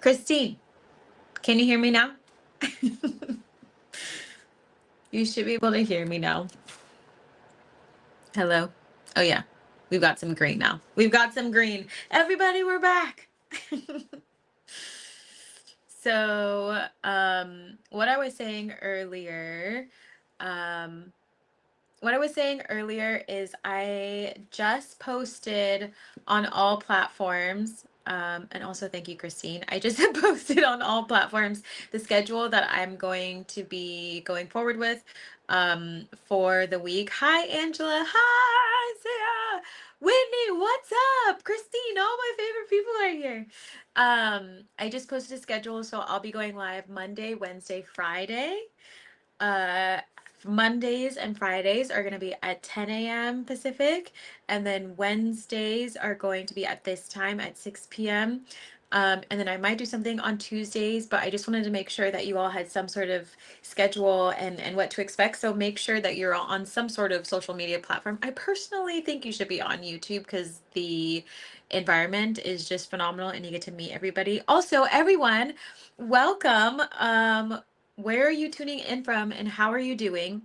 Christine, can you hear me now? You should be able to hear me now. Hello? Oh, yeah. We've got some green now. We've got some green. Everybody, we're back. So, what I was saying earlier, is I just posted on all platforms, and also thank you, Christine. I just posted on all platforms the schedule that I'm going to be going forward with for the week. Hi, Angela. Hi, Sarah. Whitney, what's up? Christine, all my favorite people are here. I just posted a schedule, so I'll be going live Monday, Wednesday, Friday. Mondays and Fridays are going to be at 10 a.m. Pacific, and then Wednesdays are going to be at this time at 6 p.m. And then I might do something on Tuesdays, but I just wanted to make sure that you all had some sort of schedule and what to expect. So make sure that you're on some sort of social media platform. I personally think you should be on YouTube because the environment is just phenomenal and you get to meet everybody. Also, everyone, welcome. Where are you tuning in from and how are you doing?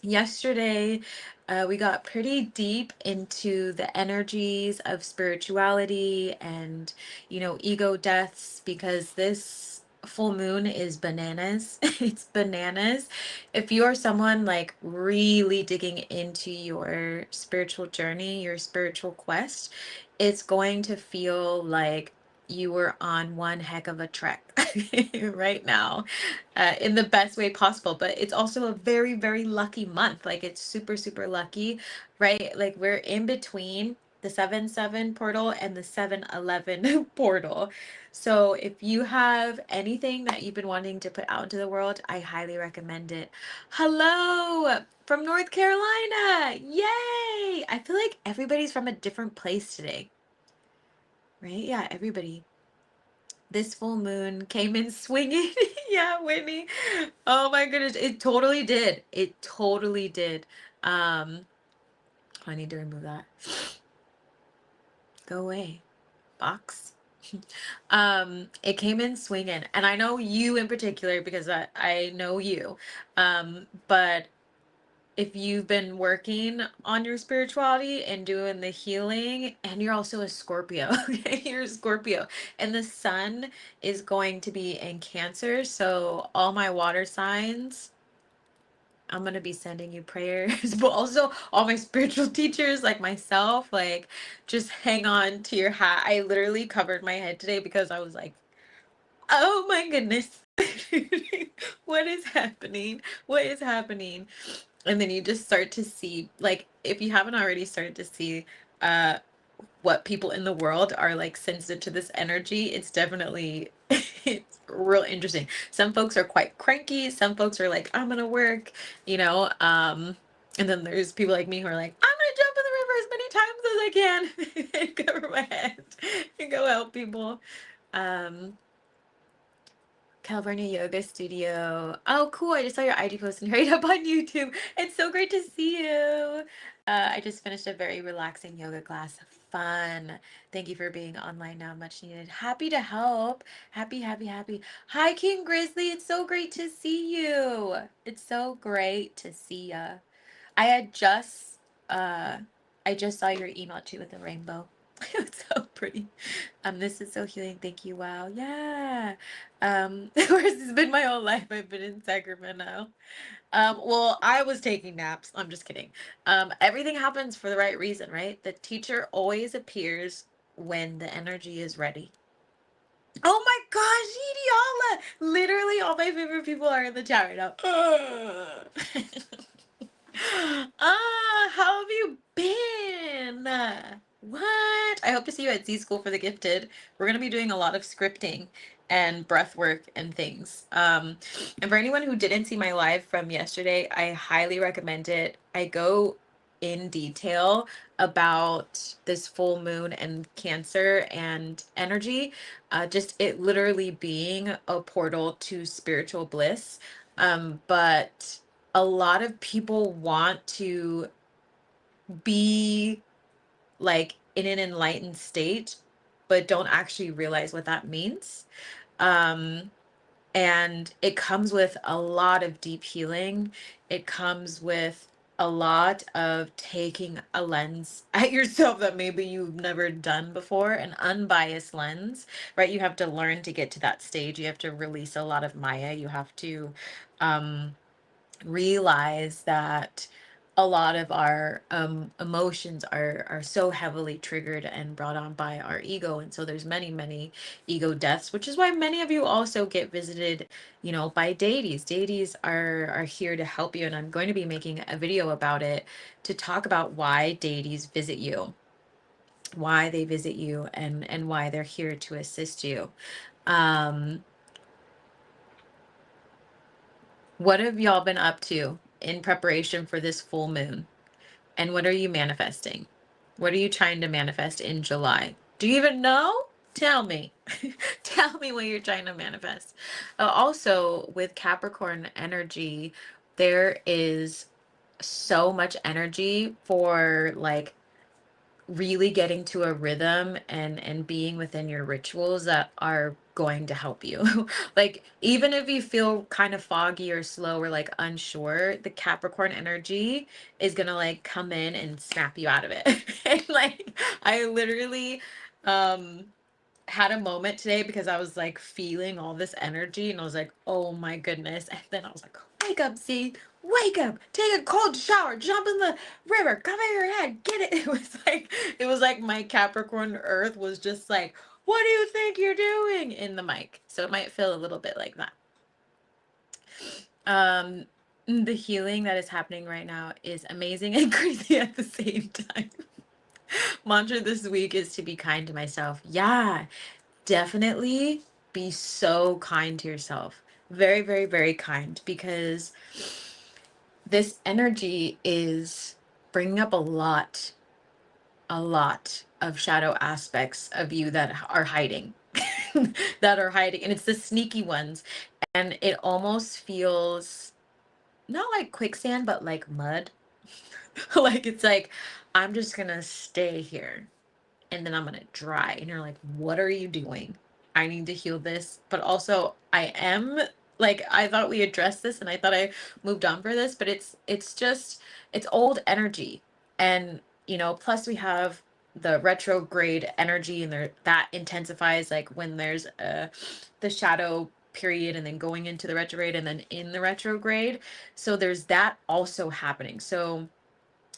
Yesterday, we got pretty deep into the energies of spirituality and, ego deaths because this full moon is bananas. It's bananas. If you are someone like really digging into your spiritual journey, your spiritual quest, it's going to feel like you were on one heck of a trek right now, in the best way possible. But it's also a very, very lucky month. Like it's super, super lucky, right? Like we're in between the 7/7 portal and the 7/11 portal. So if you have anything that you've been wanting to put out into the world, I highly recommend it. Hello from North Carolina. Yay! I feel like everybody's from a different place today. Right? Yeah, everybody. This full moon came in swinging. Yeah, Whitney. Oh my goodness, it totally did. It totally did. I need to remove that. Go away, box. It came in swinging, and I know you in particular because I know you. But if you've been working on your spirituality and doing the healing, and you're also a Scorpio, okay? You're a Scorpio, and the sun is going to be in Cancer. So all my water signs, I'm going to be sending you prayers, but also all my spiritual teachers like myself, like just hang on to your hat. I literally covered my head today because I was like, oh my goodness. What is happening? What is happening? And then you just start to see, like, if you haven't already started to see what people in the world are like sensitive to this energy, it's definitely it's real interesting. Some folks are quite cranky, some folks are like, I'm gonna work, and then there's people like me who are like, I'm gonna jump in the river as many times as I can and cover my head and go help people. California Yoga Studio. Oh, cool. I just saw your ID post and right up on YouTube. It's so great to see you. I just finished a very relaxing yoga class. Fun. Thank you for being online now. Much needed. Happy to help. Happy, happy, happy. Hi, King Grizzly. It's so great to see you. It's so great to see ya. I had just, I just saw your email too with the rainbow. It's so pretty. This is so healing. Thank you. Wow. Yeah. Of course, it's been my whole life. I've been in Sacramento. Well, I was taking naps. I'm just kidding. Everything happens for the right reason, right? The teacher always appears when the energy is ready. Oh my gosh, Idiala! Literally, all my favorite people are in the chat right now. How have you been? What? I hope to see you at Z School for the Gifted. We're going to be doing a lot of scripting and breath work and things. And for anyone who didn't see my live from yesterday, I highly recommend it. I go in detail about this full moon and Cancer and energy, just it literally being a portal to spiritual bliss. But a lot of people want to be like in an enlightened state, but don't actually realize what that means. Um, and it comes with a lot of deep healing. It comes with a lot of taking a lens at yourself that maybe you've never done before, an unbiased lens, right? You have to learn to get to that stage. You have to release a lot of Maya. You have to realize that a lot of our emotions are so heavily triggered and brought on by our ego, and so there's many ego deaths, which is why many of you also get visited, by deities. Deities are here to help you, and I'm going to be making a video about it, to talk about why deities visit you, why they visit you, and why they're here to assist you. um what have y'all been up to in preparation for this full moon? And what are you manifesting? What are you trying to manifest in July? Do you even know? Tell me. Tell me what you're trying to manifest. Also, with Capricorn energy, there is so much energy for like really getting to a rhythm and being within your rituals that are going to help you. Like, even if you feel kind of foggy or slow or like unsure, the Capricorn energy is gonna like come in and snap you out of it. And like, I literally um had a moment today because I was like feeling all this energy and I was like, oh my goodness. And then I was like, wake up, see, wake up, take a cold shower, jump in the river, cover your head, get it. It was like my Capricorn earth was just like, what do you think you're doing in the mic? So it might feel a little bit like that. The healing that is happening right now is amazing and crazy at the same time. Mantra this week is to be kind to myself. Yeah, definitely be so kind to yourself. Very, very, very kind, because this energy is bringing up a lot of shadow aspects of you that are hiding. That are hiding, and it's the sneaky ones. And it almost feels not like quicksand, but like mud. Like, it's like, I'm just gonna stay here and then I'm gonna dry. And you're like, what are you doing? I need to heal this. But also, I am like, I thought we addressed this and I thought I moved on for this, but it's just, it's old energy. And plus we have the retrograde energy, and there that intensifies like when there's the shadow period and then going into the retrograde and then in the retrograde. So there's that also happening. So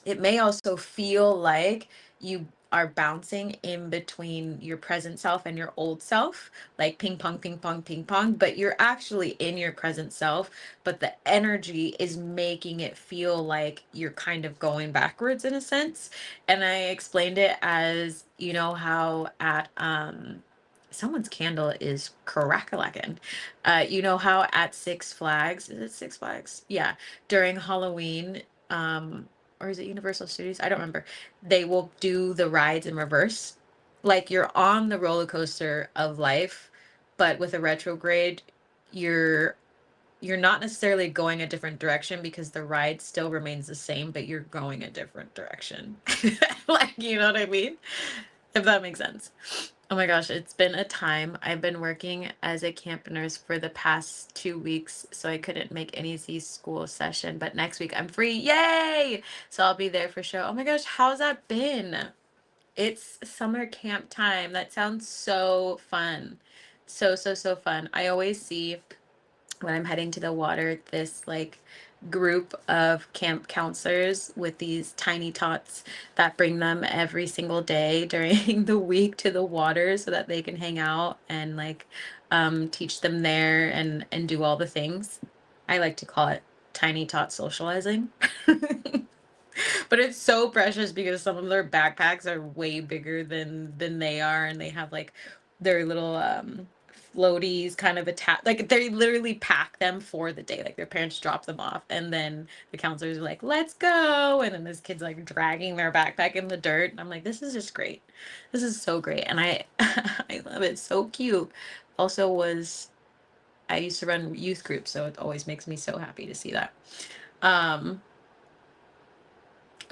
it may also feel like you are bouncing in between your present self and your old self, like ping pong, ping pong, ping pong, but you're actually in your present self, but the energy is making it feel like you're kind of going backwards in a sense. And I explained it as, how at someone's candle is crack-a-lackin'. How at Six Flags, is it Six Flags? Yeah, during Halloween, or is it Universal Studios? I don't remember. They will do the rides in reverse. Like, you're on the roller coaster of life, but with a retrograde, you're you're not necessarily going a different direction because the ride still remains the same, but you're going a different direction. Like, you know what I mean? If that makes sense. Oh my gosh, it's been a time. I've been working as a camp nurse for the past 2 weeks, so I couldn't make any Z school session, but next week I'm free. Yay! So I'll be there for sure. Oh my gosh, how's that been? It's summer camp time. That sounds so fun. So, so, so fun. I always see when I'm heading to the water, this like group of camp counselors with these tiny tots that bring them every single day during the week to the water so that they can hang out and like teach them there and do all the things. I like to call it tiny tot socializing. But it's so precious because some of their backpacks are way bigger than they are, and they have like their little floaties kind of attached. Like, they literally pack them for the day. Like, their parents drop them off, and then the counselors are like, "Let's go!" And then this kid's like dragging their backpack in the dirt. And I'm like, this is just great. This is so great, and I I love it. So cute. Also, I used to run youth groups, so it always makes me so happy to see that. Um,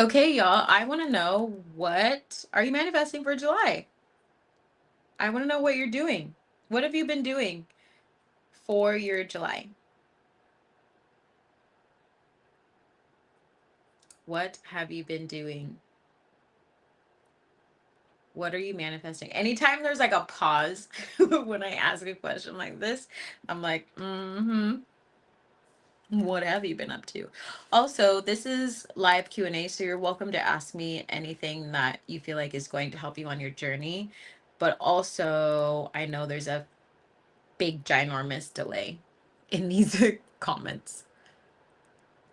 Okay, y'all, I want to know, what are you manifesting for July? I want to know what you're doing. What have you been doing for your July? What have you been doing? What are you manifesting? Anytime there's like a pause when I ask a question like this, I'm like, what have you been up to? Also, this is live Q&A, so you're welcome to ask me anything that you feel like is going to help you on your journey. But also, I know there's a big, ginormous delay in these comments.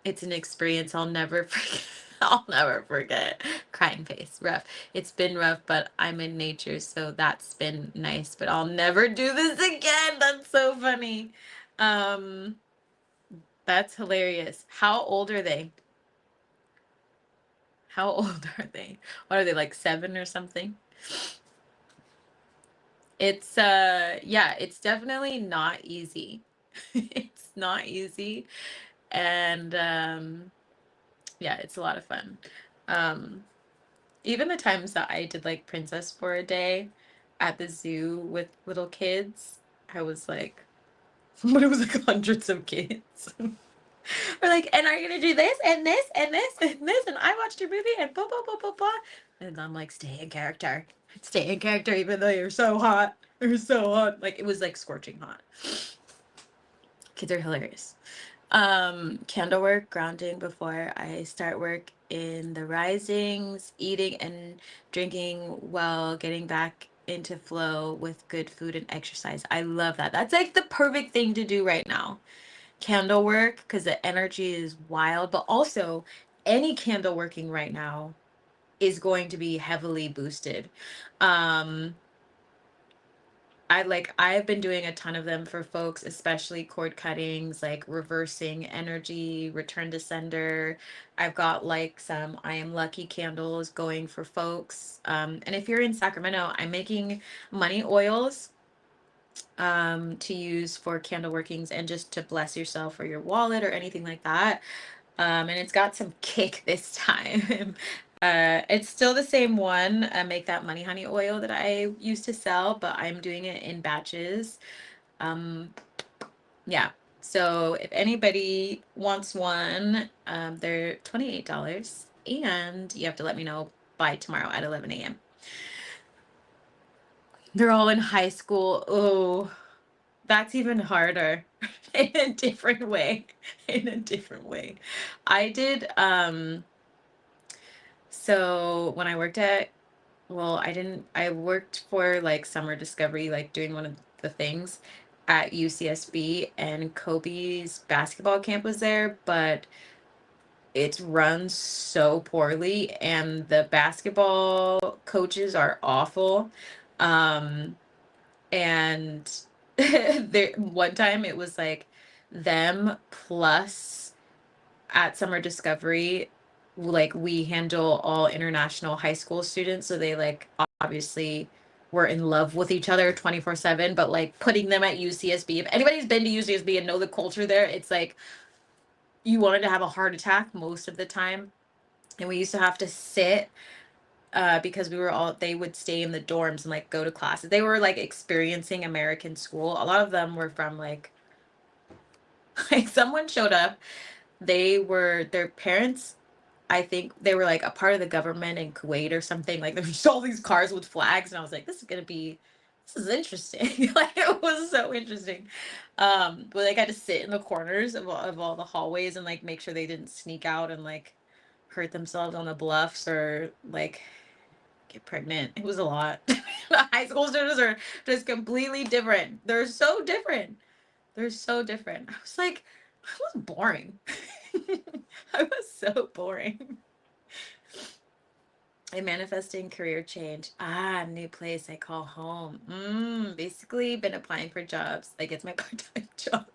It's an experience I'll never forget. I'll never forget. Crying face, rough. It's been rough, but I'm in nature, so that's been nice. But I'll never do this again. That's so funny. That's hilarious. How old are they? How old are they? What are they, like 7 or something? It's yeah, it's definitely not easy. It's not easy. And yeah, it's a lot of fun. Even the times that I did like princess for a day at the zoo with little kids, I was like, but it was like hundreds of kids. We're like, and are you gonna do this and this and this and this? And I watched your movie and blah blah blah blah blah. And I'm like, stay in character. Stay in character, even though you're so hot. You're so hot. Like it was like scorching hot. Kids are hilarious. Candle work, grounding before I start work in the risings, eating and drinking while getting back into flow with good food and exercise. I love that. That's like the perfect thing to do right now. Candle work, because the energy is wild, but also any candle working right now is going to be heavily boosted. I've been doing a ton of them for folks, especially cord cuttings, like reversing energy, return to sender. I've got like some I am lucky candles going for folks. And if you're in Sacramento, I'm making money oils to use for candle workings and just to bless yourself or your wallet or anything like that. And it's got some kick this time. It's still the same one, Make That Money Honey oil that I used to sell, but I'm doing it in batches. Yeah. So if anybody wants one, they're $28 and you have to let me know by tomorrow at 11 a.m. They're all in high school. Oh, that's even harder in a different way. In a different way. I did, so when I worked at, well, I worked for like Summer Discovery, like doing one of the things at UCSB, and Kobe's basketball camp was there, but it's run so poorly and the basketball coaches are awful. And there one time it was like them plus at Summer Discovery, like we handle all international high school students, so they like obviously were in love with each other 24/7, but like putting them at UCSB, if anybody's been to UCSB and know the culture there, it's like you wanted to have a heart attack most of the time. And we used to have to sit because they would stay in the dorms and like go to classes. They were like experiencing American school. A lot of them were from like like someone showed up, their parents, I think they were like a part of the government in Kuwait or something. Like there were just all these cars with flags, and I was like, this is interesting. Like it was so interesting. But like I had to sit in the corners of all the hallways and like make sure they didn't sneak out and like hurt themselves on the bluffs or like get pregnant. It was a lot. The high school students are just completely different. They're so different. They're so different. I was like, I was boring. I was so boring. I'm manifesting career change. New place I call home. Basically been applying for jobs. Like it's my part-time job.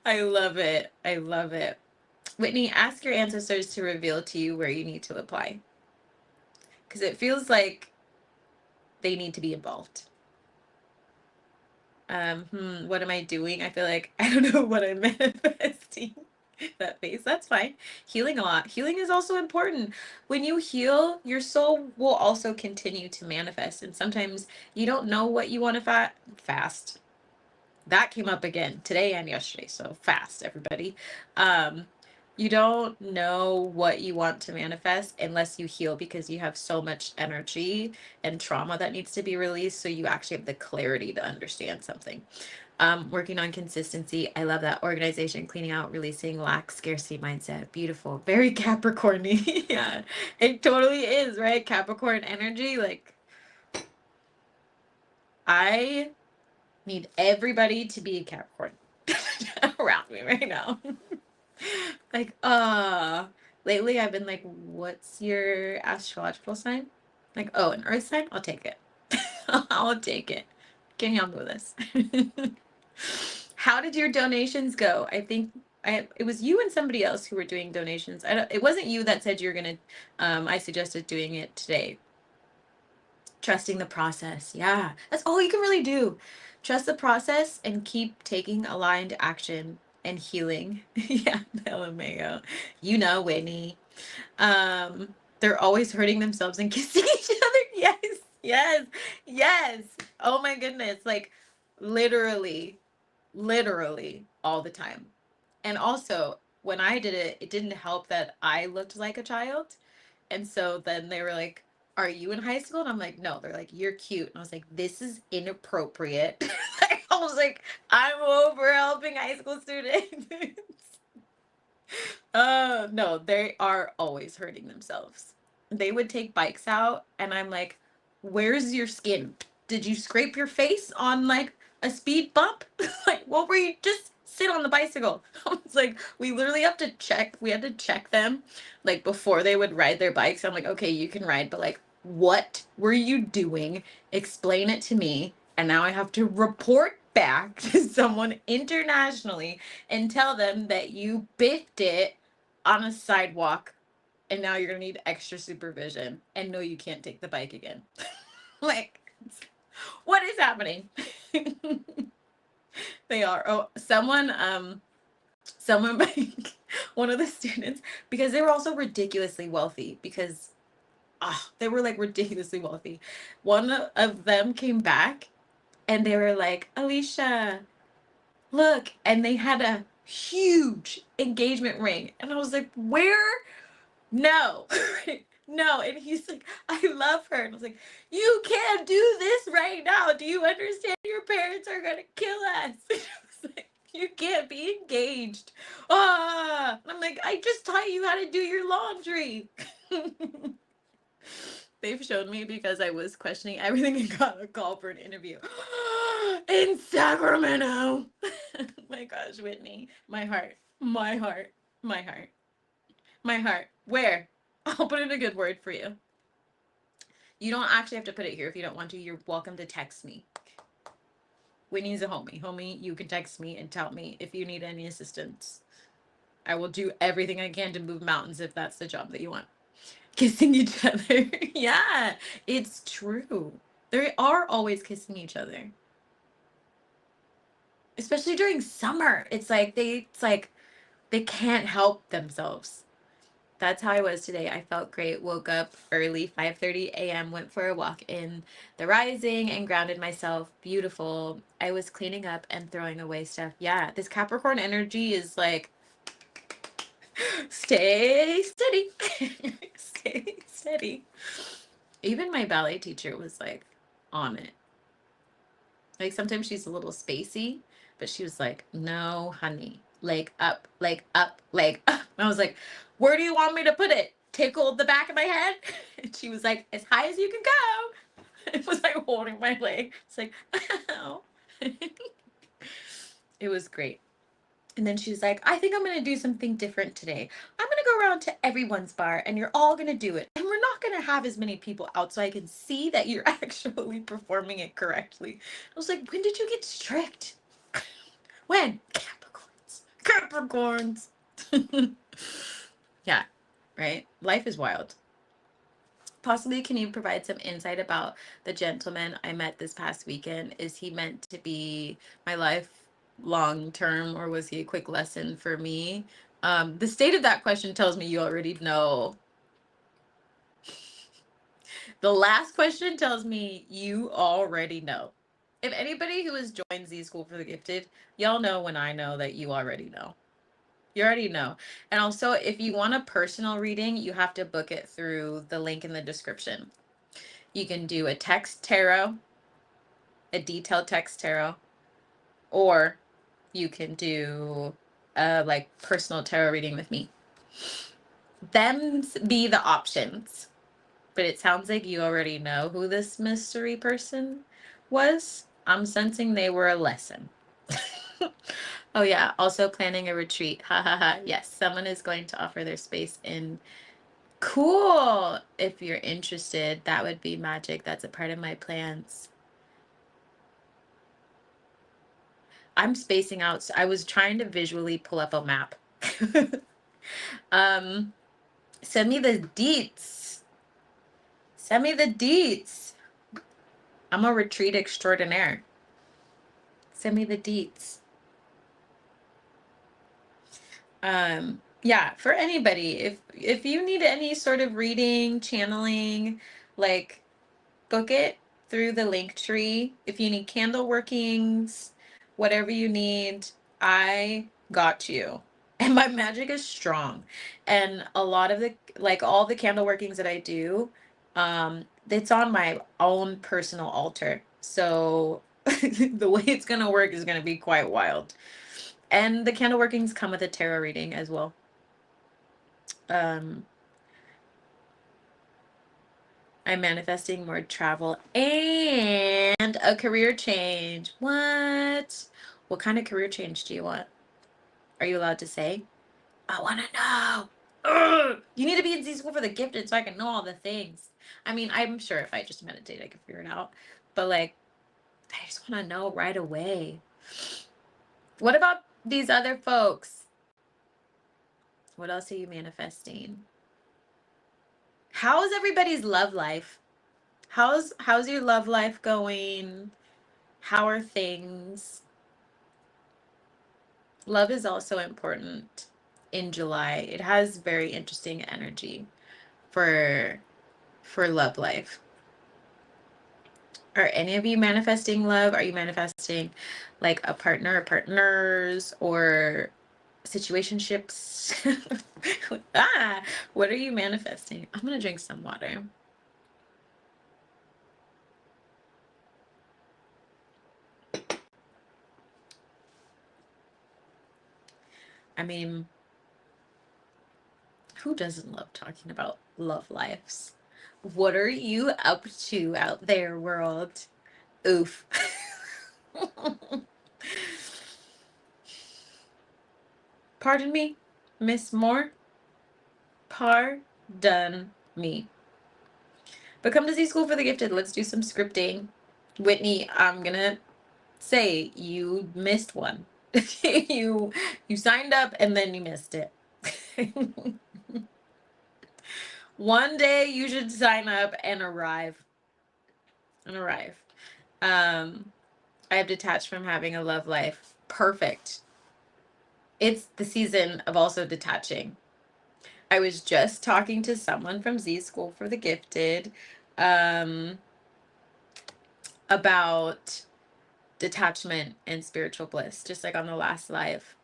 I love it. I love it. Whitney, ask your ancestors to reveal to you where you need to apply. Because it feels like they need to be involved. What am I doing? I feel like I don't know what I'm manifesting. That face, that's fine. Healing a lot. Healing is also important. When you heal, your soul will also continue to manifest. And sometimes you don't know what you want to fast. That came up again today and yesterday. So fast, everybody. Um, you don't know what you want to manifest unless you heal, because you have so much energy and trauma that needs to be released. So you actually have the clarity to understand something. Working on consistency. I love that. Organization, cleaning out, releasing, lack, scarcity mindset. Beautiful. Very Capricorn-y. Yeah, it totally is, right? Capricorn energy. Like, I need everybody to be a Capricorn around me right now. Like, lately I've been like, what's your astrological sign? Like, oh, an earth sign? I'll take it. I'll take it. Can y'all move this? How did your donations go? I think it was you and somebody else who were doing donations. It wasn't you that said you're gonna. I suggested doing it today. Trusting the process. Yeah, that's all you can really do. Trust the process and keep taking aligned action and healing. Yeah, LMAO. You know, Whitney. They're always hurting themselves and kissing each other. Yes, yes, yes. Oh my goodness. Like, literally all the time. And also, when I did it, it didn't help that I looked like a child. And so then they were like, "Are you in high school?" And I'm like, "No." They're like, "You're cute." And I was like, "This is inappropriate." I was like, "I'm over helping high school students." No, they are always hurting themselves. They would take bikes out, and I'm like, "Where's your skin? Did you scrape your face on like a speed bump? Like, what were you? Just sit on the bicycle." I was like, we literally have to check. We had to check them, like, before they would ride their bikes. I'm like, okay, you can ride, but like, what were you doing? Explain it to me. And now I have to report back to someone internationally and tell them that you biffed it on a sidewalk, and now you're gonna need extra supervision, and no, you can't take the bike again. Like, what is happening? They are. Oh, someone one of the students, because they were also ridiculously wealthy, because they were like ridiculously wealthy. One of them came back and they were like, "Alicia, look," and they had a huge engagement ring, and I was like, "Where?" No. No. And he's like, "I love her." And I was like, "You can't do this right now. Do you understand? Your parents are gonna kill us." I was like, "You can't be engaged." I'm like, "I just taught you how to do your laundry." They've shown me, because I was questioning everything and got a call for an interview in Sacramento. My gosh, Whitney. My heart. My heart. My heart. My heart. Where? I'll put in a good word for you. You don't actually have to put it here if you don't want to. You're welcome to text me. Whitney's a homie. Homie, you can text me and tell me if you need any assistance. I will do everything I can to move mountains if that's the job that you want. Kissing each other. Yeah, it's true. They are always kissing each other. Especially during summer. It's like they can't help themselves. That's how I was today. I felt great. Woke up early, 5:30 a.m., went for a walk in the rising and grounded myself. Beautiful. I was cleaning up and throwing away stuff. Yeah, this Capricorn energy is like, stay steady. Stay steady. Even my ballet teacher was like on it. Like, sometimes she's a little spacey, but she was like, "No, honey. Leg up, leg up, leg up." And I was like, "Where do you want me to put it? Tickle the back of my head?" And she was like, "As high as you can go." It was like holding my leg. It's like, ow. It was great. And then she was like, "I think I'm going to do something different today. I'm going to go around to everyone's bar and you're all going to do it. And we're not going to have as many people out so I can see that you're actually performing it correctly." I was like, when did you get strict? When? Capricorns. Capricorns. Yeah, right? Life is wild. Possibly, can you provide some insight about the gentleman I met this past weekend? Is he meant to be my life long term, or was he a quick lesson for me? The state of that question tells me you already know. The last question tells me you already know. If anybody who has joined Z School for the Gifted, y'all know when I know that you already know. You already know. And also, if you want a personal reading, you have to book it through the link in the description. You can do a text tarot, a detailed text tarot, or you can do a like personal tarot reading with me. Them's be the options. But it sounds like you already know who this mystery person was. I'm sensing they were a lesson. Oh yeah, also planning a retreat. Ha ha ha. Yes, someone is going to offer their space in. Cool. If you're interested, that would be magic. That's a part of my plans. I'm spacing out. So I was trying to visually pull up a map. Send me the deets. Send me the deets. I'm a retreat extraordinaire. Send me the deets. Yeah, for anybody, if you need any sort of reading, channeling, like book it through the link tree. If you need candle workings, whatever you need, I got you. And my magic is strong. And a lot of the like all the candle workings that I do, it's on my own personal altar. So the way it's gonna work is gonna be quite wild. And the candle workings come with a tarot reading as well. I'm manifesting more travel and a career change. What? What kind of career change do you want? Are you allowed to say? I want to know. Ugh! You need to be in Z School for the Gifted so I can know all the things. I mean, I'm sure if I just meditate, I could figure it out. But like, I just want to know right away. What about these other folks? What else are you manifesting? How's everybody's love life? How's your love life going? How are things? Love is also important in July. It has very interesting energy for love life. Are any of you manifesting love? Are you manifesting like a partner or partners or situationships? What are you manifesting? I'm gonna drink some water. I mean, who doesn't love talking about love lives? What are you up to out there, world? Oof. Pardon me, Miss Moore? Pardon me. But come to Z School for the Gifted. Let's do some scripting. Whitney, I'm gonna say you missed one. you signed up and then you missed it. One day you should sign up and arrive. I have detached from having a love life. Perfect. It's the season of also detaching. I was just talking to someone from Z School for the Gifted about detachment and spiritual bliss, just like on the last live.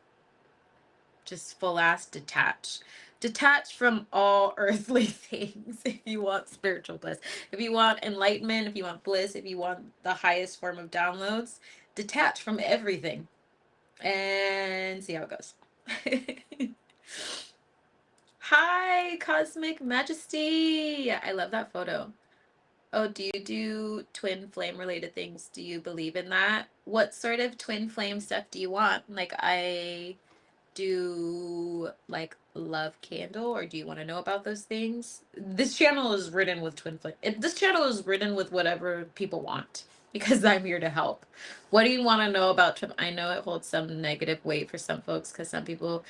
Just full ass detach. Detach from all earthly things if you want spiritual bliss. If you want enlightenment, if you want bliss, if you want the highest form of downloads, detach from everything and see how it goes. Hi, Cosmic Majesty. I love that photo. Oh, do you do twin flame related things? Do you believe in that? What sort of twin flame stuff do you want? Like, I do like love candle, or do you want to know about those things? This channel is written with twin flame. This channel is written with whatever people want because I'm here to help. What do you want to know about twin? I know it holds some negative weight for some folks because some people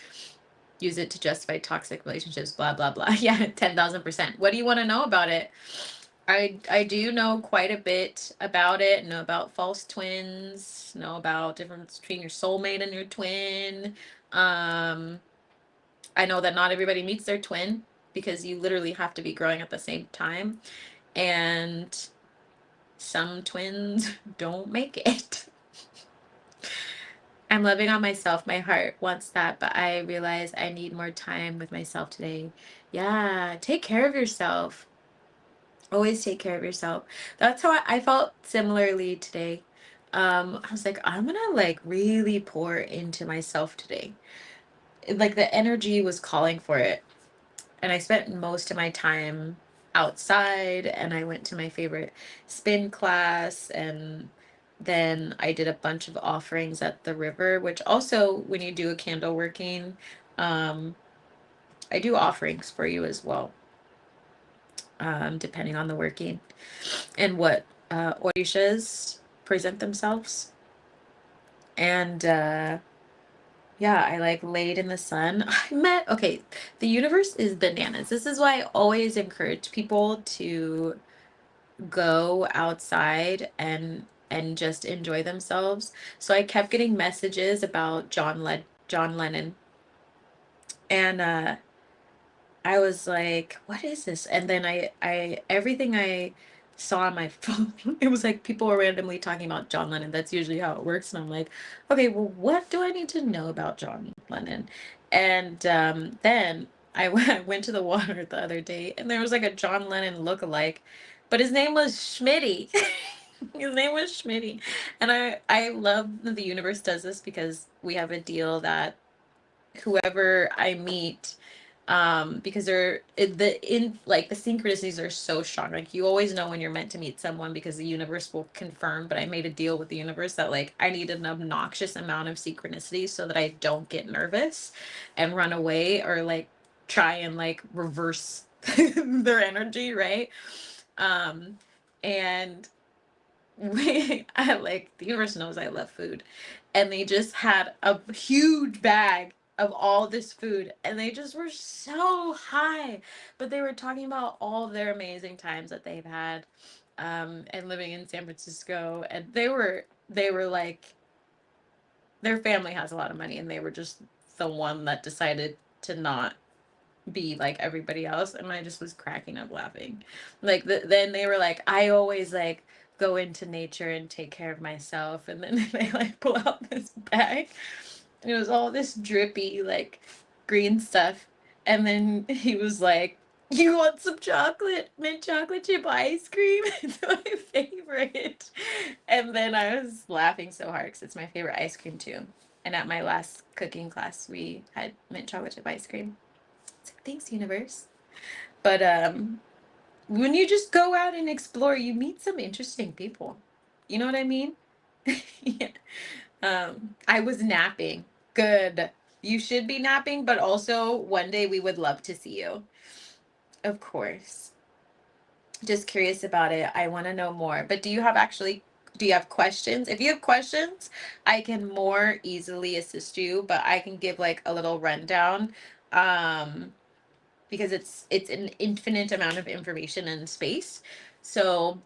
use it to justify toxic relationships, blah, blah, blah. Yeah, 10,000%. What do you want to know about it? I do know quite a bit about it, know about false twins, know about difference between your soulmate and your twin. I know that not everybody meets their twin because you literally have to be growing at the same time. And some twins don't make it. I'm loving on myself. My heart wants that, but I realize I need more time with myself today. Yeah, take care of yourself. Always take care of yourself. That's how I felt similarly today. I was like, I'm gonna like really pour into myself today. Like the energy was calling for it. And I spent most of my time outside, and I went to my favorite spin class, and then I did a bunch of offerings at the river, which also when you do a candle working, um, I do offerings for you as well, depending on the working and what orishas present themselves. And yeah, I like laid in the sun. Okay, the universe is bananas. This is why I always encourage people to go outside and just enjoy themselves. So I kept getting messages about John Lennon, and I was like, what is this? And then I everything I saw on my phone, it was like people were randomly talking about John Lennon. That's usually how it works. And I'm like, okay, well, what do I need to know about John Lennon? And then I went to the water the other day, and there was like a John Lennon lookalike, but his name was Schmitty. His name was Schmitty. And I love that the universe does this because we have a deal that whoever I meet, because the synchronicities are so strong. Like you always know when you're meant to meet someone because the universe will confirm. But I made a deal with the universe that like I need an obnoxious amount of synchronicity so that I don't get nervous and run away or like try and like reverse their energy, right? um and I like the universe knows I love food, and they just had a huge bag of all this food, and they just were so high, but they were talking about all their amazing times that they've had, and living in San Francisco, and they were like their family has a lot of money, and they were just the one that decided to not be like everybody else, and I just was cracking up laughing. Like then they were like, I always like go into nature and take care of myself, and then they like pull out this bag, and it was all this drippy like green stuff, and then he was like, you want some chocolate, mint chocolate chip ice cream? It's my favorite. And then I was laughing so hard because it's my favorite ice cream too. And at my last cooking class we had mint chocolate chip ice cream. It's like, thanks, universe. But when you just go out and explore, you meet some interesting people. You know what I mean? Yeah. I was napping. Good. You should be napping, but also one day we would love to see you. Of course. Just curious about it. I want to know more. But do you have questions? If you have questions, I can more easily assist you, but I can give like a little rundown. Um, because it's an infinite amount of information and space. So,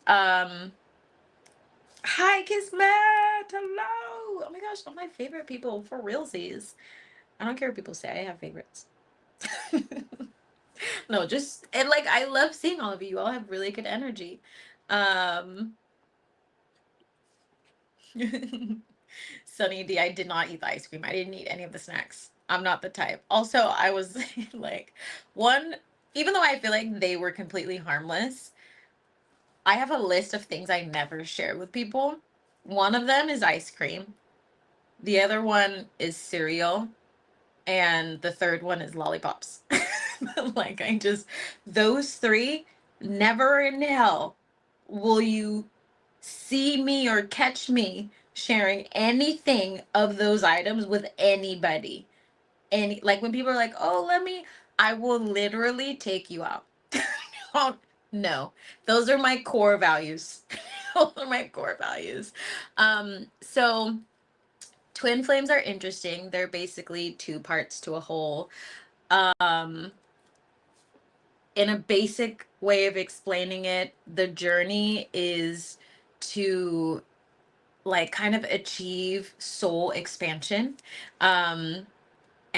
um, hi Kismet, hello. Oh my gosh, all my favorite people for realsies. I don't care what people say. I have favorites. No, just and like I love seeing all of you. You all have really good energy. Um, Sunny D, I did not eat the ice cream. I didn't eat any of the snacks. I'm not the type. Also, I was like, one, even though I feel like they were completely harmless, I have a list of things I never share with people. One of them is ice cream. The other one is cereal. And the third one is lollipops. Like, those three, never in hell will you see me or catch me sharing anything of those items with anybody. Like when people are like, oh, I will literally take you out. Oh, no, those are my core values. Those are my core values. So twin flames are interesting. They're basically two parts to a whole. Um, in a basic way of explaining it, the journey is to like kind of achieve soul expansion. Um,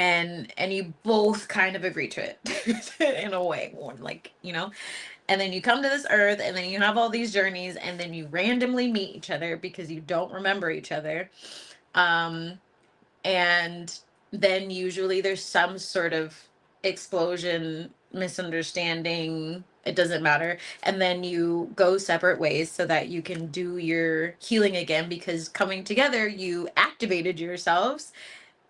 and you both kind of agree to it in a way, or like, and then you come to this earth, and then you have all these journeys, and then you randomly meet each other because you don't remember each other. And then usually there's some sort of explosion, misunderstanding, it doesn't matter. And then you go separate ways so that you can do your healing again, because coming together, you activated yourselves,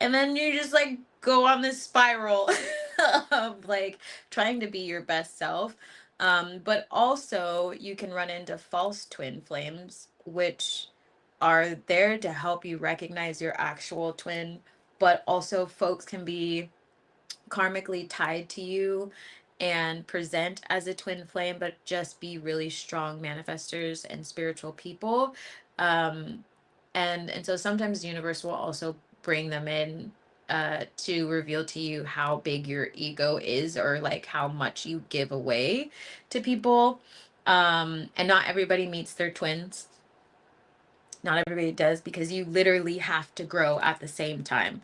and then you just like go on this spiral of like trying to be your best self. But also you can run into false twin flames, which are there to help you recognize your actual twin, but also folks can be karmically tied to you and present as a twin flame, but just be really strong manifestors and spiritual people. Um, and so sometimes the universe will also bring them in to reveal to you how big your ego is, or like how much you give away to people. And not everybody meets their twins. Not everybody does, because you literally have to grow at the same time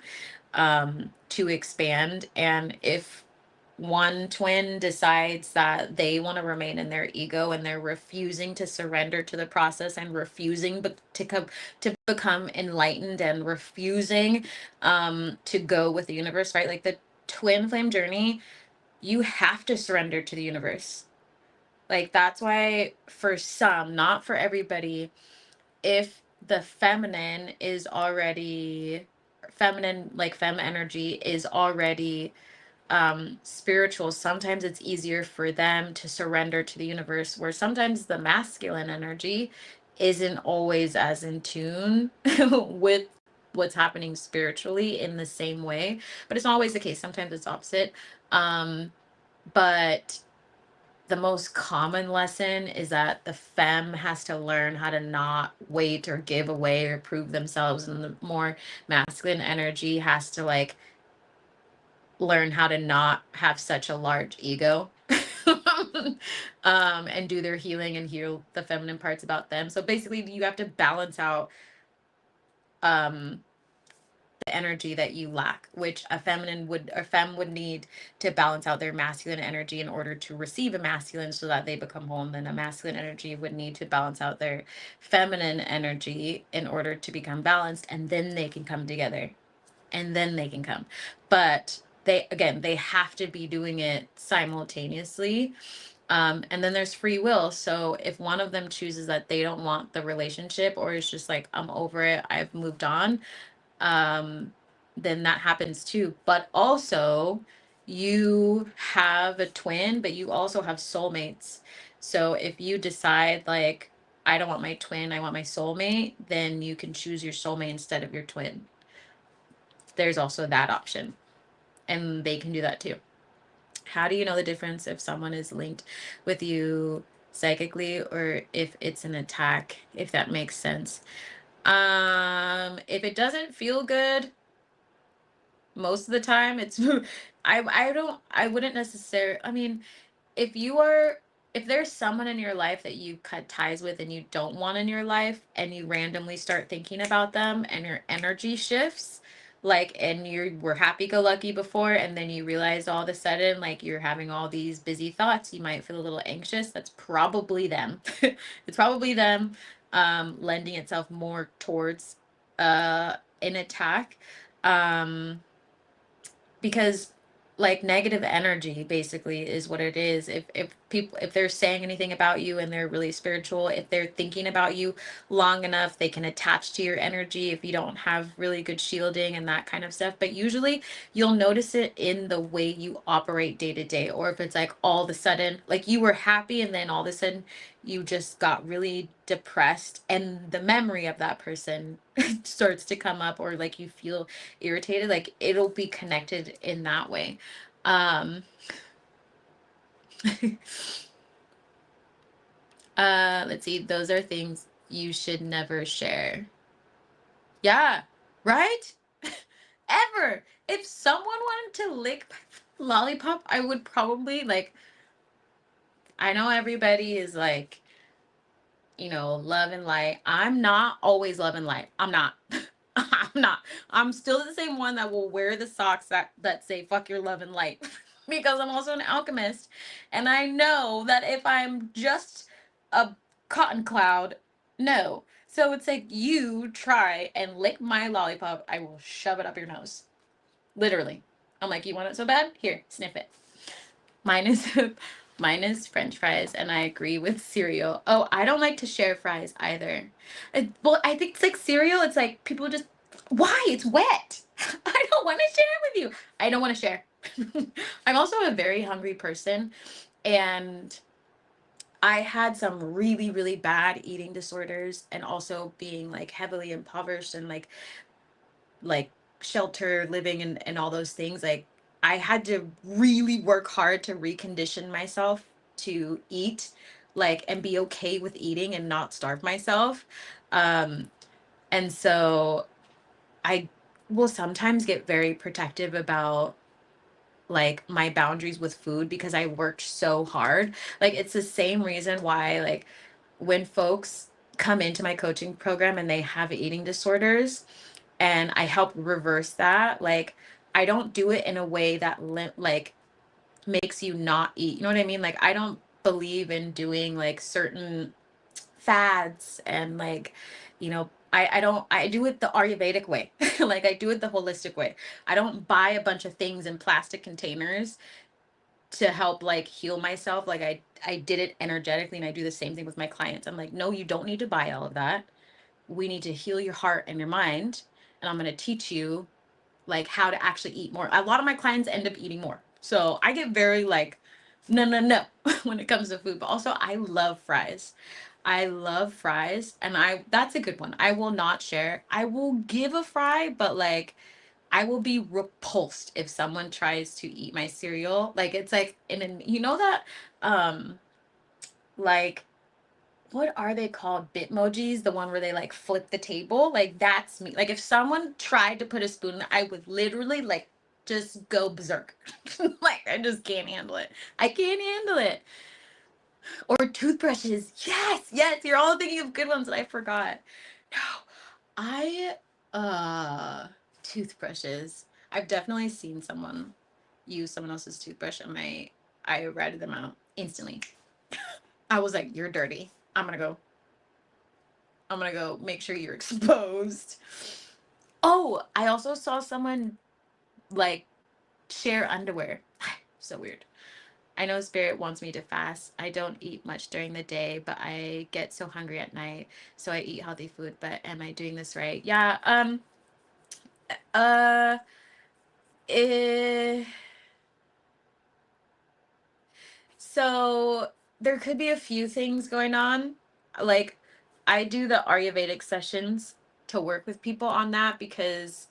to expand. And if one twin decides that they want to remain in their ego, and they're refusing to surrender to the process, and refusing to become enlightened, and refusing to go with the universe, right? Like the twin flame journey, you have to surrender to the universe. Like that's why for some, not for everybody, if the feminine is already feminine, like fem energy is already spiritual, sometimes it's easier for them to surrender to the universe, where sometimes the masculine energy isn't always as in tune with what's happening spiritually in the same way. But it's not always the case, sometimes it's opposite. But the most common lesson is that the femme has to learn how to not wait or give away or prove themselves, and the more masculine energy has to like learn how to not have such a large ego. And do their healing and heal the feminine parts about them. So basically you have to balance out um the energy that you lack, which a femme would need to balance out their masculine energy in order to receive a masculine, so that they become whole. And then a masculine energy would need to balance out their feminine energy in order to become balanced, and then they can come together, and then they can come. But they have to be doing it simultaneously. And then there's free will. So if one of them chooses that they don't want the relationship, or is just like, I'm over it, I've moved on, um, then that happens too. But also, you have a twin, but you also have soulmates. So if you decide, like, I don't want my twin, I want my soulmate, then you can choose your soulmate instead of your twin. There's also that option, and they can do that too. How do you know the difference if someone is linked with you psychically, or if it's an attack, if that makes sense? If it doesn't feel good, most of the time it's I wouldn't necessarily, I mean, if you are if there's someone in your life that you cut ties with and you don't want in your life, and you randomly start thinking about them, and your energy shifts, like, and you were happy go lucky before, and then you realize all of a sudden like you're having all these busy thoughts, you might feel a little anxious, that's probably them. It's probably them lending itself more towards an attack. Because like negative energy basically is what it is. If people, if they're saying anything about you and they're really spiritual, if they're thinking about you long enough, they can attach to your energy if you don't have really good shielding and that kind of stuff. But usually you'll notice it in the way you operate day to day, or if it's like all of a sudden like you were happy, and then all of a sudden you just got really depressed, and the memory of that person starts to come up, or like you feel irritated, like it'll be connected in that way. um let's see, those are things you should never share. Yeah, right. Ever, if someone wanted to lick my lollipop, I would probably like, I know everybody is like, love and light. I'm not always love and light. I'm not. I'm not. I'm still the same one that will wear the socks that say "fuck your love and light," because I'm also an alchemist, and I know that if I'm just a cotton cloud, no. So it's like, you try and lick my lollipop, I will shove it up your nose. Literally. I'm like, you want it so bad? Here, sniff it. Mine is mine is French fries, and I agree with cereal. Oh, I don't like to share fries either. Well, I think it's like cereal. It's like people just, why? It's wet. I don't want to share with you. I don't want to share. I'm also a very hungry person, and I had some really, really bad eating disorders, and also being like heavily impoverished and like shelter living and all those things. Like, I had to really work hard to recondition myself to eat, like, and be okay with eating and not starve myself. um and so I will sometimes get very protective about like my boundaries with food, because I worked so hard. Like, it's the same reason why, like, when folks come into my coaching program and they have eating disorders, and I help reverse that. Like, I don't do it in a way that like makes you not eat. You know what I mean? Like, I don't believe in doing like certain fads, and like, I don't, I do it the Ayurvedic way. Like, I do it the holistic way. I don't buy a bunch of things in plastic containers to help like heal myself. Like, I did it energetically, and I do the same thing with my clients. I'm like, no, you don't need to buy all of that. We need to heal your heart and your mind, and I'm going to teach you like how to actually eat more. A lot of my clients end up eating more. So I get very like, no, no, no, when it comes to food. But also, I love fries. I love fries. And that's a good one. I will not share. I will give a fry, but like, I will be repulsed if someone tries to eat my cereal. Like, it's like, you know that, like, what are they called? Bitmojis, the one where they like flip the table. Like, that's me. Like, if someone tried to put a spoon, I would literally like just go berserk. Like, I just can't handle it. I can't handle it. Or toothbrushes. Yes, yes. You're all thinking of good ones that I forgot. No, I uh toothbrushes. I've definitely seen someone use someone else's toothbrush, and I ratted them out instantly. I was like, you're dirty. I'm gonna go make sure you're exposed. Oh, I also saw someone like share underwear. So weird. I know Spirit wants me to fast. I don't eat much during the day, but I get so hungry at night, so I eat healthy food. But am I doing this right? Yeah. Uh. Eh, so there could be a few things going on. Like, I do the Ayurvedic sessions to work with people on that, because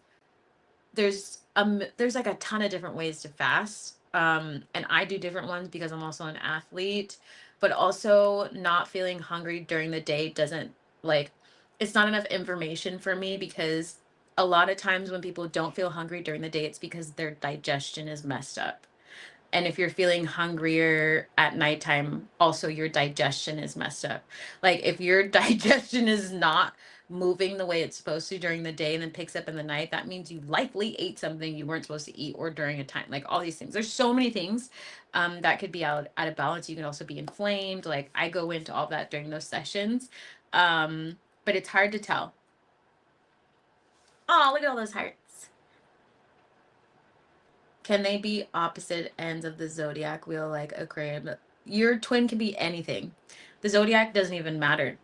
there's like a ton of different ways to fast, and I do different ones because I'm also an athlete. But also, not feeling hungry during the day doesn't, like, it's not enough information for me, because a lot of times when people don't feel hungry during the day, it's because their digestion is messed up. And if you're feeling hungrier at nighttime, also your digestion is messed up. Like, if your digestion is not moving the way it's supposed to during the day and then picks up in the night, that means you likely ate something you weren't supposed to eat, or during a time, like all these things. There's so many things that could be out of balance. You can also be inflamed. Like, I go into all that during those sessions. But it's hard to tell. Oh, look at all those hearts. Can they be opposite ends of the zodiac wheel, like a grand? Your twin can be anything. The zodiac doesn't even matter,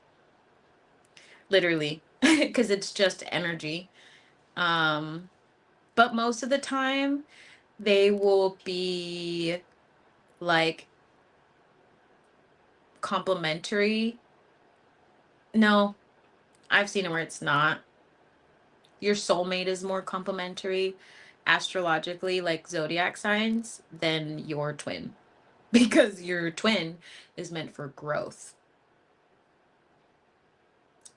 literally, because it's just energy. Um, but most of the time, they will be like complementary. No, I've seen it where it's not. Your soulmate is more complementary astrologically, like zodiac signs, than your twin, because your twin is meant for growth.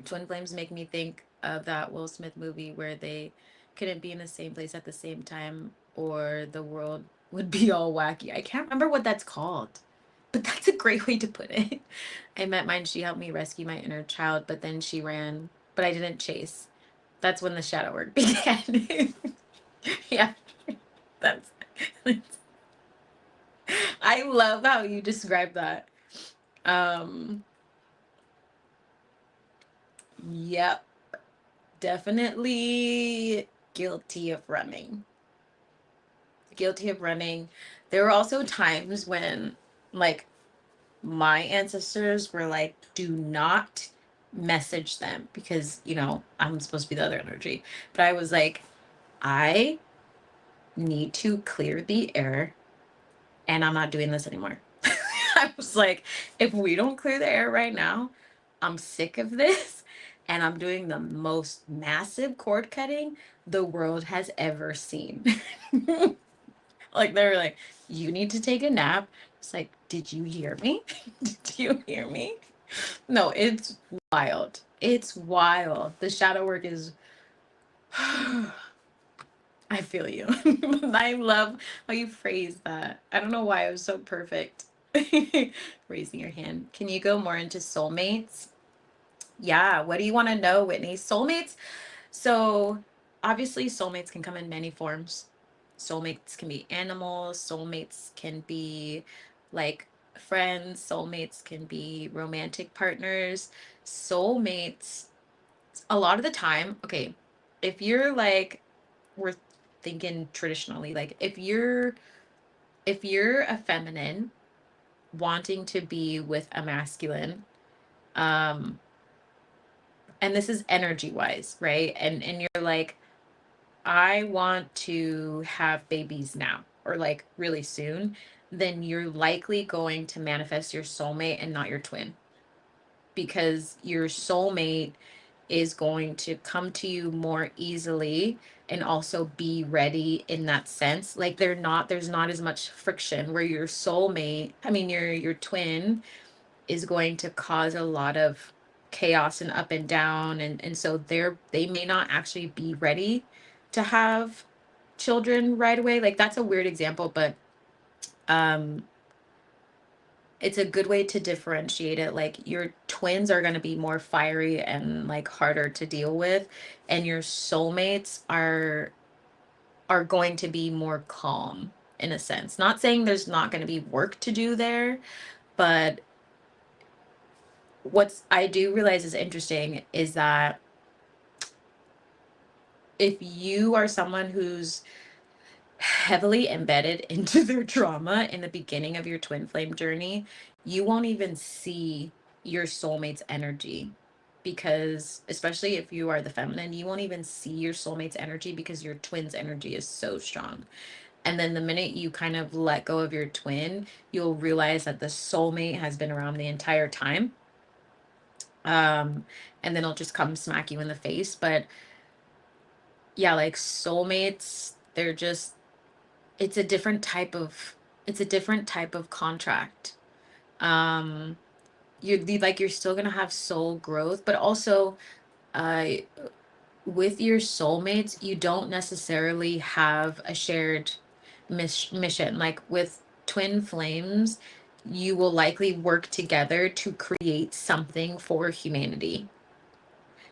Twin flames make me think of that Will Smith movie where they couldn't be in the same place at the same time, or the world would be all wacky. I can't remember what that's called, but that's a great way to put it. I met mine. She helped me rescue my inner child, but then she ran, but I didn't chase. That's when the shadow work began. Yeah, that's, I love how you describe that. Um, yep, definitely guilty of running. Guilty of running. There were also times when, like, my ancestors were like, do not message them because, I'm supposed to be the other energy. But I was like, I need to clear the air and I'm not doing this anymore. I was like, if we don't clear the air right now, I'm sick of this. And I'm doing the most massive cord cutting the world has ever seen. Like, they were like, you need to take a nap. It's like, did you hear me? Did you hear me? No, it's wild. It's wild. The shadow work is I feel you. I love how you phrase that. I don't know why it was so perfect. Raising your hand. Can you go more into soulmates? Yeah, what do you want to know, Whitney? Soulmates. So, obviously, soulmates can come in many forms. Soulmates can be animals, soulmates can be like friends, soulmates can be romantic partners. Soulmates, a lot of the time, okay, if you're like, we're thinking traditionally, like if you're a feminine wanting to be with a masculine, um and this is energy wise, right? And you're like, I want to have babies now or like really soon, then you're likely going to manifest your soulmate and not your twin, because your soulmate is going to come to you more easily and also be ready in that sense. Like, there's not as much friction, where your soulmate, I mean your twin, is going to cause a lot of chaos and up and down, and so they may not actually be ready to have children right away. Like, that's a weird example, but um it's a good way to differentiate it. Like, your twins are going to be more fiery and like harder to deal with, and your soulmates are going to be more calm, in a sense. Not saying there's not going to be work to do there, but what's I do realize is interesting is that if you are someone who's heavily embedded into their trauma in the beginning of your twin flame journey, you won't even see your soulmate's energy, because, especially if you are the feminine, you won't even see your soulmate's energy because your twin's energy is so strong. And then the minute you kind of let go of your twin, you'll realize that the soulmate has been around the entire time. And then it'll just come smack you in the face. But yeah, like, soulmates, they're just, it's a different type of contract. Um, you're still gonna have soul growth, but also, uh, with your soulmates, you don't necessarily have a shared mission. Like, with twin flames, you will likely work together to create something for humanity.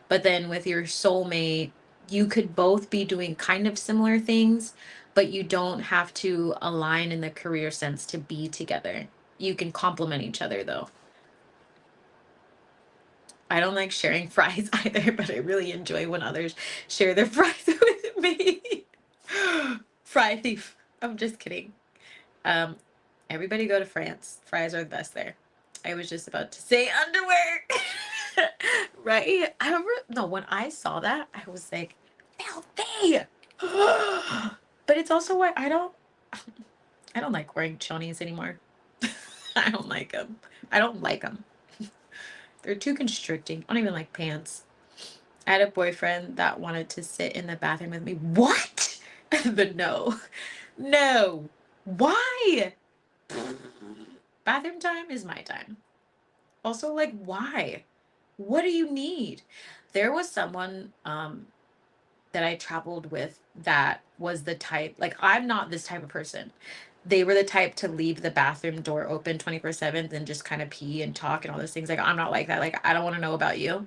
But then with your soulmate, you could both be doing kind of similar things, but you don't have to align in the career sense to be together. You can complement each other, though. I don't like sharing fries either, but I really enjoy when others share their fries with me. Fry thief. I'm just kidding. Um, Everybody go to France. Fries are the best there. I was just about to say underwear. Right? I remember, no, when I saw that, I was like, filthy. But it's also why I don't like wearing chonies anymore. I don't like them. I don't like them. They're too constricting. I don't even like pants. I had a boyfriend that wanted to sit in the bathroom with me. What? But no. No. Why? Bathroom time is my time. Also, like, why? What do you need? There was someone that I traveled with that was the type, like, I'm not this type of person. They were the type to leave the bathroom door open 24/7 and just kind of pee and talk and all those things. Like, I'm not like that. Like, I don't want to know about you.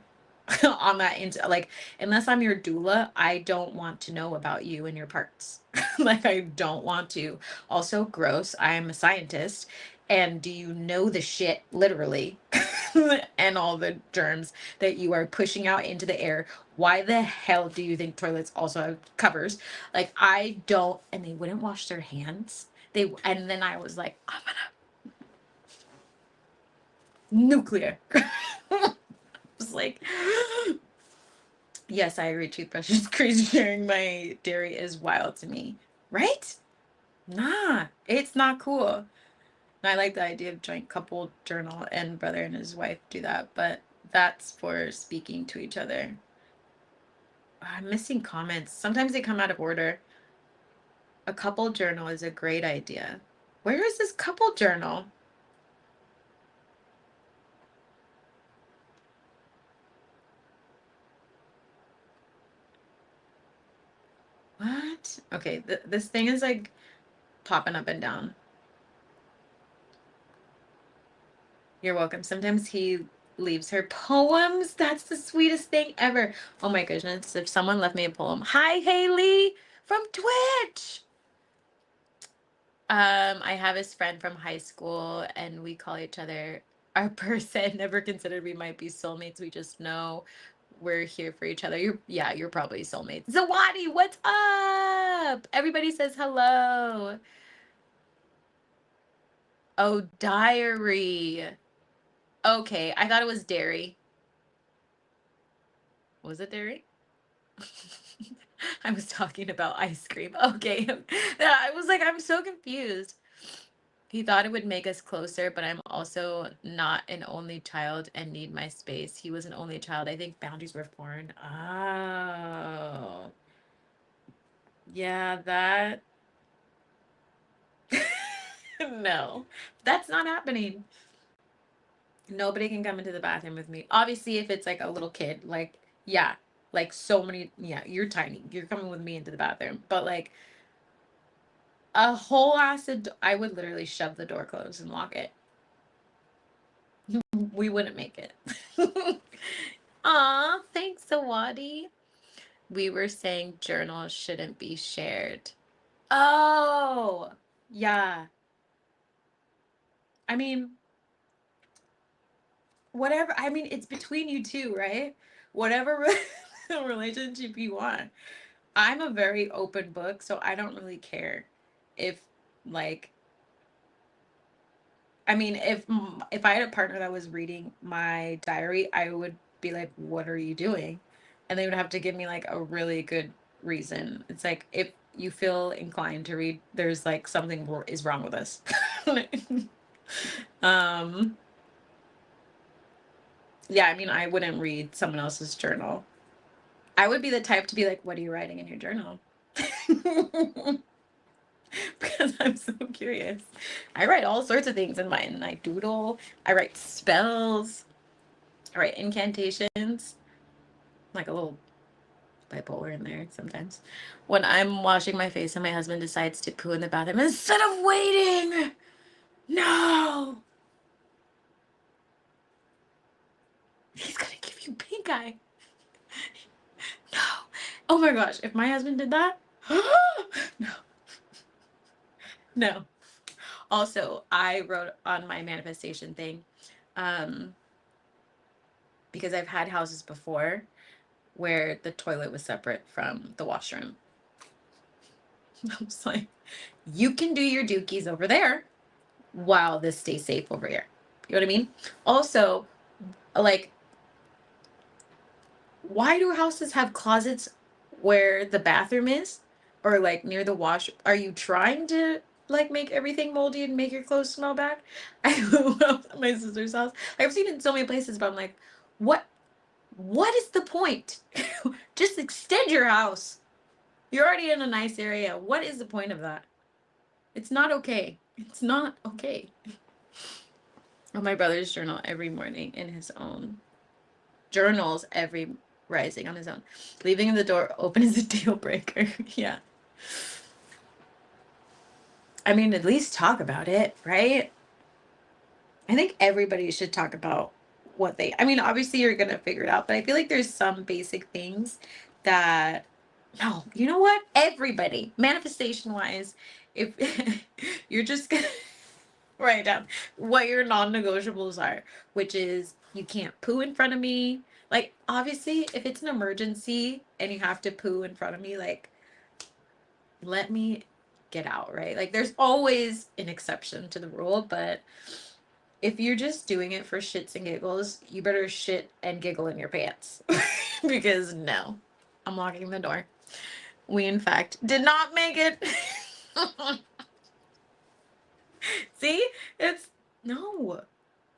on that into like, unless I'm your doula, I don't want to know about you and your parts. Like, I don't want to. Also, gross. I'm a scientist. And do you know the shit, literally, and all the germs that you are pushing out into the air? Why the hell do you think toilets also have covers? Like, I don't, and they wouldn't wash their hands. And then I was like, I'm gonna nuclear. I was like, yes, I agree. Toothbrush is crazy. Sharing my dairy is wild to me. Right? Nah, it's not cool. And I like the idea of joint couple journal and brother and his wife do that, but that's for speaking to each other. I'm missing comments. Sometimes they come out of order. A couple journal is a great idea. Where is this couple journal? What? Okay, this thing is like popping up and down. You're welcome. Sometimes he leaves her poems. That's the sweetest thing ever. Oh my goodness. If someone left me a poem. Hi, Haley from Twitch. I have his friend from high school and we call each other our person. Never considered we might be soulmates. We just know we're here for each other. You're probably soulmates. Zawadi, what's up? Everybody says hello. Oh, diary. Okay, I thought it was dairy. Was it dairy? I was talking about ice cream. Okay. Yeah, I was like, I'm so confused. He thought it would make us closer, but I'm also not an only child and need my space. He was an only child. I think boundaries were foreign. Oh. Yeah, that. No, that's not happening. Nobody can come into the bathroom with me. Obviously, if it's like a little kid, like, yeah, like so many, yeah, you're tiny. You're coming with me into the bathroom. But like a whole acid, I would literally shove the door closed and lock it. We wouldn't make it. Aw, thanks, Sawadi. We were saying journals shouldn't be shared. Oh, yeah. I mean, whatever. I mean, it's between you two, right? Whatever relationship you want. I'm a very open book, so I don't really care if, like, I mean, if I had a partner that was reading my diary, I would be like, "What are you doing?" And they would have to give me like a really good reason. It's like if you feel inclined to read, there's like something is wrong with us. um, yeah, I mean, I wouldn't read someone else's journal. I would be the type to be like, "What are you writing in your journal?" Because I'm so curious. I write all sorts of things in mine. I doodle. I write spells. I write incantations. Like a little bipolar in there sometimes. When I'm washing my face and my husband decides to poo in the bathroom instead of waiting. No. He's gonna give you pink eye. No. Oh my gosh. If my husband did that. No. No. Also, I wrote on my manifestation thing, um, because I've had houses before where the toilet was separate from the washroom. I was like, you can do your dookies over there while this stays safe over here. You know what I mean? Also, like, why do houses have closets where the bathroom is or like near the wash? Are you trying to like make everything moldy and make your clothes smell bad? I love my sister's house. I've seen it in so many places, but I'm like, what? What is the point? Just extend your house. You're already in a nice area. What is the point of that? It's not okay. It's not okay. Oh, my brother's journal every morning in his own. Journals every rising on his own. Leaving the door open is a deal breaker. Yeah. I mean, at least talk about it, right? I think everybody should talk about what they, I mean, obviously you're gonna figure it out, but I feel like there's some basic things that, no, you know what? Everybody, manifestation wise, if you're just gonna write down what your non-negotiables are, which is you can't poo in front of me. Like, obviously, if it's an emergency and you have to poo in front of me, like, let me get out, right? Like, there's always an exception to the rule, but if you're just doing it for shits and giggles, you better shit and giggle in your pants. Because no, I'm locking the door. We, in fact, did not make it. See? It's no.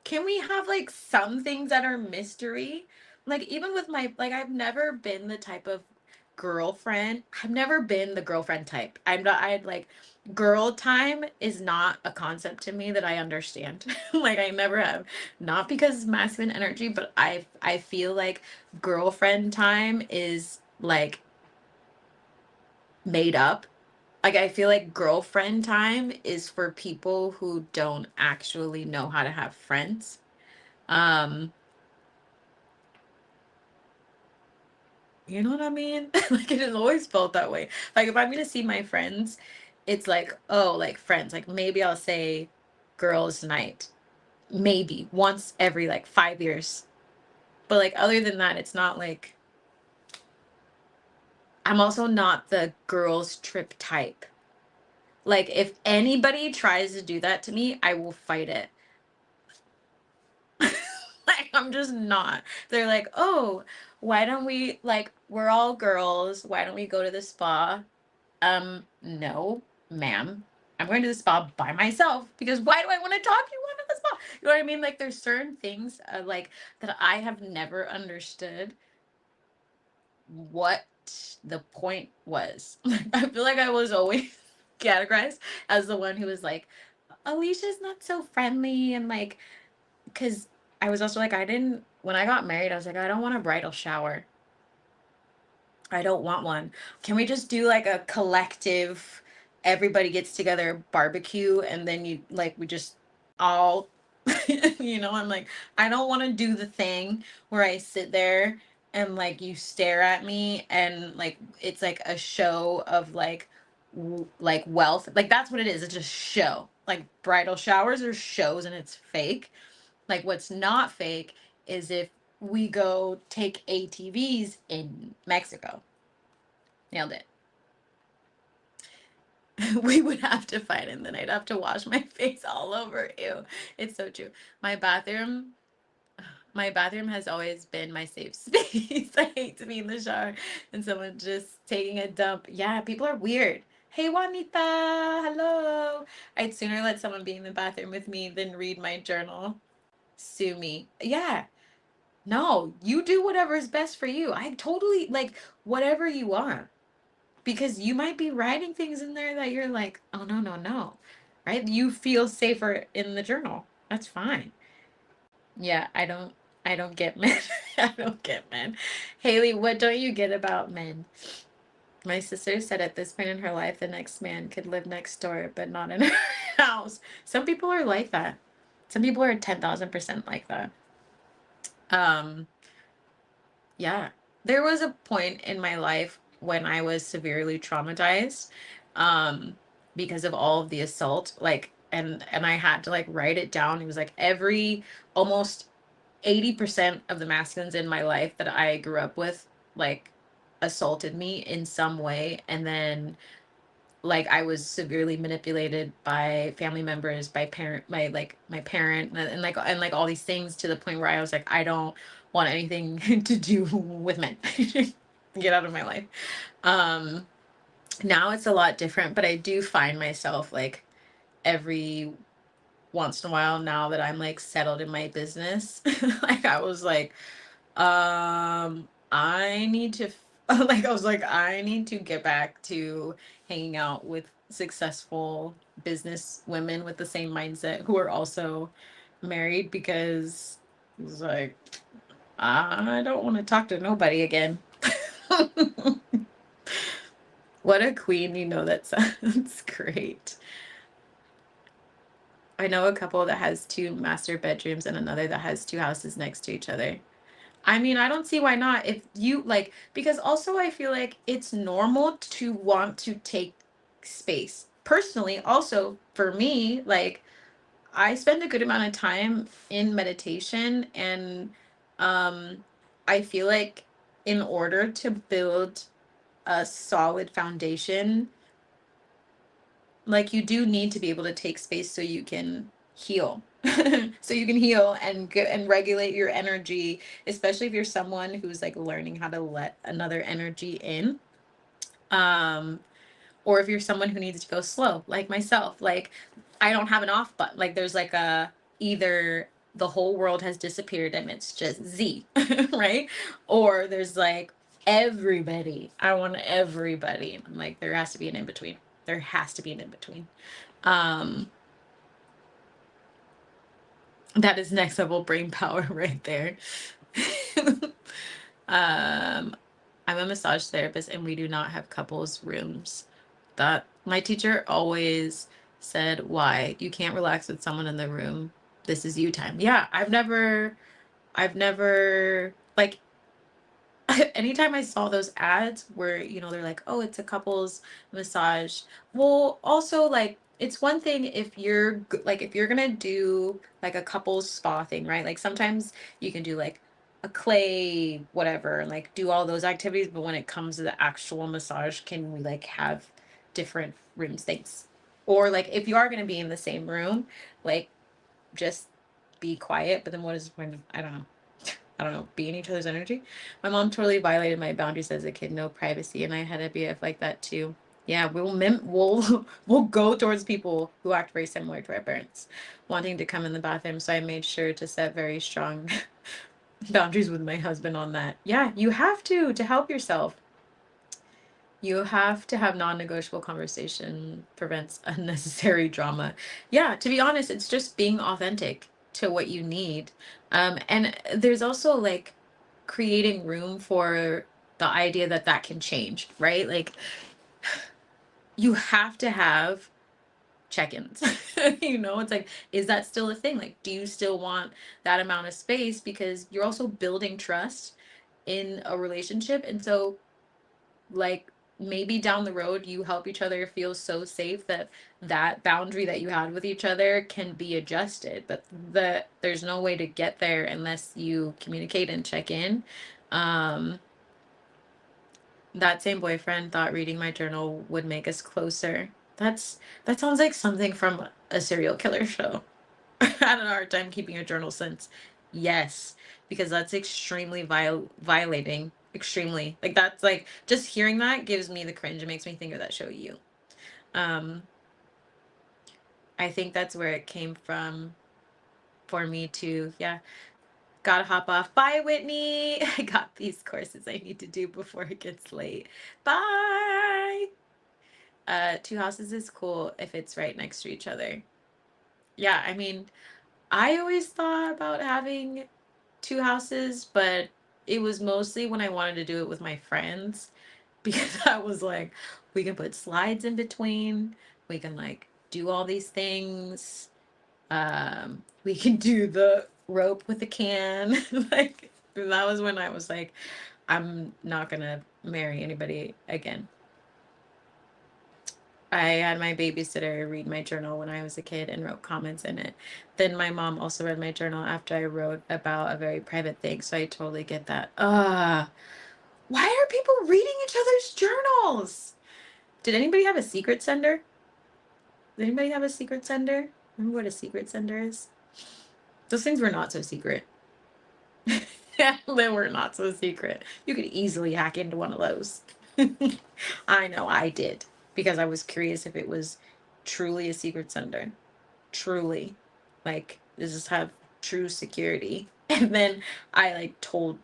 Can we have like some things that are mystery? Like, even with my, like, I've never been the type of girlfriend. I've never been the girlfriend type. I'm not, I like, girl time is not a concept to me that I understand. Like, I never have. Not because it's masculine energy, but I feel like girlfriend time is like made up. Like, I feel like girlfriend time is for people who don't actually know how to have friends. Um, you know what I mean? Like, it has always felt that way. Like, if I'm gonna see my friends, it's like, oh, like friends. Like, maybe I'll say girls' night. Maybe once every like 5 years. But like, other than that, it's not like, I'm also not the girls' trip type. Like, if anybody tries to do that to me, I will fight it. Like, I'm just not. They're like, oh, why don't we, like, we're all girls. Why don't we go to the spa? No, ma'am. I'm going to the spa by myself because why do I want to talk to you at the spa? You know what I mean? Like, there's certain things like that I have never understood what the point was. I feel like I was always categorized as the one who was like, Alicia's not so friendly, and like, because I was also like, I didn't, when I got married, I was like, I don't want a bridal shower. I don't want one. Can we just do like a collective, everybody gets together barbecue and then you like, we just all, I'm like, I don't want to do the thing where I sit there and like you stare at me and like it's like a show of like like wealth. Like, that's what it is. It's just show. Like, bridal showers are shows and it's fake. Like, what's not fake is if we go take ATVs in Mexico. Nailed it. We would have to fight and then I'd have to wash my face all over. Ew. It's so true. My bathroom, my bathroom has always been my safe space. I hate to be in the shower and someone just taking a dump. Yeah, people are weird. Hey, Juanita, hello. I'd sooner let someone be in the bathroom with me than read my journal. Sue me. Yeah. No, you do whatever is best for you. I totally like whatever you want. Because you might be writing things in there that you're like, oh no, no, no. Right? You feel safer in the journal. That's fine. Yeah, I don't get men. I don't get men. Haley, what don't you get about men? My sister said at this point in her life, the next man could live next door, but not in her house. Some people are like that. Some people are 10,000% like that. Um, Yeah. There was a point in my life when I was severely traumatized um because of all of the assault, like, and I had to like write it down. It was like every almost 80% of the masculines in my life that I grew up with like assaulted me in some way, and then like I was severely manipulated by family members, by my parent, and like all these things, to the point where I was like, I don't want anything to do with men. Get out of my life. Um Now it's a lot different, but I do find myself like every once in a while, now that I'm like settled in my business, like I was like, I need to like I was like, I need to get back to hanging out with successful business women with the same mindset who are also married, because it's like, I don't want to talk to nobody again. What a queen, that sounds great. I know a couple that has two master bedrooms and another that has two houses next to each other. I mean, I don't see why not. If you like, because also I feel like it's normal to want to take space. Personally, also for me, like I spend a good amount of time in meditation, and um I feel like in order to build a solid foundation, like you do need to be able to take space so you can heal. So you can heal and and regulate your energy, especially if you're someone who's like learning how to let another energy in. Um or if you're someone who needs to go slow, like myself. Like I don't have an off button. Like there's like a either the whole world has disappeared and it's just Z, right? Or there's like everybody. I want everybody. I'm like there has to be an in between. There has to be an in between. Um that is next level brain power right there. um I'm a massage therapist and we do not have couples rooms. That my teacher always said, why? You can't relax with someone in the room. This is you time. Yeah, I've never like anytime I saw those ads where, they're like, oh, it's a couples massage. Well, also like it's one thing if like if you're gonna do like a couples spa thing, right? Like sometimes you can do like a clay, whatever, and like do all those activities. But when it comes to the actual massage, can we like have different rooms things? Or like if you are gonna be in the same room, like just be quiet. But then what is when I don't know. I don't know, be in each other's energy. My mom totally violated my boundaries as a kid, no privacy, and I had a BF like that too. Yeah, we'll we'll go towards people who act very similar to our parents, wanting to come in the bathroom. So I made sure to set very strong boundaries with my husband on that. Yeah, you have to help yourself. You have to have non-negotiable conversation, prevents unnecessary drama. Yeah, to be honest, it's just being authentic to what you need. And there's also like creating room for the idea that that can change, right? Like you have to have check-ins. It's like, is that still a thing? Like, do you still want that amount of space? Because you're also building trust in a relationship. And so like maybe down the road you help each other feel so safe that that boundary that you had with each other can be adjusted, but there's no way to get there unless you communicate and check in. um that same boyfriend thought reading my journal would make us closer. That sounds like something from a serial killer show. I had a hard time keeping a journal since. Yes, because that's extremely violating. Extremely. Like that's like just hearing that gives me the cringe. It makes me think of that show You. Um, I think that's where it came from for me too. Yeah. Gotta hop off. Bye, Whitney. I got these courses I need to do before it gets late. Bye. Two houses is cool if it's right next to each other. Yeah, I mean, I always thought about having two houses, but it was mostly when I wanted to do it with my friends because I was like, we can put slides in between, we can like do all these things. We can do the rope with the can. Like that was when I was like, I'm not gonna marry anybody again. I had my babysitter read my journal when I was a kid and wrote comments in it. Then my mom also read my journal after I wrote about a very private thing. So I totally get that. Why are people reading each other's journals? Did anybody have a secret sender? Did anybody have a secret sender? Remember what a secret sender is? Those things were not so secret. They were not so secret. You could easily hack into one of those. I know I did because I was curious if it was truly a secret sender. Truly. Like, does this have true security? And then I like told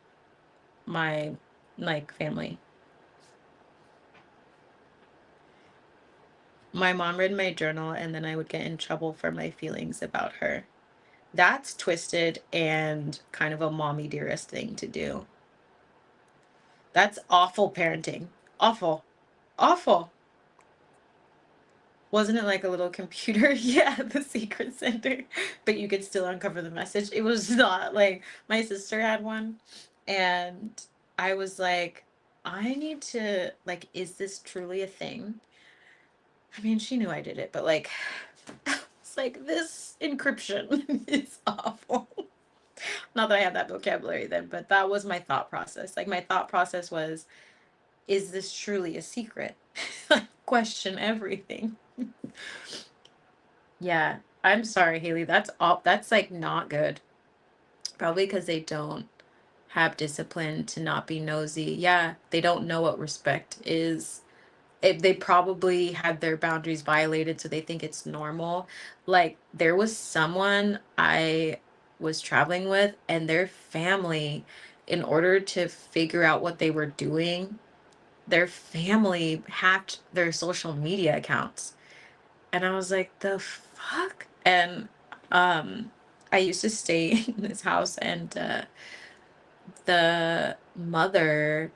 my like family. My mom read my journal and then I would get in trouble for my feelings about her. That's twisted and kind of a mommy dearest thing to do. That's awful parenting. Awful. Awful. Wasn't it like a little computer? Yeah, the secret center. But you could still uncover the message. It was not like my sister had one. And I was like, I need to, like, is this truly a thing? I mean, she knew I did it, but like, it's like this encryption is awful. Not that I had that vocabulary then, but that was my thought process. Like, my thought process was, is this truly a secret? Like, question everything. Yeah, I'm sorry, Haley. That's all. That's like not good. Probably because they don't have discipline to not be nosy. Yeah, they don't know what respect is. They probably had their boundaries violated, so they think it's normal. Like, there was someone I was traveling with, and their family, in order to figure out what they were doing, their family hacked their social media accounts. And I was like, the fuck? And I used to stay in this house, and the mother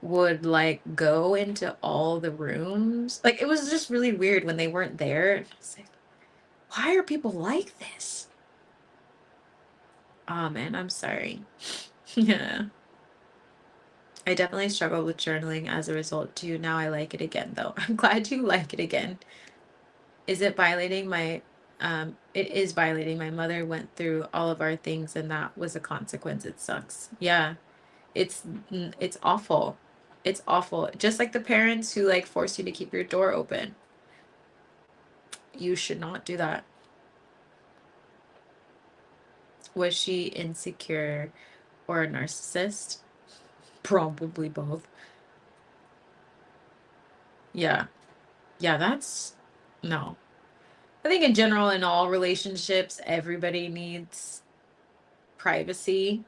would like go into all the rooms. Like, it was just really weird when they weren't there. And I was like, why are people like this? Oh man, I'm sorry. Yeah. I definitely struggled with journaling as a result too. Now I like it again though. I'm glad you like it again. Is it violating my it is violating. My mother went through all of our things and that was a consequence. It sucks. Yeah. It's awful. It's awful. Just like the parents who like force you to keep your door open. You should not do that. Was she insecure or a narcissist? Probably both. Yeah. Yeah, that's no. I think in general, in all relationships, everybody needs privacy.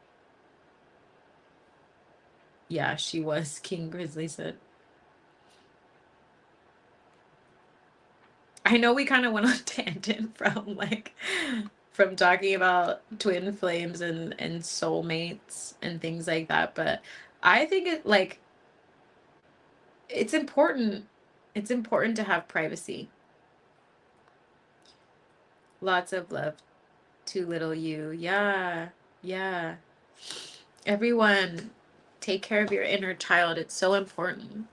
Yeah, she was, King Grizzly said. I know we kind of went on tangent from like from talking about twin flames and soulmates and things like that, but I think it like it's important. It's important to have privacy. Lots of love. Too little you. Yeah. Yeah. Everyone, take care of your inner child. It's so important.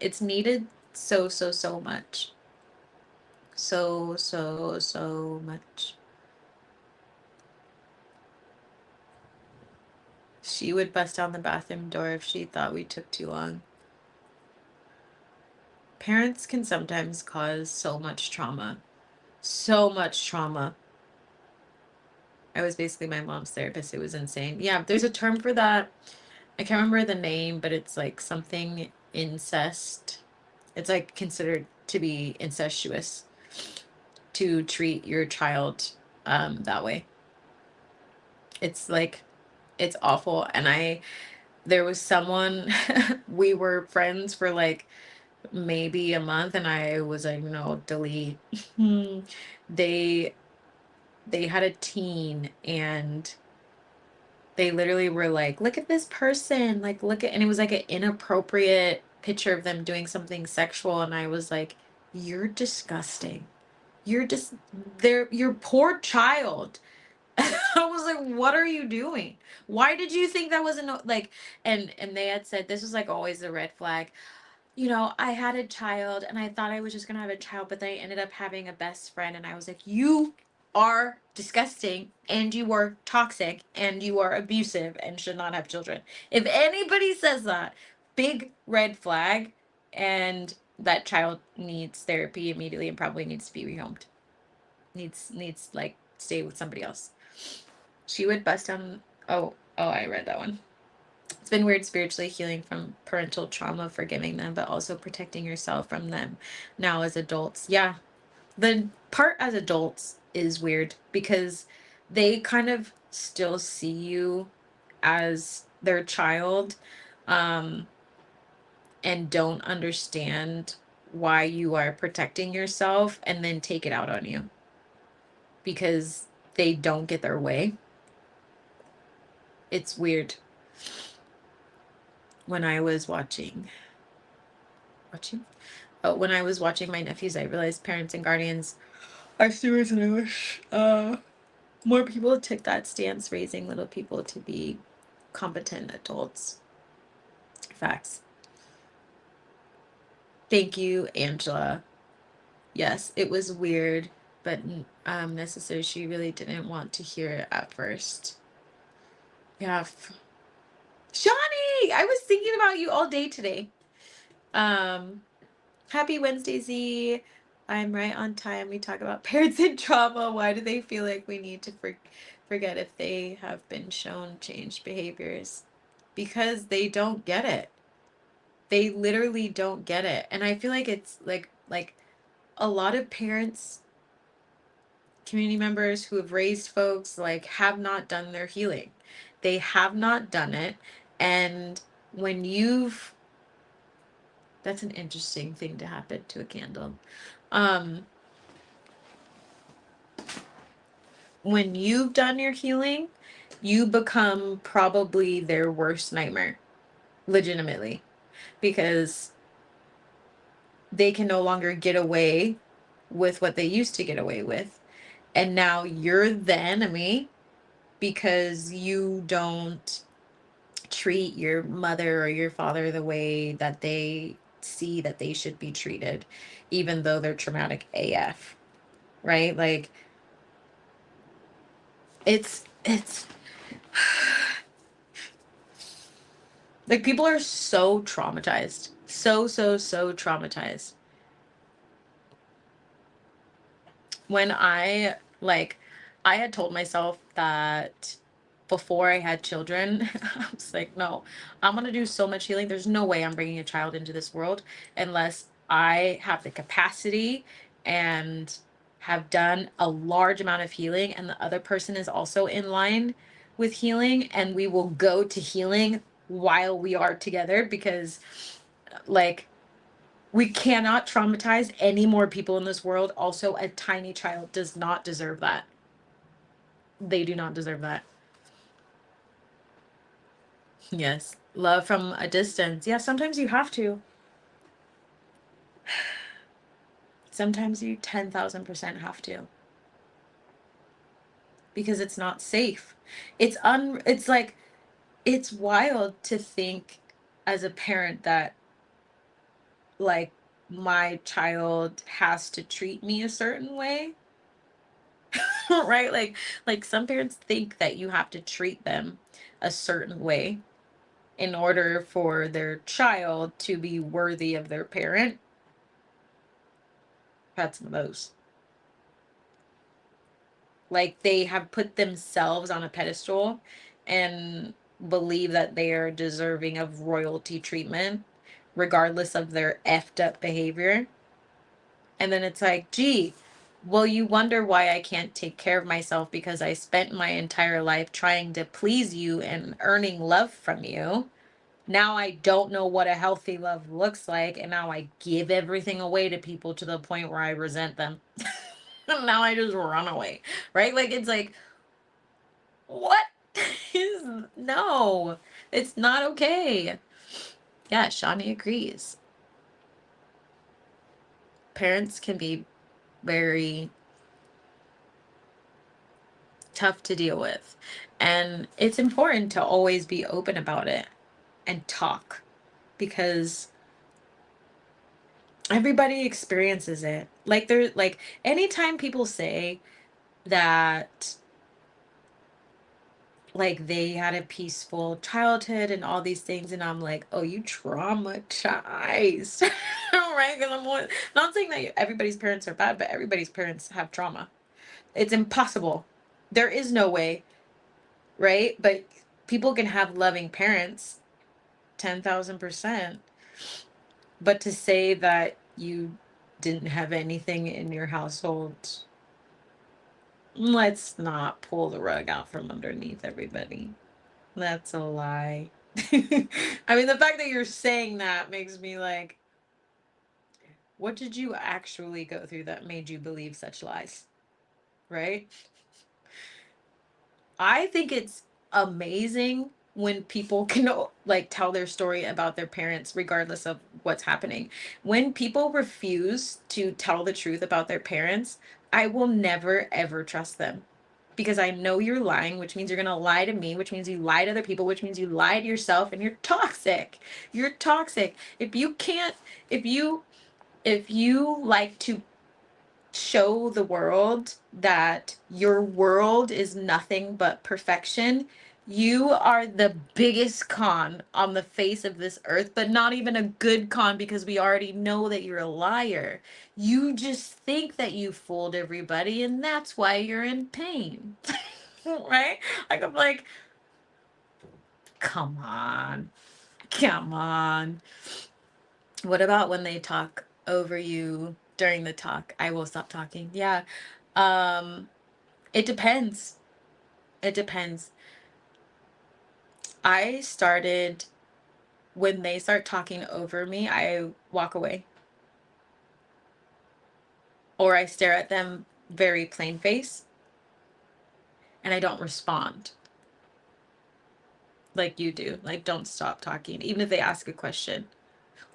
It's needed so, so, so much. So, so, so much. She would bust down the bathroom door if she thought we took too long. Parents can sometimes cause so much trauma. So much trauma. I was basically my mom's therapist. It was insane. Yeah, there's a term for that. I can't remember the name, but it's like something incest. It's like considered to be incestuous to treat your child that way. It's like it's awful. And there was someone we were friends for like maybe a month, and I was like, no, delete. they they had a teen, and they literally were like, look at this person, like look at, and it was like an inappropriate picture of them doing something sexual, and I was like, you're disgusting. You're just your poor child. I was like, what are you doing? Why did you think that wasn't like, and they had said this was like always a red flag. I had a child and I thought I was just gonna have a child, but then I ended up having a best friend, and I was like, you are disgusting and you are toxic and you are abusive and should not have children. If anybody says that, big red flag, and that child needs therapy immediately and probably needs to be rehomed. Needs like stay with somebody else. She would bust down. Oh, I read that one. It's been weird spiritually healing from parental trauma, forgiving them, but also protecting yourself from them now as adults. Yeah, the part as adults is weird because they kind of still see you as their child, um, and don't understand why you are protecting yourself and then take it out on you because they don't get their way. It's weird. When I was watching when I was watching my nephews, I realized parents and guardians are stewards, and I wish more people took that stance, raising little people to be competent adults. Facts. Thank you, Angela. Yes, it was weird, but necessary. She really didn't want to hear it at first. Yeah. Shawnee, I was thinking about you all day today. Happy Wednesday, Z. I'm right on time. We talk about parents and trauma. Why do they feel like we need to forget if they have been shown changed behaviors? Because they don't get it. They literally don't get it. And I feel like it's like a lot of parents, community members who have raised folks, like, have not done their healing. They have not done it. And when you've that's an interesting thing to happen to a candle. When you've done your healing, you become probably their worst nightmare, legitimately, because they can no longer get away with what they used to get away with. And now you're the enemy because you don't treat your mother or your father the way that they see that they should be treated, even though they're traumatic AF, right? Like, it's like, people are so traumatized, so traumatized. When I had told myself that before I had children, I was like, no, I'm going to do so much healing. There's no way I'm bringing a child into this world unless I have the capacity and have done a large amount of healing, and the other person is also in line with healing, and we will go to healing while we are together, because, like, we cannot traumatize any more people in this world. Also, a tiny child does not deserve that. They do not deserve that. Yes. Love from a distance. Yeah, sometimes you have to. Sometimes you 10,000% have to. Because it's not safe. It's like, it's wild to think as a parent that, like, my child has to treat me a certain way. Right? Like some parents think that you have to treat them a certain way in order for their child to be worthy of their parent. Had some of those. Like, they have put themselves on a pedestal and believe that they are deserving of royalty treatment, regardless of their effed up behavior. And then it's like, gee, well, you wonder why I can't take care of myself because I spent my entire life trying to please you and earning love from you. Now I don't know what a healthy love looks like, and now I give everything away to people to the point where I resent them. Now I just run away, right? Like, it's like, what is, no, it's not okay. Yeah, Shawnee agrees. Parents can be very tough to deal with, and it's important to always be open about it and talk, because everybody experiences it. Like, there's like, anytime people say that, like, they had a peaceful childhood and all these things, and I'm like, oh, you traumatized. Right? Because not saying that everybody's parents are bad, but everybody's parents have trauma. It's impossible. There is no way, right? But people can have loving parents 10,000%. But to say that you didn't have anything in your household, let's not pull the rug out from underneath everybody. That's a lie. I mean, the fact that you're saying that makes me like, what did you actually go through that made you believe such lies? Right? I think it's amazing when people can like tell their story about their parents regardless of what's happening. When people refuse to tell the truth about their parents, I will never ever trust them. Because I know you're lying, which means you're going to lie to me, which means you lie to other people, which means you lie to yourself, and you're toxic. You're toxic. If you can't, if you like to show the world that your world is nothing but perfection, you are the biggest con on the face of this earth, but not even a good con, because we already know that you're a liar. You just think that you fooled everybody, and that's why you're in pain. Right? Like, I'm like, come on. Come on. What about when they talk over you during the talk? I will stop talking. Yeah. Um, it depends. It depends. I started, when they start talking over me, I walk away. Or I stare at them very plain face and I don't respond like you do. Like, don't stop talking, even if they ask a question.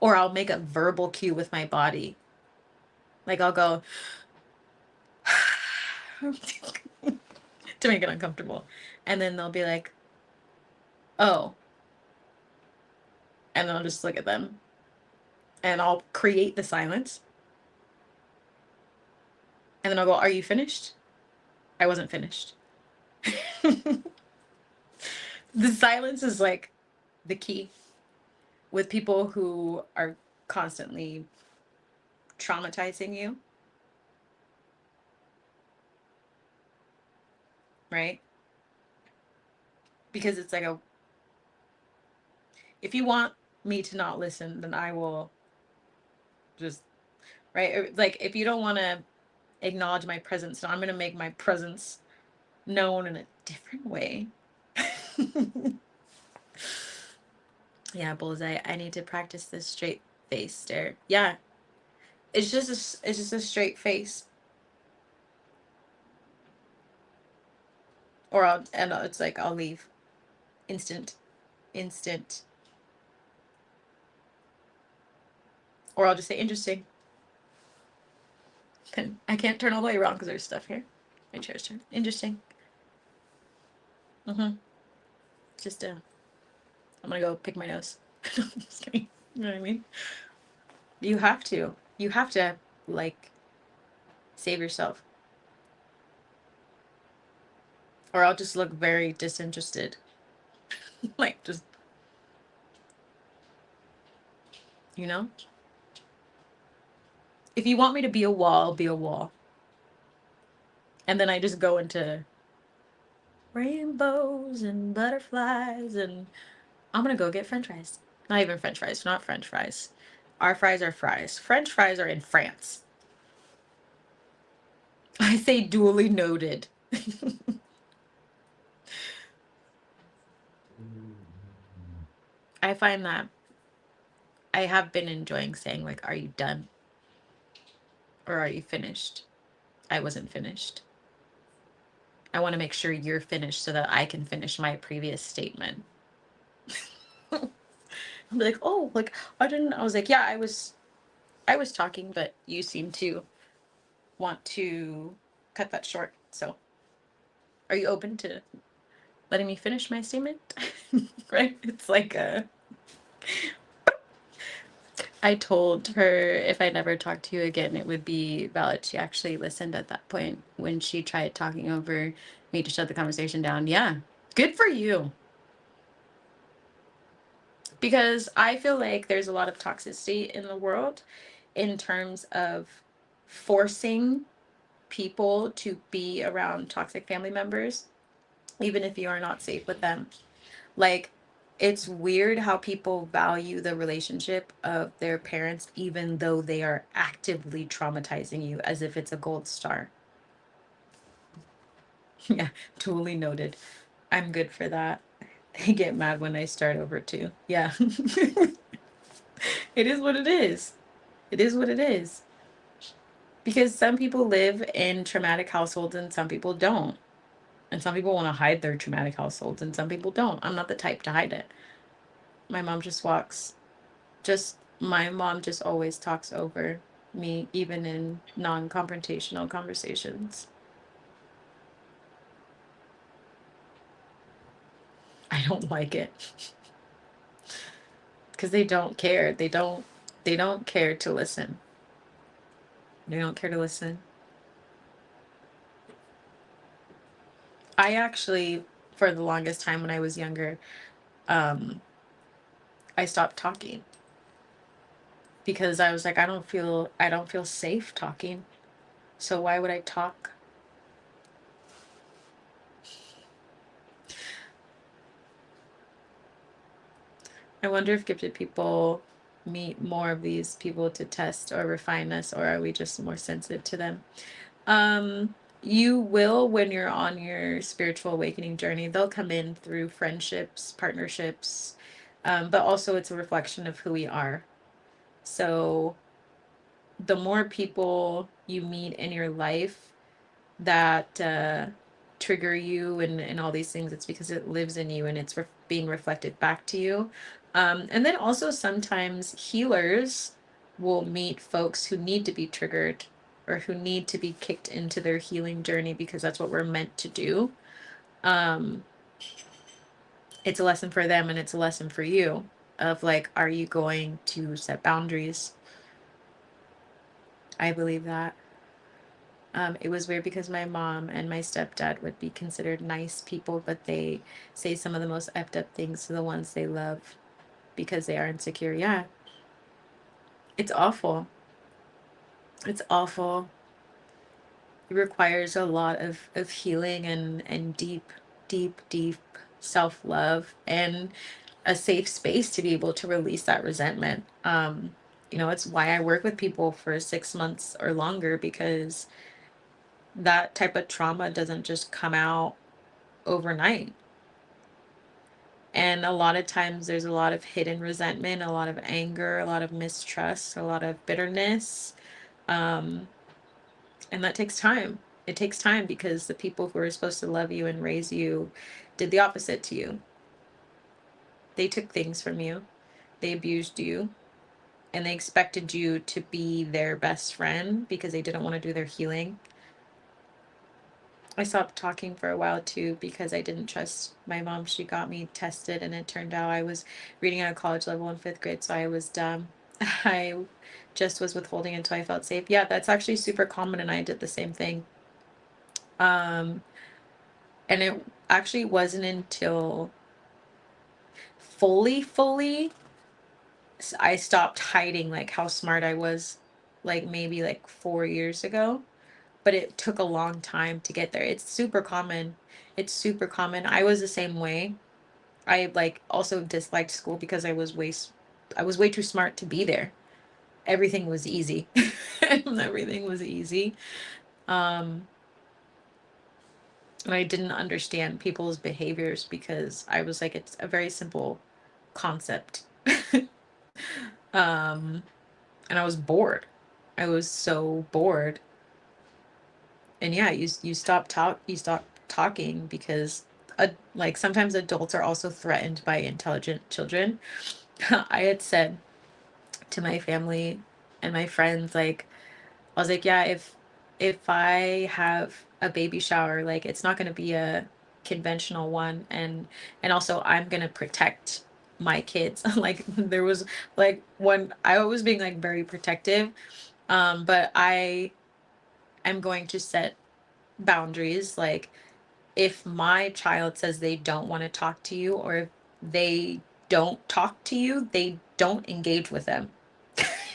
Or I'll make a verbal cue with my body. Like, I'll go to make it uncomfortable. And then they'll be like, oh. And then I'll just look at them and I'll create the silence. And then I'll go, are you finished? I wasn't finished. The silence is like the key with people who are constantly traumatizing you, right? Because it's like if you want me to not listen, then I will just, right? Like, if you don't want to acknowledge my presence, then I'm going to make my presence known in a different way. Yeah, Bullseye, I need to practice this straight face stare. Yeah, it's just a straight face. Or it's like I'll leave. Instant. Or I'll just say interesting. I can't turn all the way around because there's stuff here. My chair's turned. Interesting. Just I'm gonna go pick my nose. Just kidding. You know what I mean? You have to. You have to, like, save yourself. Or I'll just look very disinterested. Like, just, you know? If you want me to be a wall, be a wall. And then I just go into rainbows and butterflies, and I'm gonna go get French fries. Not even French fries, not French fries. Our fries are fries. French fries are in France. I say duly noted. I find that I have been enjoying saying, like, are you done? Or are you finished? I wasn't finished. I want to make sure you're finished so that I can finish my previous statement. I'll be like, oh, like, I was like, yeah, I was talking, but you seem to want to cut that short. So are you open to letting me finish my statement? Right? It's like I told her if I never talked to you again, it would be valid. She actually listened at that point when she tried talking over me to shut the conversation down. Yeah, good for you. Because I feel like there's a lot of toxicity in the world in terms of forcing people to be around toxic family members, even if you are not safe with them. Like, it's weird how people value the relationship of their parents, even though they are actively traumatizing you, as if it's a gold star. Yeah, totally noted. I'm good for that. They get mad when I start over too. Yeah. It is what it is. It is what it is. Because some people live in traumatic households and some people don't. And some people want to hide their traumatic households and some people don't. I'm not the type to hide it. My mom just my mom just always talks over me, even in non-confrontational conversations. I don't like it because they don't care. They don't care to listen. They don't care to listen. I actually, for the longest time when I was younger, um, I stopped talking because I was like, I don't feel safe talking. So why would I talk? I wonder if gifted people meet more of these people to test or refine us, or are we just more sensitive to them? You will, when you're on your spiritual awakening journey, they'll come in through friendships, partnerships, but also it's a reflection of who we are. So the more people you meet in your life that trigger you and all these things, it's because it lives in you and it's being reflected back to you. And then also sometimes healers will meet folks who need to be triggered or who need to be kicked into their healing journey because that's what we're meant to do. Um, it's a lesson for them and it's a lesson for you of like, are you going to set boundaries? I believe that. It was weird because my mom and my stepdad would be considered nice people, but they say some of the most effed up things to the ones they love because they are insecure. Yeah, it's awful. It's awful. It requires a lot of healing and deep self-love and a safe space to be able to release that resentment. It's why I work with people for 6 months or longer because that type of trauma doesn't just come out overnight. And a lot of times there's a lot of hidden resentment, a lot of anger, a lot of mistrust, a lot of bitterness. Um, and that takes time. It takes time because the people who are supposed to love you and raise you did the opposite to you. They took things from you, they abused you, and they expected you to be their best friend because they didn't want to do their healing. I stopped talking for a while too because I didn't trust my mom. She got me tested and it turned out I was reading at a college level in 5th grade, so I was dumb. I just was withholding until I felt safe. Yeah, that's actually super common and I did the same thing. Um, and it actually wasn't until fully I stopped hiding like how smart I was, like maybe like 4 years ago. But it took a long time to get there. It's super common. It's super common. I was the same way. I like also disliked school because I was way too smart to be there. Everything was easy. Everything was easy. Um and I didn't understand people's behaviors because I was like it's a very simple concept. um and I was bored. I was so bored. And yeah, you stop talking because like sometimes adults are also threatened by intelligent children. I had said to my family and my friends, like I was like, yeah, if I have a baby shower, like it's not going to be a conventional one, and also I'm going to protect my kids. Like there was like when I was being like very protective, but I am going to set boundaries. Like if my child says they don't want to talk to you or if they don't talk to you, they don't engage with them.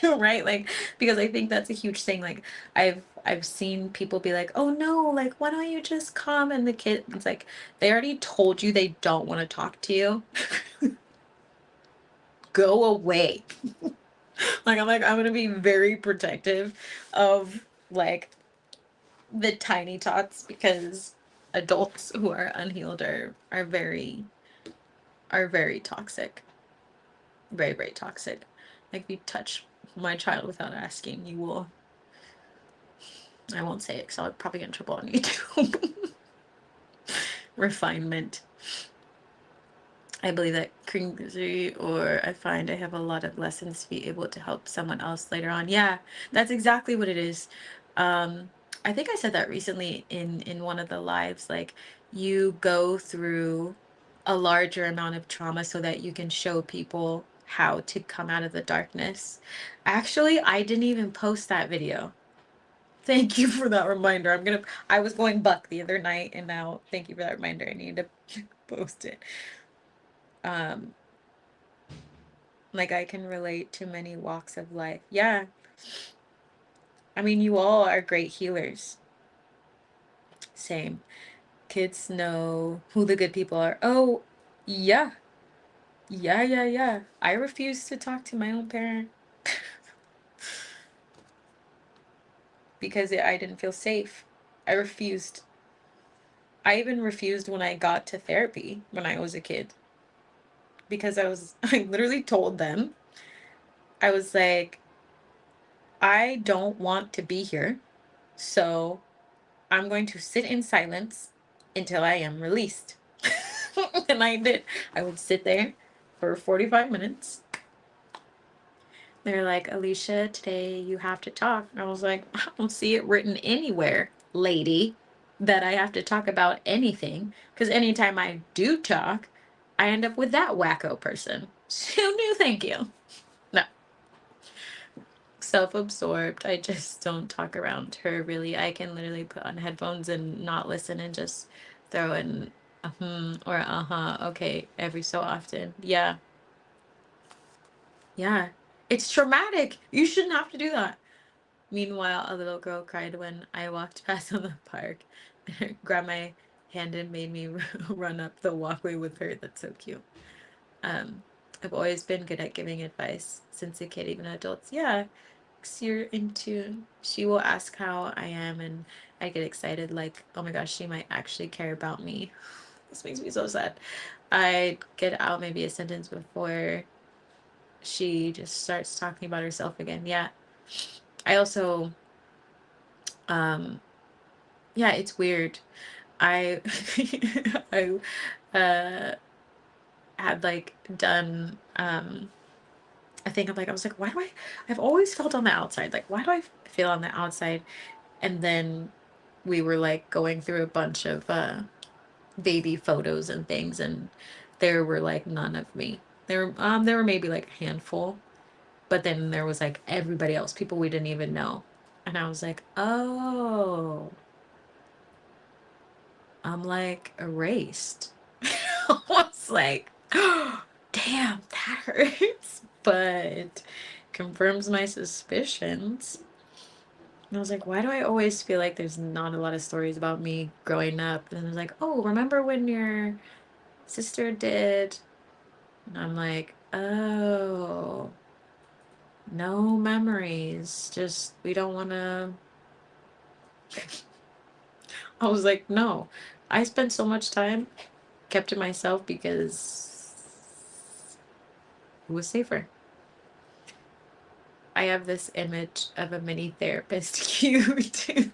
Right? Like because I think that's a huge thing. Like I've seen people be like, "Oh no, like why don't you just come?" And the kid it's like they already told you they don't want to talk to you. Go away. I'm going to be very protective of like the tiny tots because adults who are unhealed are very toxic. Very toxic. Like if you touch my child without asking, you will I won't say it because I'll probably get in trouble on YouTube. Refinement. I believe that cringy, or I find I have a lot of lessons to be able to help someone else later on. Yeah, that's exactly what it is. Um, I think I said that recently in one of the lives. Like, you go through a larger amount of trauma so that you can show people how to come out of the darkness. Actually, I didn't even post that video. Thank you for that reminder. I was going buck the other night, and now thank you for that reminder. I need to post it. Um, Like, I can relate to many walks of life. Yeah. I mean, you all are great healers. Same. Kids know who the good people are. Oh, yeah. Yeah, yeah, yeah. I refuse to talk to my own parent because I didn't feel safe. I refused. I even refused when I got to therapy when I was a kid because I literally told them, I was like, I don't want to be here. So I'm going to sit in silence until I am released. And I did. I would sit there for 45 minutes. They're like, Alicia, today you have to talk. And I was like, I don't see it written anywhere, lady, that I have to talk about anything. Because anytime I do talk, I end up with that wacko person. So no, thank you. No. Self-absorbed. I just don't talk around her really. I can literally put on headphones and not listen and just throw in a or uh-huh, okay, every so often. Yeah. Yeah. It's traumatic. You shouldn't have to do that. Meanwhile, a little girl cried when I walked past on the park and grabbed my hand and made me run up the walkway with her. That's so cute. Um, I've always been good at giving advice since a kid, even adults. Yeah, 'cause you're in tune. She will ask how I am, and I get excited, like, oh my gosh, she might actually care about me. This makes me so sad. I get out maybe a sentence before she just starts talking about herself again. Yeah. I also, um, yeah, it's weird. I, I, had like done, I think I was like, why do I've always felt on the outside. Like, why do I feel on the outside? And then we were like going through a bunch of baby photos and things, and there were like none of me. There were maybe like a handful, but then there was like everybody else, people we didn't even know. And I was like, oh, I'm like erased. I was like, oh, damn, that hurts, but confirms my suspicions. And I was like, why do I always feel like there's not a lot of stories about me growing up? And I was like, oh, remember when your sister did? And I'm like, oh, no memories. Just, we don't want to. I was like, no. I spent so much time kept to myself because it was safer. I have this image of a mini therapist. Cute.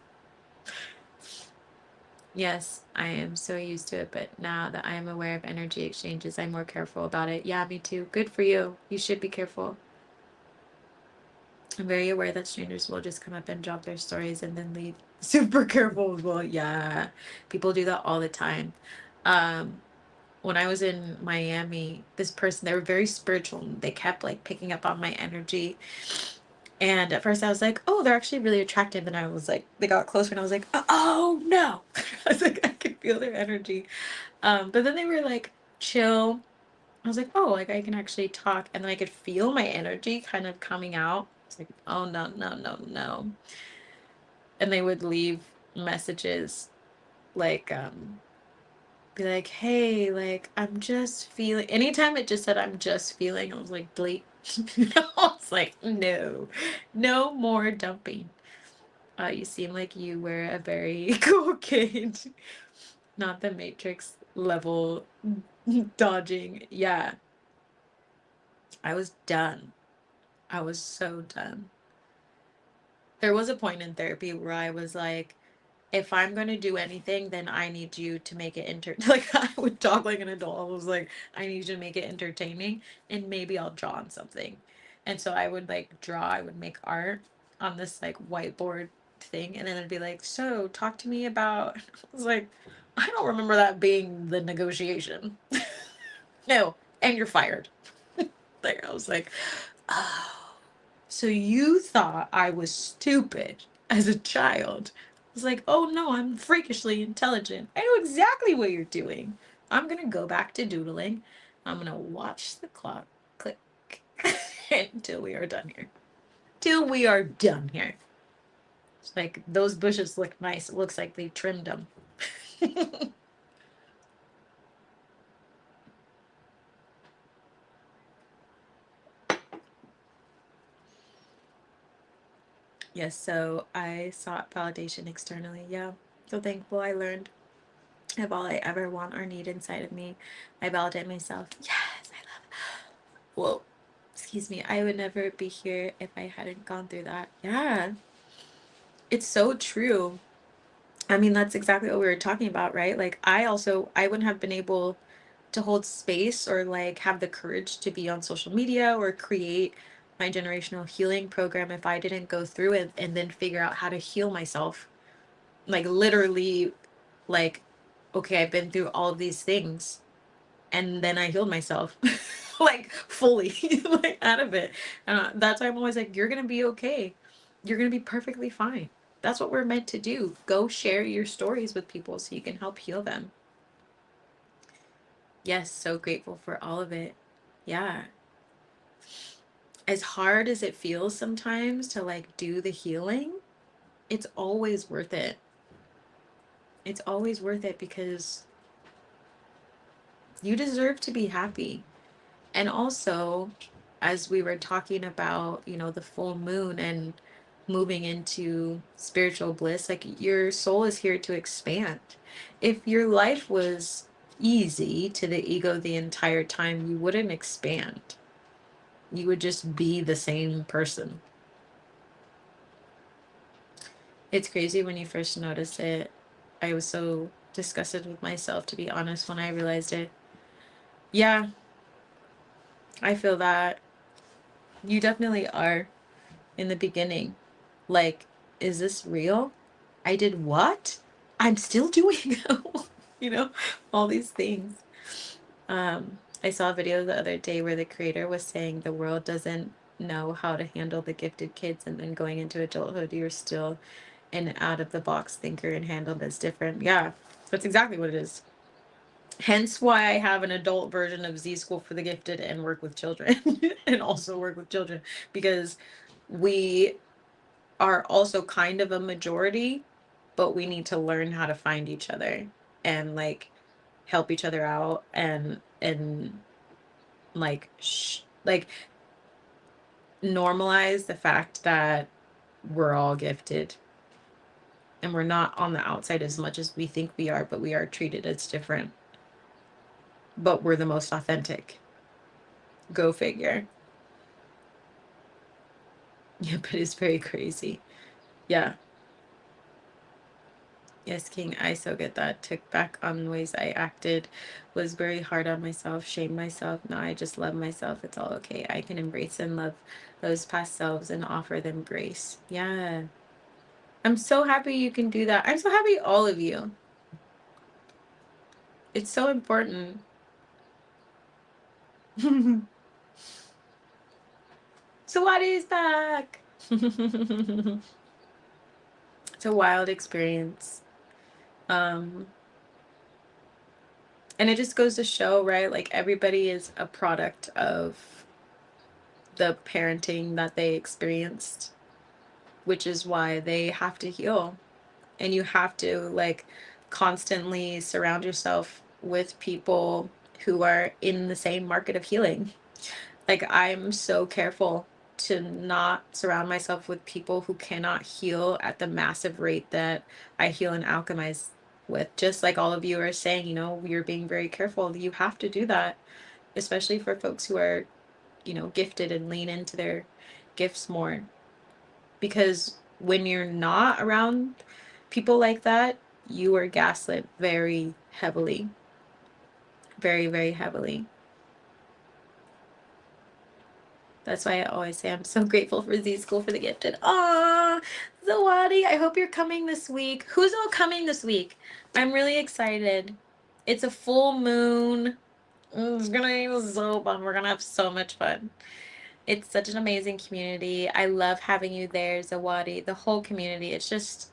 Yes, I am so used to it, but now that I am aware of energy exchanges, I'm more careful about it. Yeah, me too. Good for you. You should be careful. I'm very aware that strangers will just come up and drop their stories and then leave. Super careful as well. Yeah, people do that all the time. Um, when I was in Miami, this person, they were very spiritual. And they kept like picking up on my energy. And at first I was like, oh, they're actually really attractive. And I was like, they got closer and I was like, oh no. I was like, I could feel their energy. But then they were like chill. I was like, oh, like I can actually talk. And then I could feel my energy kind of coming out. It's like, oh no, no, no, no. And they would leave messages like, be like, hey, like I'm just feeling, anytime it just said I'm just feeling, I was like, delete. I was like, no, no more dumping. You seem like you were a very cool kid. Not the Matrix level dodging. Yeah, I was done. I was so done. There was a point in therapy where I was like, if I'm going to do anything, then I need you to make it like I would talk like an adult. I was like, I need you to make it entertaining, and maybe I'll draw on something. And so I would like draw, I would make art on this like whiteboard thing, and then I'd be like, so talk to me about, I was like, I don't remember that being the negotiation. No, and you're fired. Like I was like, oh, so you thought I was stupid as a child. I was like, oh no, I'm freakishly intelligent. I know exactly what you're doing. I'm gonna go back to doodling. I'm gonna watch the clock click until we are done here. Till we are done here. It's like those bushes look nice. It looks like they trimmed them. Yes, so I sought validation externally. Yeah. So thankful I learned of all I ever want or need inside of me. I validate myself. Yes, I love it. Whoa. Excuse me. I would never be here if I hadn't gone through that. Yeah. It's so true. I mean, that's exactly what we were talking about, right? Like I wouldn't have been able to hold space or like have the courage to be on social media or create my generational healing program if I didn't go through it and then figure out how to heal myself. Like literally like, okay, I've been through all of these things and then I healed myself like fully like out of it. And that's why I'm always like, you're gonna be okay. You're gonna be perfectly fine. That's what we're meant to do. Go share your stories with people so you can help heal them. Yes, so grateful for all of it. Yeah. As hard as it feels sometimes to like do the healing, it's always worth it. It's always worth it because you deserve to be happy. And also, as we were talking about, the full moon and moving into spiritual bliss, like your soul is here to expand. If your life was easy to the ego the entire time, you wouldn't expand. You would just be the same person. It's crazy when you first notice it. I was so disgusted with myself, to be honest, when I realized it. Yeah, I feel that. You definitely are in the beginning. Like, is this real? I did what? I'm still doing, all these things. I saw a video the other day where the creator was saying the world doesn't know how to handle the gifted kids, and then going into adulthood, you're still an out of the box thinker and handled as different. Yeah, that's exactly what it is. Hence why I have an adult version of Z School for the Gifted and work with children and also work with children, because we are also kind of a majority, but we need to learn how to find each other and like help each other out and like like normalize the fact that we're all gifted and we're not on the outside as much as we think we are, but we are treated as different, but we're the most authentic. Go figure. Yeah, but it's very crazy. Yeah. Yes, King, I so get that. Took back on ways I acted, was very hard on myself, shamed myself. Now I just love myself. It's all okay. I can embrace and love those past selves and offer them grace. Yeah. I'm so happy you can do that. I'm so happy all of you. It's so important. So what is back? It's a wild experience. Um, and it just goes to show, right? Like everybody is a product of the parenting that they experienced, which is why they have to heal. And you have to like constantly surround yourself with people who are in the same market of healing. Like I'm so careful to not surround myself with people who cannot heal at the massive rate that I heal and alchemize with. Just like all of you are saying, you're being very careful. You have to do that, especially for folks who are, gifted and lean into their gifts more. Because when you're not around people like that, you are gaslit very heavily. Very, very heavily. That's why I always say I'm so grateful for Z School for the Gifted. Aw, Zawadi, I hope you're coming this week. Who's all coming this week? I'm really excited. It's a full moon. It's gonna be so fun. We're gonna have so much fun. It's such an amazing community. I love having you there, Zawadi. The whole community. It's just,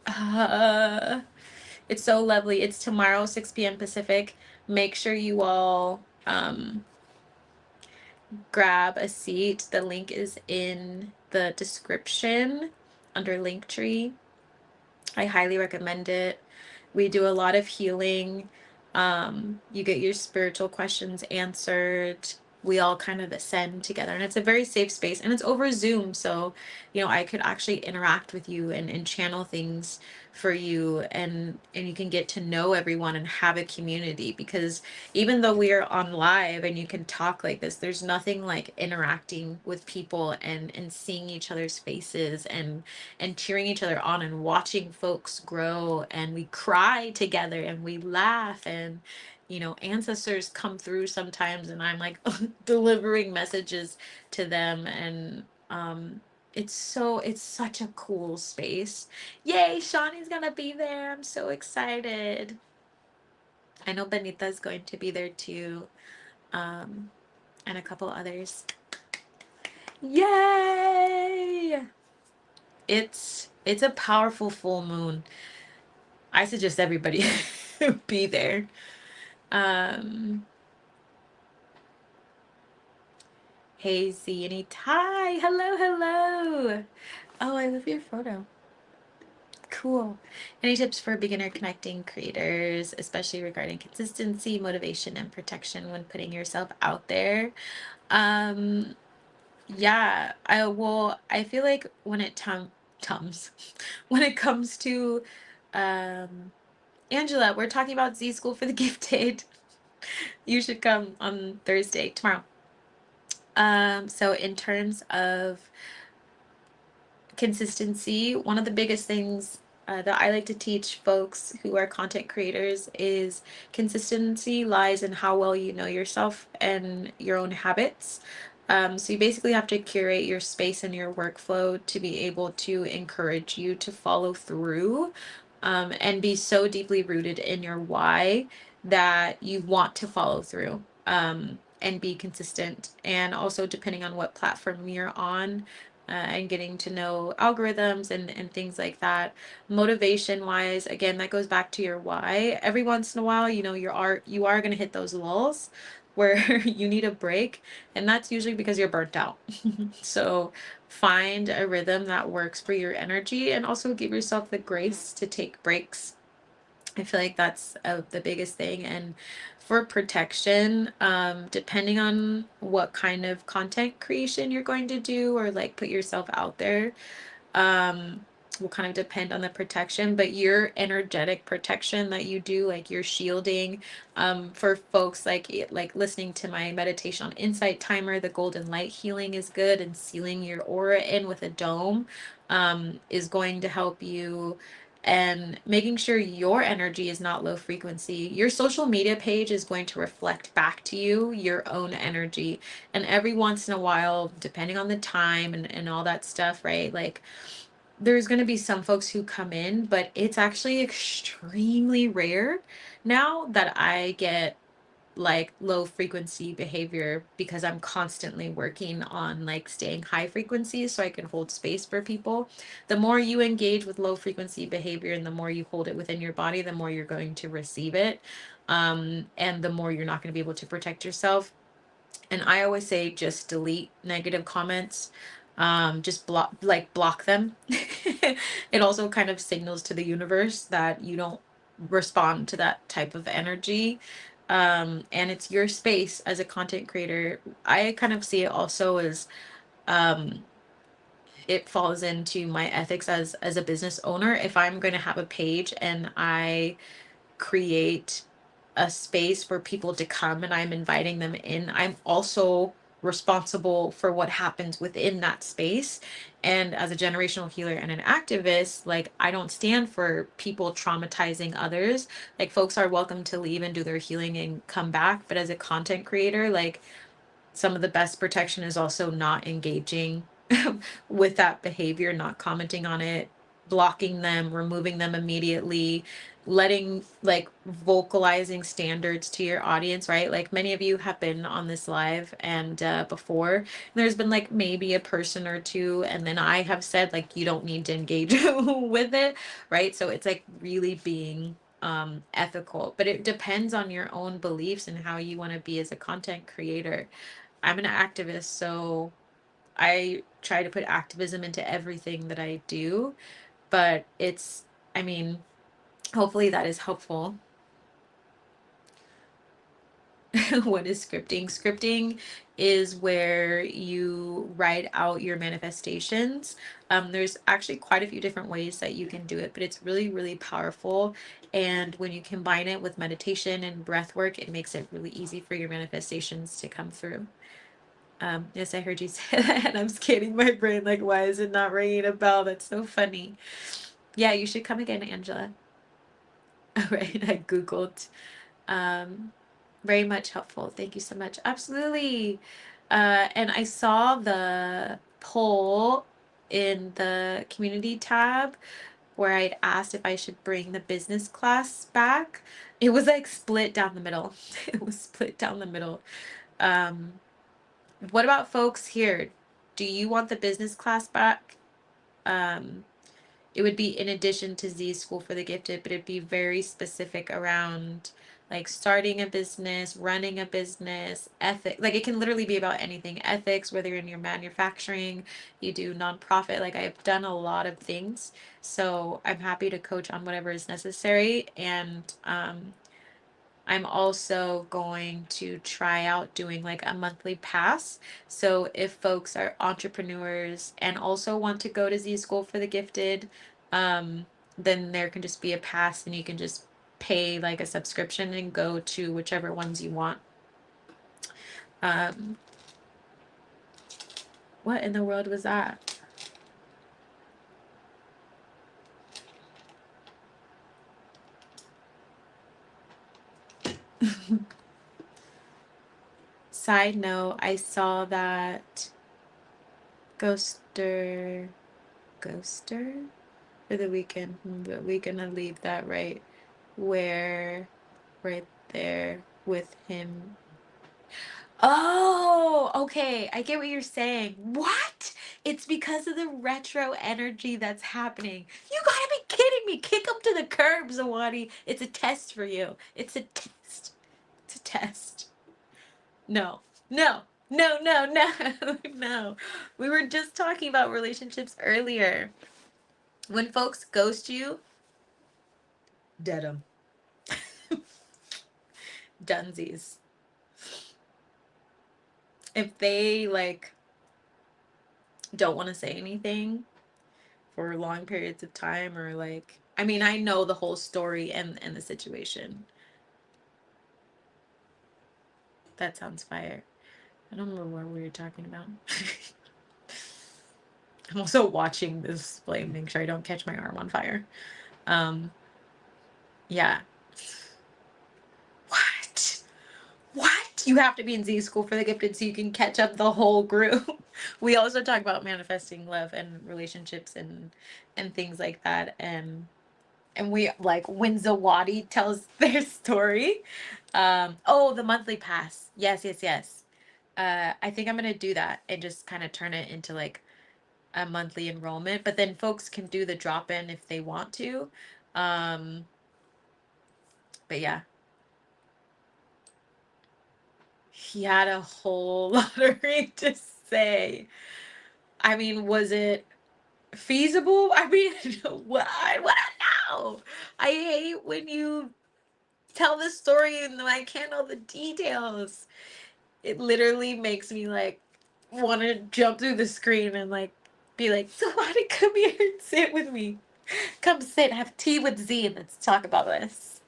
it's so lovely. It's tomorrow, 6 p.m. Pacific. Make sure you all grab a seat. The link is in the description under Linktree. I highly recommend it. We do a lot of healing. You get your spiritual questions answered. We all kind of ascend together, and it's a very safe space, and it's over Zoom. So, I could actually interact with you and channel things for you, and you can get to know everyone and have a community, because even though we are on live and you can talk like this, there's nothing like interacting with people and seeing each other's faces and cheering each other on and watching folks grow, and we cry together and we laugh, and ancestors come through sometimes, and I'm like delivering messages to them, and it's such a cool space. Yay, Shawnee's gonna be there. I'm so excited. I know Benita's going to be there too, and a couple others. Yay! It's a powerful full moon. I suggest everybody be there. Hey Ziani Ty, hello, hello. Oh, I love your photo. Cool. Any tips for beginner connecting creators, especially regarding consistency, motivation, and protection when putting yourself out there? Yeah, I feel like when it tums when it comes to Angela, we're talking about Z School for the Gifted. You should come on Thursday, tomorrow. So in terms of consistency, one of the biggest things that I like to teach folks who are content creators is consistency lies in how well you know yourself and your own habits. So you basically have to curate your space and your workflow to be able to encourage you to follow through, and be so deeply rooted in your why that you want to follow through, and be consistent. And also, depending on what platform you're on, and getting to know algorithms and things like that. Motivation wise, again, that goes back to your why. Every once in a while, you are going to hit those lulls where you need a break, and that's usually because you're burnt out. So find a rhythm that works for your energy, and also give yourself the grace to take breaks. I feel like that's the biggest thing. And for protection, depending on what kind of content creation you're going to do, or like put yourself out there, will kind of depend on the protection. But your energetic protection that you do, like your shielding, for folks like listening to my meditation on insight timer, the golden light healing is good, and sealing your aura in with a dome is going to help you, and making sure your energy is not low frequency. Your social media page is going to reflect back to you your own energy. And every once in a while, depending on the time and all that stuff, right? Like, there's going to be some folks who come in, but it's actually extremely rare now that I get like low frequency behavior, because I'm constantly working on like staying high frequency so I can hold space for people. The more you engage with low frequency behavior and the more you hold it within your body, the more you're going to receive it. And the more you're not going to be able to protect yourself. And I always say just delete negative comments. Just block them. It also kind of signals to the universe that you don't respond to that type of energy. And it's your space as a content creator. I kind of see it also as it falls into my ethics as a business owner. If I'm going to have a page and I create a space for people to come and I'm inviting them in, I'm also responsible for what happens within that space. And as a generational healer and an activist, like, I don't stand for people traumatizing others. Like, folks are welcome to leave and do their healing and come back, but as a content creator, like, some of the best protection is also not engaging with that behavior, not commenting on it, blocking them, removing them immediately, letting, like, vocalizing standards to your audience, right? Like, many of you have been on this live and before, there's been like maybe a person or two, and then I have said, like, you don't need to engage with it, right? So it's like really being ethical, but it depends on your own beliefs and how you want to be as a content creator. I'm an activist, so I try to put activism into everything that I do, but it's, I mean, hopefully that is helpful. What is scripting? Scripting is where you write out your manifestations. There's actually quite a few different ways that you can do it, but it's really, really powerful. And when you combine it with meditation and breath work, it makes it really easy for your manifestations to come through. Yes, I heard you say that, and I'm scanning my brain like, why is it not ringing a bell? That's so funny. Yeah, you should come again, Angela. All right, I Googled. Um, Very much helpful. Thank you so much. Absolutely. And I saw the poll in the community tab where I'd asked if I should bring the business class back. It was like split down the middle. It was split down the middle. Um, what about folks here? Do you want the business class back? Um, it would be in addition to Z School for the Gifted, but it'd be very specific around like starting a business, running a business, ethic. Like, it can literally be about anything. Ethics, whether you're in your manufacturing, you do nonprofit. Like, I've done a lot of things. So I'm happy to coach on whatever is necessary. And I'm also going to try out doing like a monthly pass. So if folks are entrepreneurs and also want to go to Z School for the Gifted, then there can just be a pass and you can just pay like a subscription and go to whichever ones you want. Um, what in the world was that? Side note, I saw that Ghoster for the weekend, but we're gonna leave that right where, right there with him. Oh, okay. I get what you're saying. What? It's because of the retro energy that's happening. You gotta be kidding me. Kick him to the curb, Zawadi. It's a test for you. It's a test. It's a test. No, no, no, no, no, no. We were just talking about relationships earlier. When folks ghost you, dead 'em. Dunsies. If they like don't want to say anything for long periods of time, or like, I mean, I know the whole story and the situation. That sounds fire. I don't remember what we were talking about. I'm also watching this flame, make sure I don't catch my arm on fire. Yeah. What? You have to be in Z School for the Gifted so you can catch up the whole group. We also talk about manifesting love and relationships and things like that. And we like when Zawadi tells their story. Oh, the monthly pass. Yes, yes, yes. I think I'm gonna do that and just kind of turn it into like a monthly enrollment, but then folks can do the drop-in if they want to. But yeah, he had a whole lottery to say. I mean, was it feasible? I mean, what? I want to know. I hate when you tell the story and I can't know the details. It literally makes me like want to jump through the screen and like be like, somebody come here and sit with me. Come sit, have tea with Z, and let's talk about this.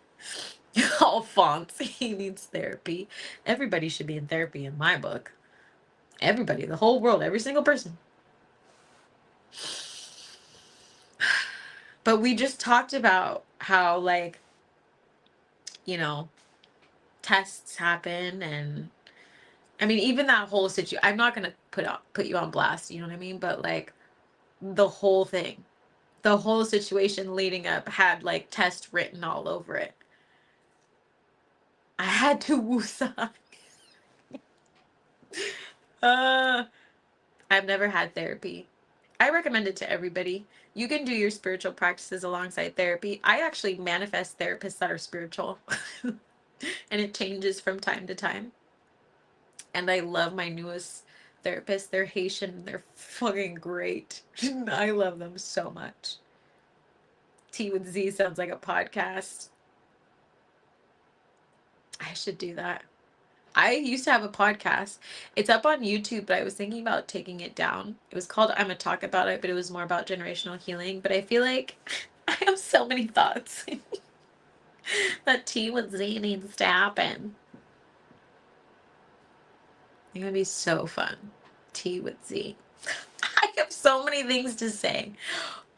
Alphonse, he needs therapy. Everybody should be in therapy in my book. Everybody, the whole world, every single person. But we just talked about how, like, you know, tests happen, and I mean, even that whole situation, I'm not gonna put you on blast, you know what I mean? But like the whole thing, the whole situation leading up had like test written all over it. I had to woosah. I've never had therapy. I recommend it to everybody. You can do your spiritual practices alongside therapy. I actually manifest therapists that are spiritual. And it changes from time to time. And I love my newest therapist. They're Haitian and they're fucking great. I love them so much. Tea with Z sounds like a podcast. I should do that. I used to have a podcast. It's up on YouTube, but I was thinking about taking it down. It was called I'm a Talk About It, but it was more about generational healing. But I feel like I have so many thoughts that Tea with Z needs to happen. It's gonna be so fun. Tea with Z. I have so many things to say.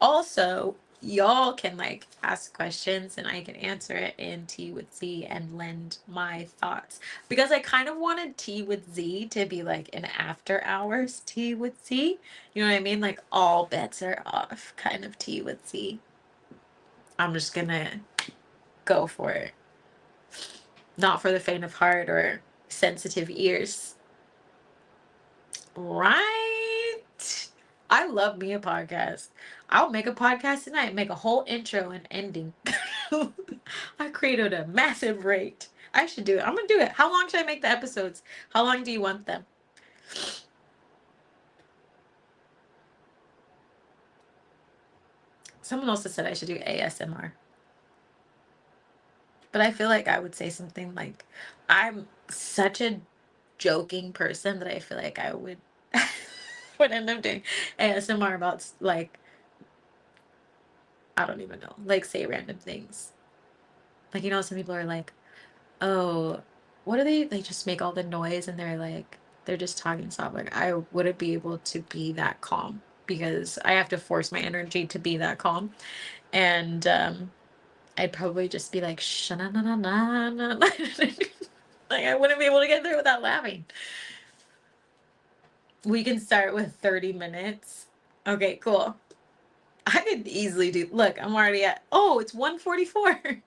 Also, y'all can like ask questions and I can answer it in Tea with Z and lend my thoughts. Because I kind of wanted Tea with Z to be like an after hours Tea with Z. You know what I mean? Like all bets are off kind of Tea with Z. I'm just gonna go for it. Not for the faint of heart or sensitive ears. Right? I love me a podcast. I'll make a podcast tonight, make a whole intro and ending. I created a massive rate. I should do it. I'm gonna do it. How long should I make the episodes? How long do you want them? Someone else has said I should do ASMR. But I feel like I would say something like, I'm such a joking person that I feel like I would would end up doing ASMR about like, I don't even know, like say random things. Like, you know, some people are like, oh, what are they? They just make all the noise and they're just talking soft. Like, I wouldn't be able to be that calm because I have to force my energy to be that calm. And I'd probably just be like, shana na na na na. Like, I wouldn't be able to get through without laughing. We can start with 30 minutes. Okay, cool. I could easily do, look, I'm already at, oh, it's 1:44.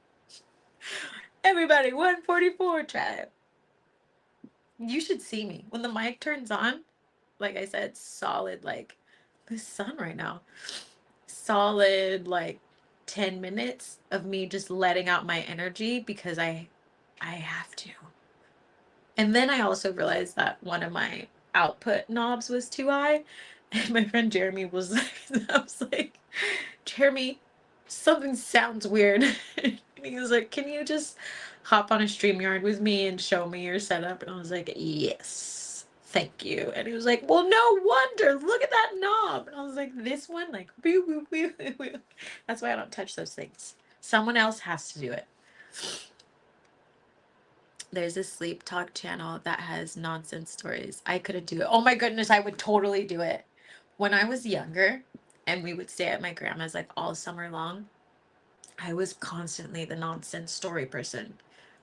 Everybody, 1:44 tribe. You should see me. When the mic turns on, like I said, solid, like the sun right now. Solid, like 10 minutes of me just letting out my energy because I have to. And then I also realized that one of my output knobs was too high. And my friend Jeremy was I was like, Jeremy, something sounds weird. And he was like, can you just hop on a StreamYard with me and show me your setup? And I was like, yes, thank you. And he was like, well, no wonder. Look at that knob. And I was like, this one, like, boo, boo, boo, boo. That's why I don't touch those things. Someone else has to do it. There's a sleep talk channel that has nonsense stories. I couldn't do it. Oh my goodness, I would totally do it. When I was younger and we would stay at my grandma's like all summer long, I was constantly the nonsense story person.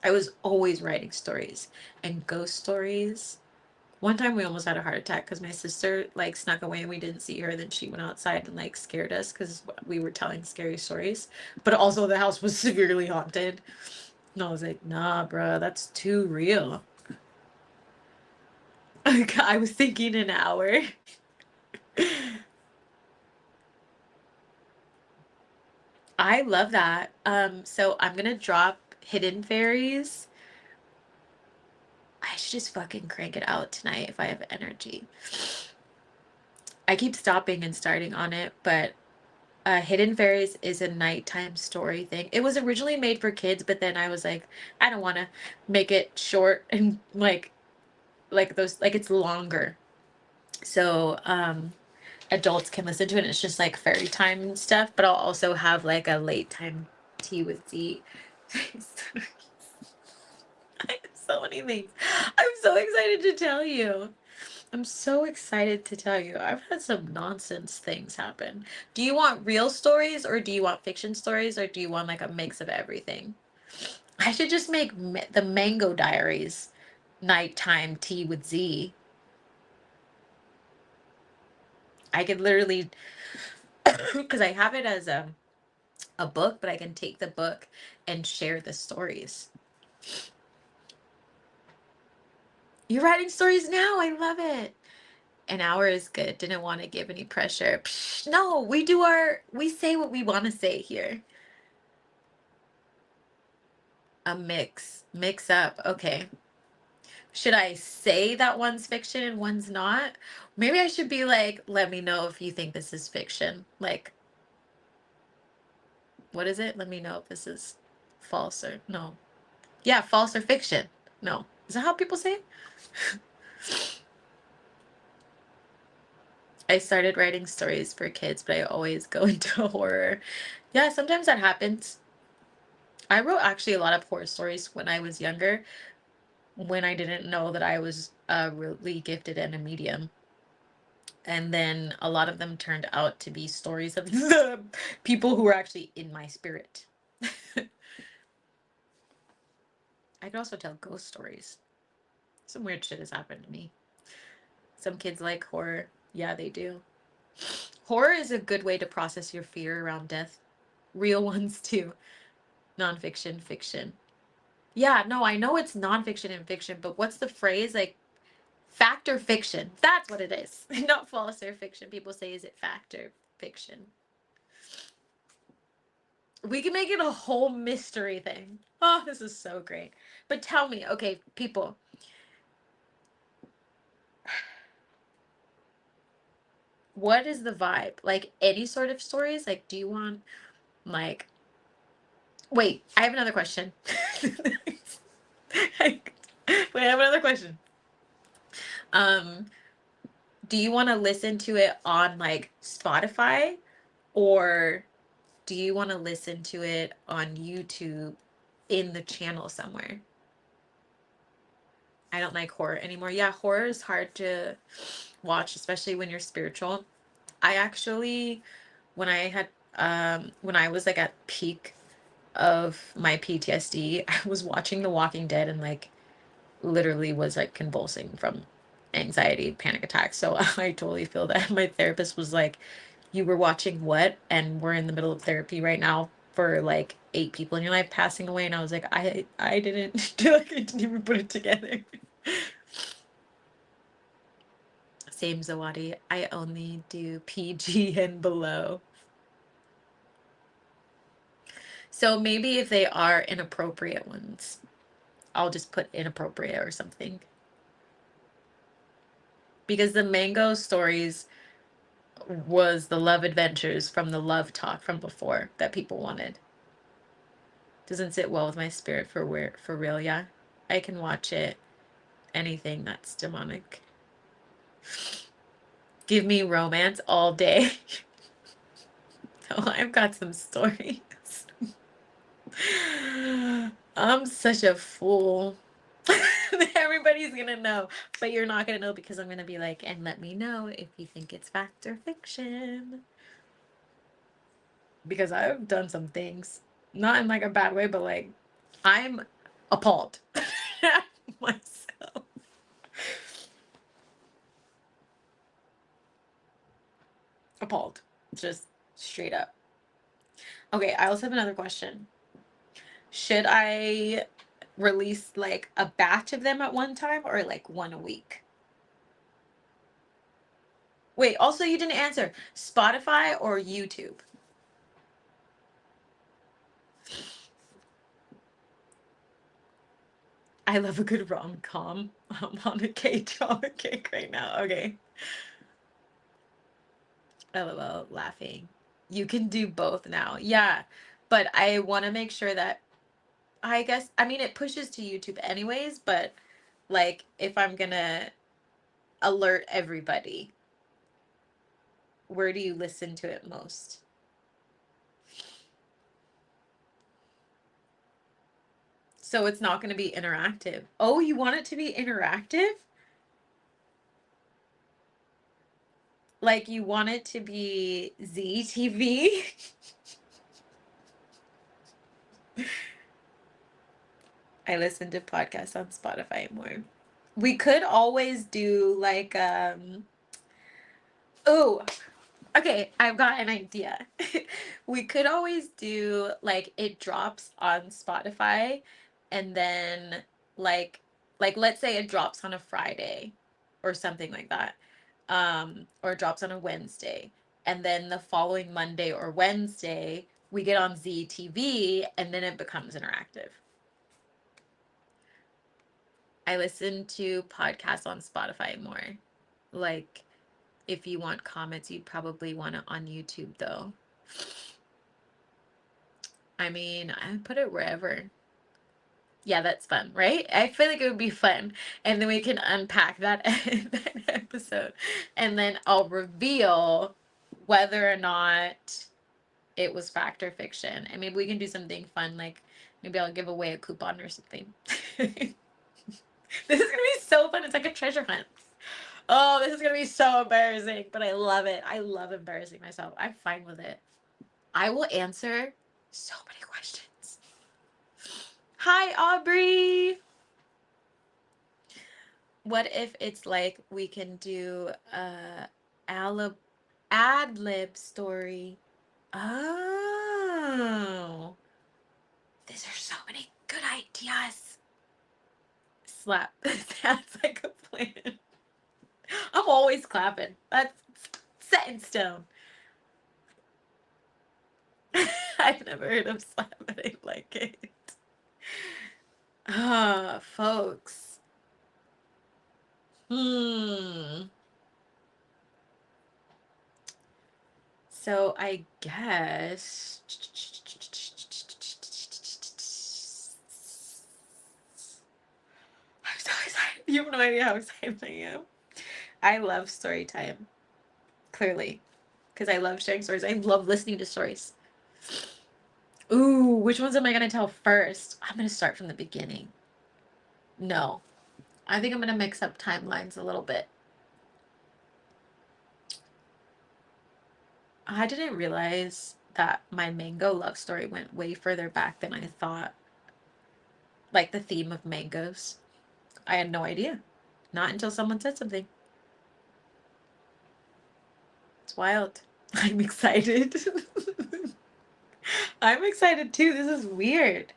I was always writing stories and ghost stories. One time we almost had a heart attack because my sister like snuck away and we didn't see her. Then she went outside and like scared us because we were telling scary stories. But also the house was severely haunted. And I was like, nah, bruh, that's too real. I was thinking an hour. I love that. So I'm gonna drop Hidden Fairies. I should just fucking crank it out tonight if I have energy. I keep stopping and starting on it, but Hidden Fairies is a nighttime story thing. It was originally made for kids, but then I was like, I don't want to make it short and like those, like it's longer. So adults can listen to it. And it's just like fairy time and stuff, but I'll also have like a late time tea with tea. I have so many things. I'm so excited to tell you. I'm so excited to tell you. I've had some nonsense things happen. Do you want real stories or do you want fiction stories or do you want like a mix of everything? I should just make the Mango Diaries nighttime tea with Z. I could literally, because I have it as a book, but I can take the book and share the stories. You're writing stories now. I love it. An hour is good. Didn't want to give any pressure. Psh, no, we say what we want to say here. A mix up. Okay. Should I say that one's fiction and one's not? Maybe I should be like, let me know if you think this is fiction. Like, what is it? Let me know if this is false or no. Yeah, false or fiction. No. Is that how people say it? I started writing stories for kids, but I always go into horror. Yeah, sometimes that happens. I wrote actually a lot of horror stories when I was younger, when I didn't know that I was really gifted in a medium. And then a lot of them turned out to be stories of the people who were actually in my spirit. I could also tell ghost stories. Some weird shit has happened to me. Some kids like horror. Yeah, they do. Horror is a good way to process your fear around death. Real ones too. Nonfiction, fiction. Yeah, no, I know it's nonfiction and fiction, but what's the phrase? Like fact or fiction? That's what it is. Not false or fiction. People say, is it fact or fiction? We can make it a whole mystery thing. Oh, this is so great. But tell me, okay, people, what is the vibe? Like any sort of stories? Like, do you want like wait, I have another question. Wait, I have another question. Um, do you want to listen to it on like Spotify or do you want to listen to it on YouTube in the channel somewhere? I don't like horror anymore. Yeah, horror is hard to watch, especially when you're spiritual. I actually, when I was like at peak of my PTSD, I was watching The Walking Dead and like literally was like convulsing from anxiety, panic attacks. So I totally feel that. My therapist was like, you were watching what? And we're in the middle of therapy right now for like 8 people in your life passing away. And I was like, I didn't do like I didn't even put it together. Same Zawadi. I only do PG and below. So maybe if they are inappropriate ones, I'll just put inappropriate or something. Because the mango stories was the love adventures from the love talk from before that people wanted. Doesn't sit well with my spirit for real, yeah. I can watch it. Anything that's demonic. Give me romance all day. Oh, I've got some stories. I'm such a fool. Everybody's gonna know, but you're not gonna know because I'm gonna be like, and let me know if you think it's fact or fiction. Because I've done some things, not in like a bad way, but like, I'm appalled at myself. Appalled, just straight up. Okay, I also have another question. Should I release like a batch of them at one time or like one a week? Wait, also you didn't answer. Spotify or YouTube? I love a good rom-com. I'm on a K-drama kick right now. Okay. LOL, laughing. You can do both now. Yeah. But I want to make sure that I guess I mean it pushes to YouTube anyways, but like if I'm gonna alert everybody, where do you listen to it most? So it's not going to be interactive. Oh, you want it to be interactive? Like you want it to be ZTV? I listen to podcasts on Spotify more. We could always do like oh, okay, I've got an idea. We could always do like it drops on Spotify and then like let's say it drops on a Friday or something like that. Or it drops on a Wednesday. And then the following Monday or Wednesday, we get on ZTV and then it becomes interactive. I listen to podcasts on Spotify more. Like if you want comments, you'd probably want it on YouTube though. I mean, I put it wherever. Yeah, that's fun, right? I feel like it would be fun. And then we can unpack that, that episode. And then I'll reveal whether or not it was fact or fiction. And maybe we can do something fun, like maybe I'll give away a coupon or something. This is gonna be so fun. It's like a treasure hunt. Oh, this is gonna be so embarrassing, but I love it. I love embarrassing myself. I'm fine with it. I will answer so many questions. Hi, Aubrey. What if it's like we can do a ad lib story? Oh, these are so many good ideas. Slap. Sounds like a plan. I'm always clapping. That's set in stone. I've never heard of slap, but I like it. Ah, folks. So I guess I'm so excited. You have no idea how excited I am. I love story time. Clearly. Because I love sharing stories. I love listening to stories. Ooh, which ones am I gonna tell first? I'm gonna start from the beginning. No. I think I'm gonna mix up timelines a little bit. I didn't realize that my mango love story went way further back than I thought. Like the theme of mangoes. I had no idea. Not until someone said something. It's wild. I'm excited. I'm excited too. This is weird.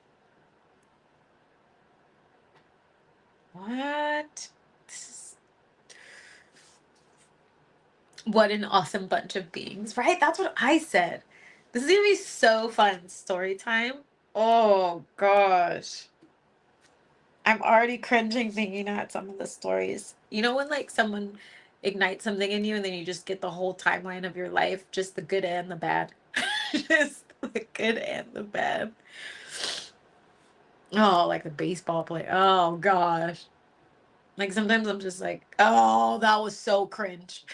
What? What an awesome bunch of beings, right? That's what I said. This is gonna be so fun. Story time. Oh gosh. I'm already cringing thinking at some of the stories. You know when like someone ignites something in you and then you just get the whole timeline of your life, just the good and the bad. Just the good and the bad. Oh, like the baseball play. Oh gosh. Like sometimes I'm just like, oh, that was so cringe.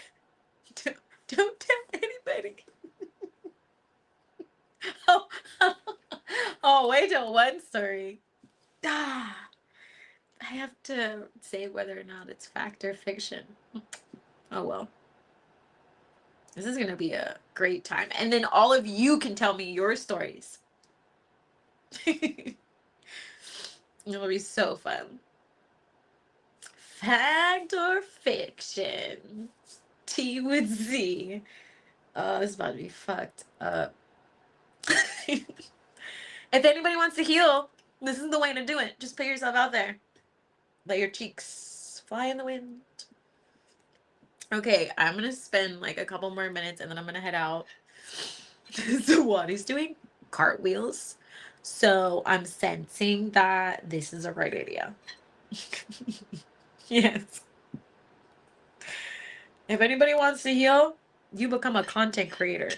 Don't tell anybody. Oh, oh, wait till one story. Ah, I have to say whether or not it's fact or fiction. Oh well. This is gonna be a great time. And then all of you can tell me your stories. It'll be so fun. Fact or fiction? T with Z. Oh, this is about to be fucked up. If anybody wants to heal, this is the way to do it. Just put yourself out there. Let your cheeks fly in the wind. Okay, I'm gonna spend like a couple more minutes and then I'm gonna head out. So what he's doing cartwheels. So I'm sensing that this is a right idea. Yes. If anybody wants to heal, you become a content creator.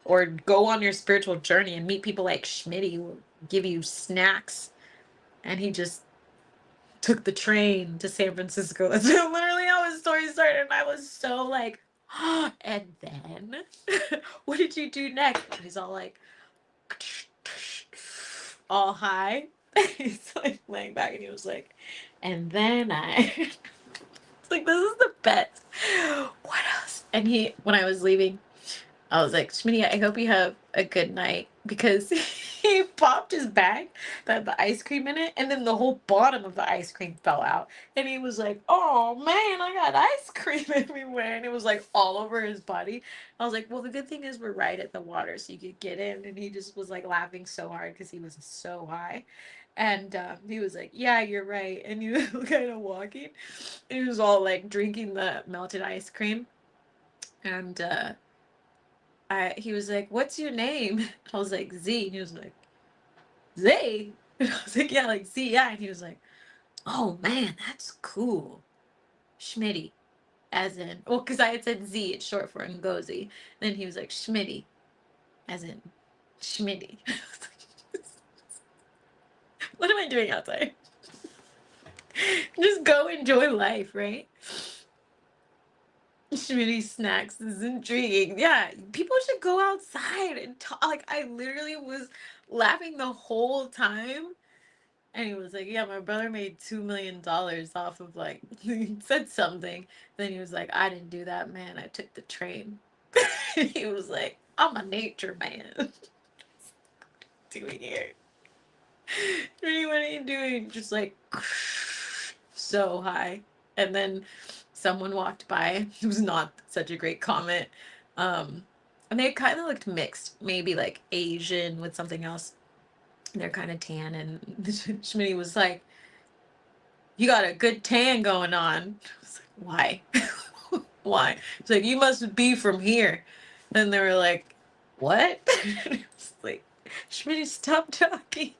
Or go on your spiritual journey and meet people like Schmitty who will give you snacks. And he just took the train to San Francisco. That's literally how his story started. And I was so like, oh, and then what did you do next? And he's all like, all high. He's like laying back and he was like, and then I it's like, this is the best. What else And when I was leaving, I was like, Schmitty, I hope you have a good night, because he popped his bag that had the ice cream in it, and then the whole bottom of the ice cream fell out. And he was like, oh man, I got ice cream everywhere. And it was like all over his body. I was like, well, the good thing is we're right at the water, so you could get in. And he just was like laughing so hard because he was so high. And he was like, yeah, you're right. And he was kind of walking. And he was all like drinking the melted ice cream. And he was like, what's your name? I was like, Z. And he was like, Z? And I was like, yeah, like Z, yeah. And he was like, oh man, that's cool. Schmitty. As in, well, because I had said Z, it's short for Ngozi. Then he was like, Schmitty. As in, Schmitty. What am I doing outside? Just go enjoy life, right? Schmitty snacks. This is intriguing. Yeah, people should go outside and talk. Like, I literally was laughing the whole time. And he was like, yeah, my brother made $2 million off of, like, he said something. Then he was like, I didn't do that, man. I took the train. He was like, I'm a nature man. Doing here. What are you doing? Just like so high. And then someone walked by. It was not such a great comment. And they kind of looked mixed, maybe like Asian with something else. They're kind of tan, and Schmitty was like, you got a good tan going on. I was like, why? Why? It's like, you must be from here. And they were like, what? It was like, Schmitty, stop talking.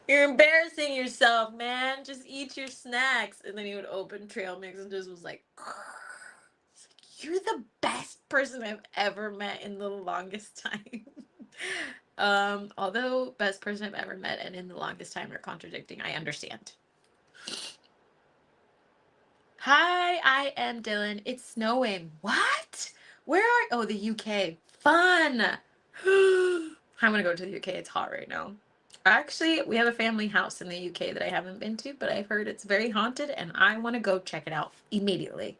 You're embarrassing yourself, man. Just eat your snacks. And then he would open trail mix and just was like, you're the best person I've ever met in the longest time. Although best person I've ever met and in the longest time are contradicting, I understand. Hi, I am Dylan. It's snowing. What? Where are, oh, the UK. Fun. I'm gonna go to the UK. It's hot right now. Actually, we have a family house in the UK that I haven't been to, but I've heard it's very haunted and I want to go check it out immediately.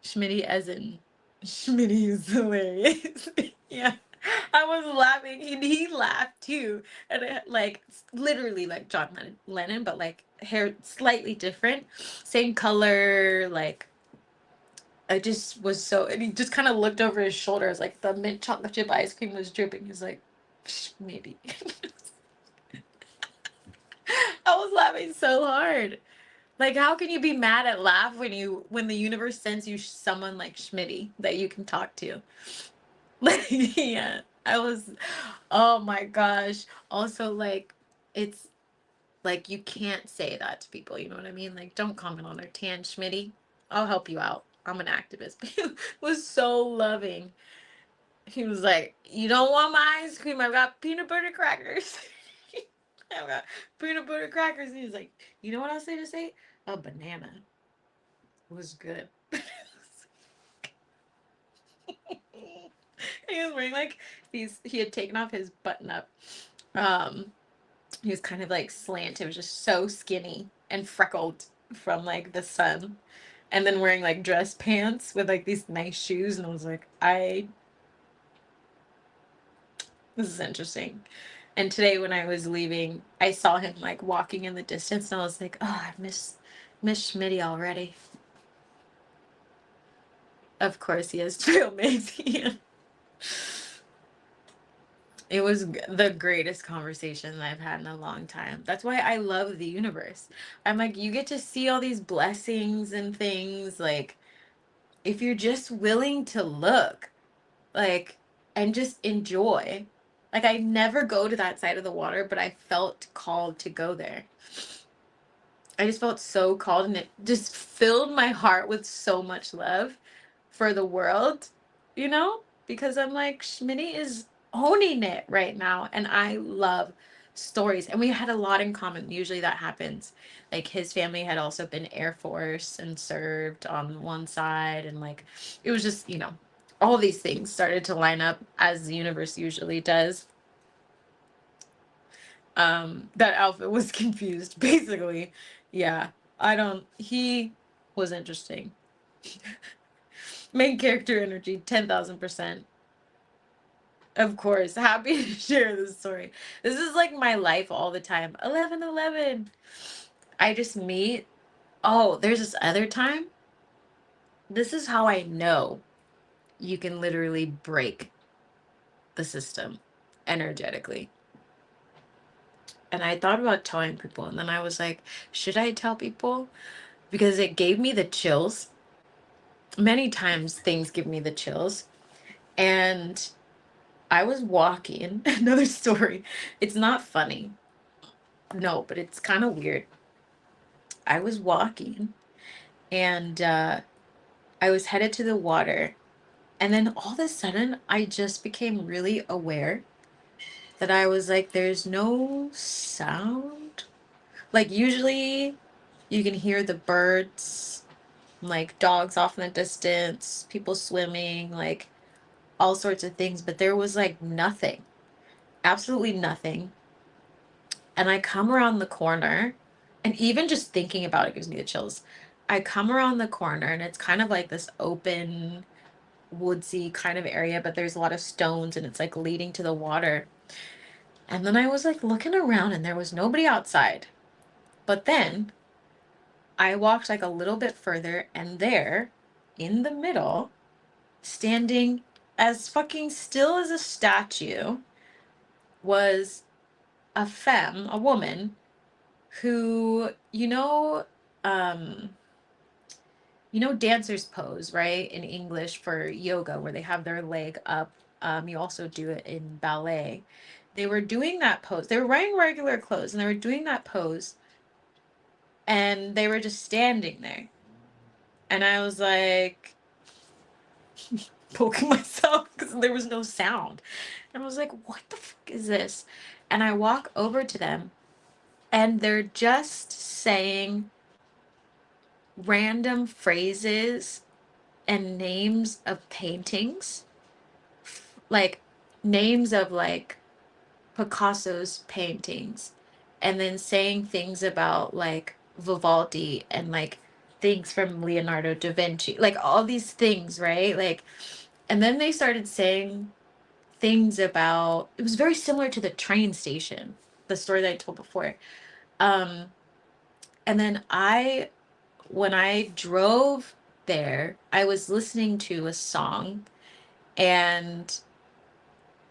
Schmitty, as in Schmitty, is hilarious. Yeah, I was laughing. He laughed too, and it, like literally like John Lennon, but like hair slightly different, same color. Like I just was so, and he just kind of looked over his shoulders, like the mint chocolate chip ice cream was dripping. He's like, Schmitty. I was laughing so hard. Like, how can you be mad at laugh when the universe sends you someone like Schmitty that you can talk to? Like, yeah, I was, oh my gosh. Also, like, it's like you can't say that to people. You know what I mean? Like, don't comment on their tan, Schmitty. I'll help you out. I'm an activist. But he was so loving. He was like, you don't want my ice cream? I've got peanut butter crackers. I've got peanut butter crackers. And he was like, you know what I'll say to say? A banana was good. He was wearing like he had taken off his button up. He was kind of like slant. It was just so skinny and freckled from like the sun. And then wearing like dress pants with like these nice shoes. And I was like, this is interesting. And today when I was leaving, I saw him like walking in the distance and I was like, oh, I miss Schmitty already. Of course he has trail mix. Yeah. It was the greatest conversation I've had in a long time. That's why I love the universe. I'm like, you get to see all these blessings and things, like, if you're just willing to look, like, and just enjoy. Like, I never go to that side of the water, but I felt called to go there. I just felt so called, and it just filled my heart with so much love for the world, you know? Because I'm like, Schmitty is owning it right now, and I love stories. And we had a lot in common. Usually that happens. Like his family had also been Air Force and served on one side, and like it was just, all these things started to line up as the universe usually does. That outfit was confused, basically. Yeah. I don't, he was interesting. Main character energy, 10,000%. Of course, happy to share this story. This is like my life all the time. 11:11. I just meet. Oh, there's this other time. This is how I know you can literally break the system energetically. And I thought about telling people, and then I was like, should I tell people? Because it gave me the chills. Many times things give me the chills. And I was walking, another story. It's not funny. No, but it's kind of weird. I was walking and I was headed to the water. And then all of a sudden, I just became really aware that I was like, there's no sound. Like, usually you can hear the birds, like dogs off in the distance, people swimming, like all sorts of things. But there was like nothing, absolutely nothing. And I come around the corner, and even just thinking about it gives me the chills. I come around the corner, and it's kind of like this open, woodsy kind of area, but there's a lot of stones, and it's like leading to the water. And then I was like looking around, and there was nobody outside. But then I walked like a little bit further, and there, in the middle, standing as fucking still as a statue, was a femme, a woman, who, um, dancers pose, right? In English for yoga, where they have their leg up. You also do it in ballet. They were doing that pose. They were wearing regular clothes and they were doing that pose. And they were just standing there. And I was like, poking myself because there was no sound. And I was like, what the fuck is this? And I walk over to them and they're just saying random phrases and names of paintings, like names of like Picasso's paintings, and then saying things about like Vivaldi and like things from Leonardo da Vinci, like all these things, right? Like, and then they started saying things about, it was very similar to the train station, the story that I told before. Um, and then when I drove there, I was listening to a song and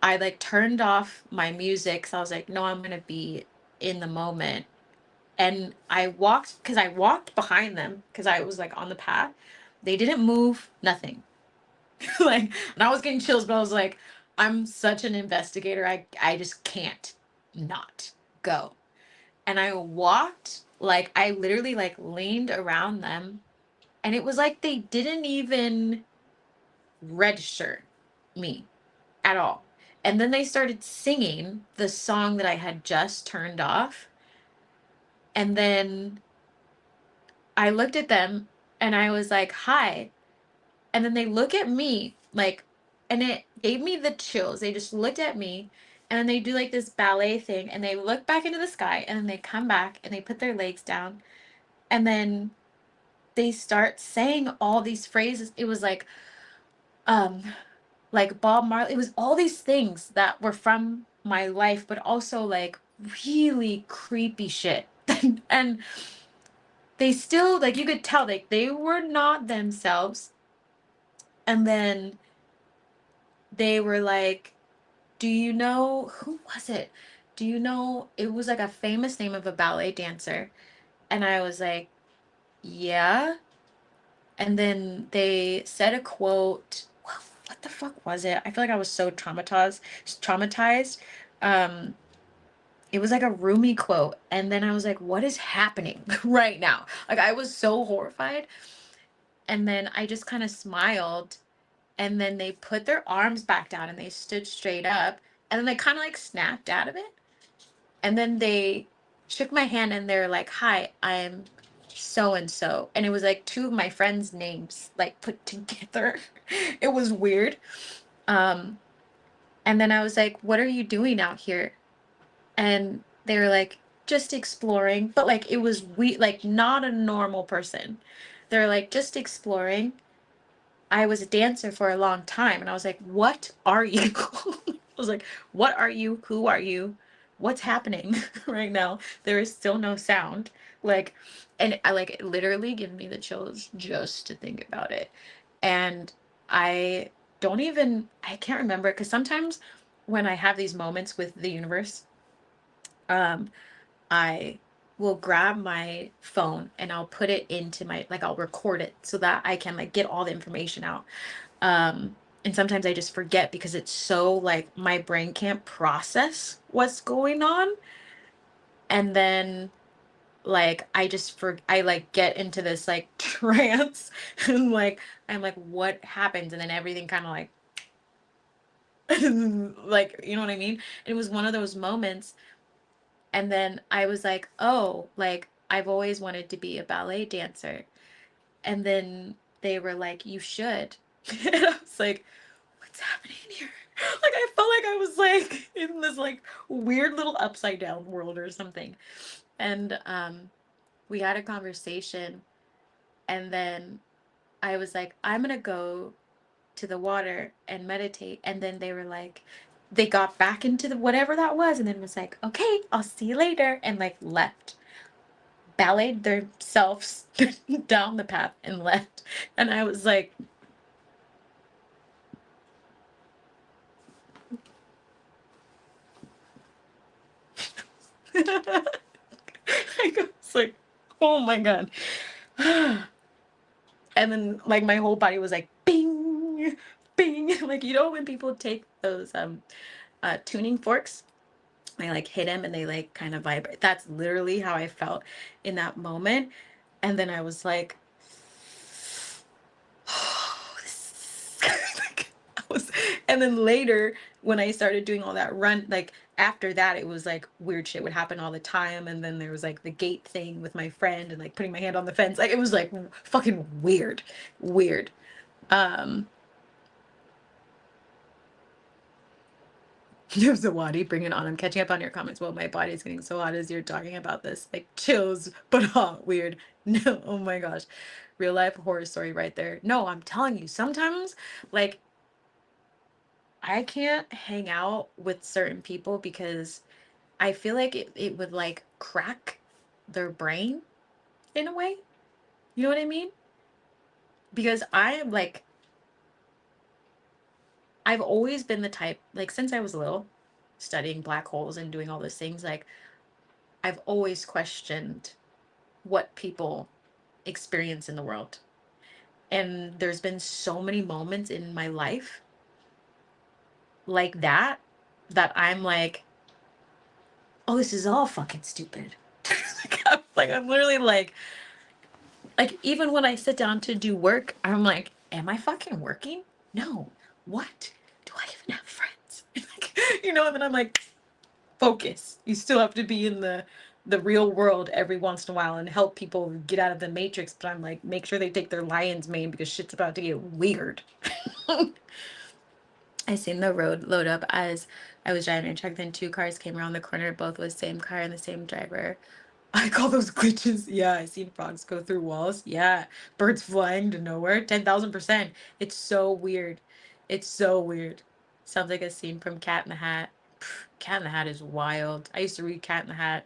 I like turned off my music. So I was like, no, I'm going to be in the moment. And because I walked behind them because I was like on the path. They didn't move, nothing. Like, and I was getting chills, but I was like, I'm such an investigator. I just can't not go. And I walked, like, I literally like leaned around them. And it was like they didn't even register me at all. And then they started singing the song that I had just turned off. And then I looked at them and I was like, hi. And then they look at me like, and it gave me the chills. They just looked at me and then they do like this ballet thing and they look back into the sky and then they come back and they put their legs down and then they start saying all these phrases. It was um, like Bob Marley. It was all these things that were from my life, but also like really creepy shit. And they still, like, you could tell, like, they were not themselves. And then they were like, do you know, who was it? Do you know, it was like a famous name of a ballet dancer. And I was like, yeah. And then they said a quote. What the fuck was it? I feel like I was so traumatized. Um, it was like a Rumi quote. And then I was like, what is happening right now? Like, I was so horrified. And then I just kind of smiled. And then they put their arms back down and they stood straight up. And then they kind of like snapped out of it. And then they shook my hand and they're like, hi, I'm so and so. And it was like two of my friends' names like put together. It was weird. Um, and then I was like, what are you doing out here? And they were like, just exploring. But like it was like not a normal person. They're like, just exploring. I was a dancer for a long time. And I was like, what are you? I was like, what are you? Who are you? What's happening right now? There is still no sound. Like, and I like it literally give me the chills just to think about it. And I I can't remember because sometimes when I have these moments with the universe, um, I will grab my phone and I'll put it into my, like, I'll record it so that I can like get all the information out. And sometimes I just forget because it's so like my brain can't process what's going on. And then like I like get into this like trance and like I'm like, what happens? And then everything kind of like like, you know what I mean? It was one of those moments. And then I was like, oh, like I've always wanted to be a ballet dancer. And then they were like, you should. And I was like, what's happening here? Like I felt like I was like in this like weird little upside down world or something. And we had a conversation and then I was like, I'm gonna go to the water and meditate. And then they were like, they got back into the whatever that was and then was like, okay, I'll see you later, and like left. Ballet themselves down the path and left. And I was like, I was like, oh my God. And then like my whole body was like bing, bing. Like, you know, when people take those tuning forks, I like hit them and they like kind of vibrate. That's literally how I felt in that moment. And then I was like, oh, like, and then later when I started doing all that run, like after that, it was like weird shit would happen all the time. And then there was like the gate thing with my friend and like putting my hand on the fence. Like it was like fucking weird, weird. Um, Zawadi, bring it on. I'm catching up on your comments. Well, my body's getting so hot as you're talking about this. Like chills, but hot, weird. No, oh my gosh. Real life horror story right there. No, I'm telling you, sometimes like I can't hang out with certain people because I feel like it would like crack their brain in a way. You know what I mean? Because I am like, I've always been the type, like since I was little, studying black holes and doing all those things, like I've always questioned what people experience in the world. And there's been so many moments in my life like that that I'm like, oh, this is all fucking stupid. Like I'm literally like even when I sit down to do work, I'm like, am I fucking working? No. What? Do I even have friends? Like, you know, and then I'm like, focus. You still have to be in the real world every once in a while and help people get out of the matrix. But I'm like, make sure they take their lion's mane because shit's about to get weird. I seen the road load up as I was driving a truck. Then two cars came around the corner, both with the same car and the same driver. I call those glitches. Yeah, I seen frogs go through walls. Yeah, birds flying to nowhere. 10,000%. It's so weird. It's so weird. Sounds like a scene from Cat in the Hat. Cat in the Hat is wild. I used to read Cat in the Hat.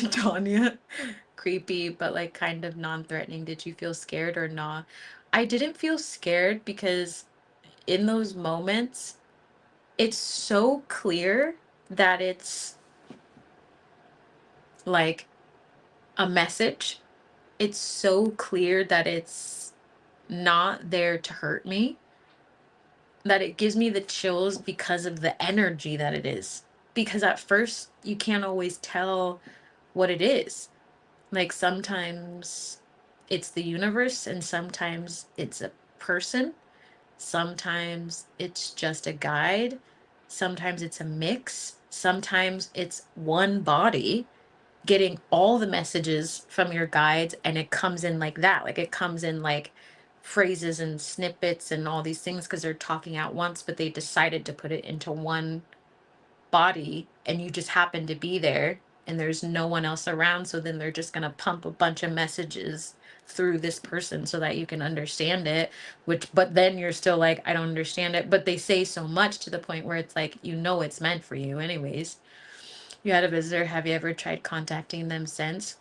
Tanya, creepy, but like kind of non-threatening. Did you feel scared or not? I didn't feel scared because in those moments, it's so clear that it's like a message. It's so clear that it's not there to hurt me, that it gives me the chills because of the energy that it is. Because at first, you can't always tell what it is. Like sometimes it's the universe, and sometimes it's a person. Sometimes it's just a guide. Sometimes it's a mix. Sometimes it's one body getting all the messages from your guides, and it comes in like that. Like it comes in like phrases and snippets and all these things because they're talking at once, but they decided to put it into one body and you just happen to be there. and there's no one else around, so then they're just going to pump a bunch of messages through this person so that you can understand it, which but then you're still like, I don't understand it, but they say so much to the point where it's like, it's meant for you anyways. You had a visitor, have you ever tried contacting them since?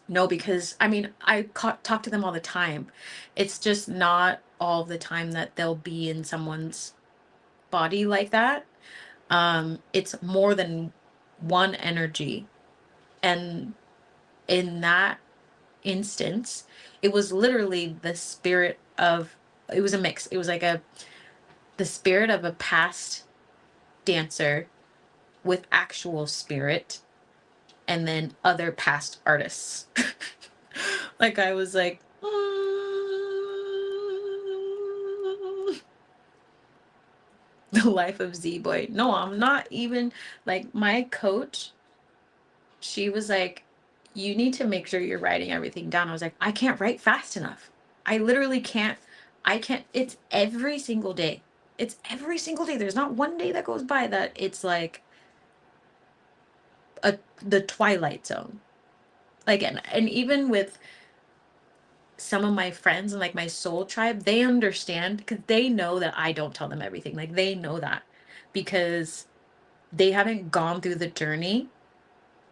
No, because I mean, talk to them all the time. It's just not all the time that they'll be in someone's body like that. It's more than one energy. And in that instance, it was literally the spirit of, it was a mix. It was like the spirit of a past dancer with actual spirit, and then other past artists. Like I was like, the life of Z Boy. No, I'm not even, like, my coach, she was like, you need to make sure you're writing everything down. I was like, I can't write fast enough. I literally can't. I can't. It's every single day. It's every single day. There's not one day that goes by that it's like the twilight zone. Like, and even with some of my friends and like my soul tribe, they understand because they know that I don't tell them everything. Like, they know that because they haven't gone through the journey.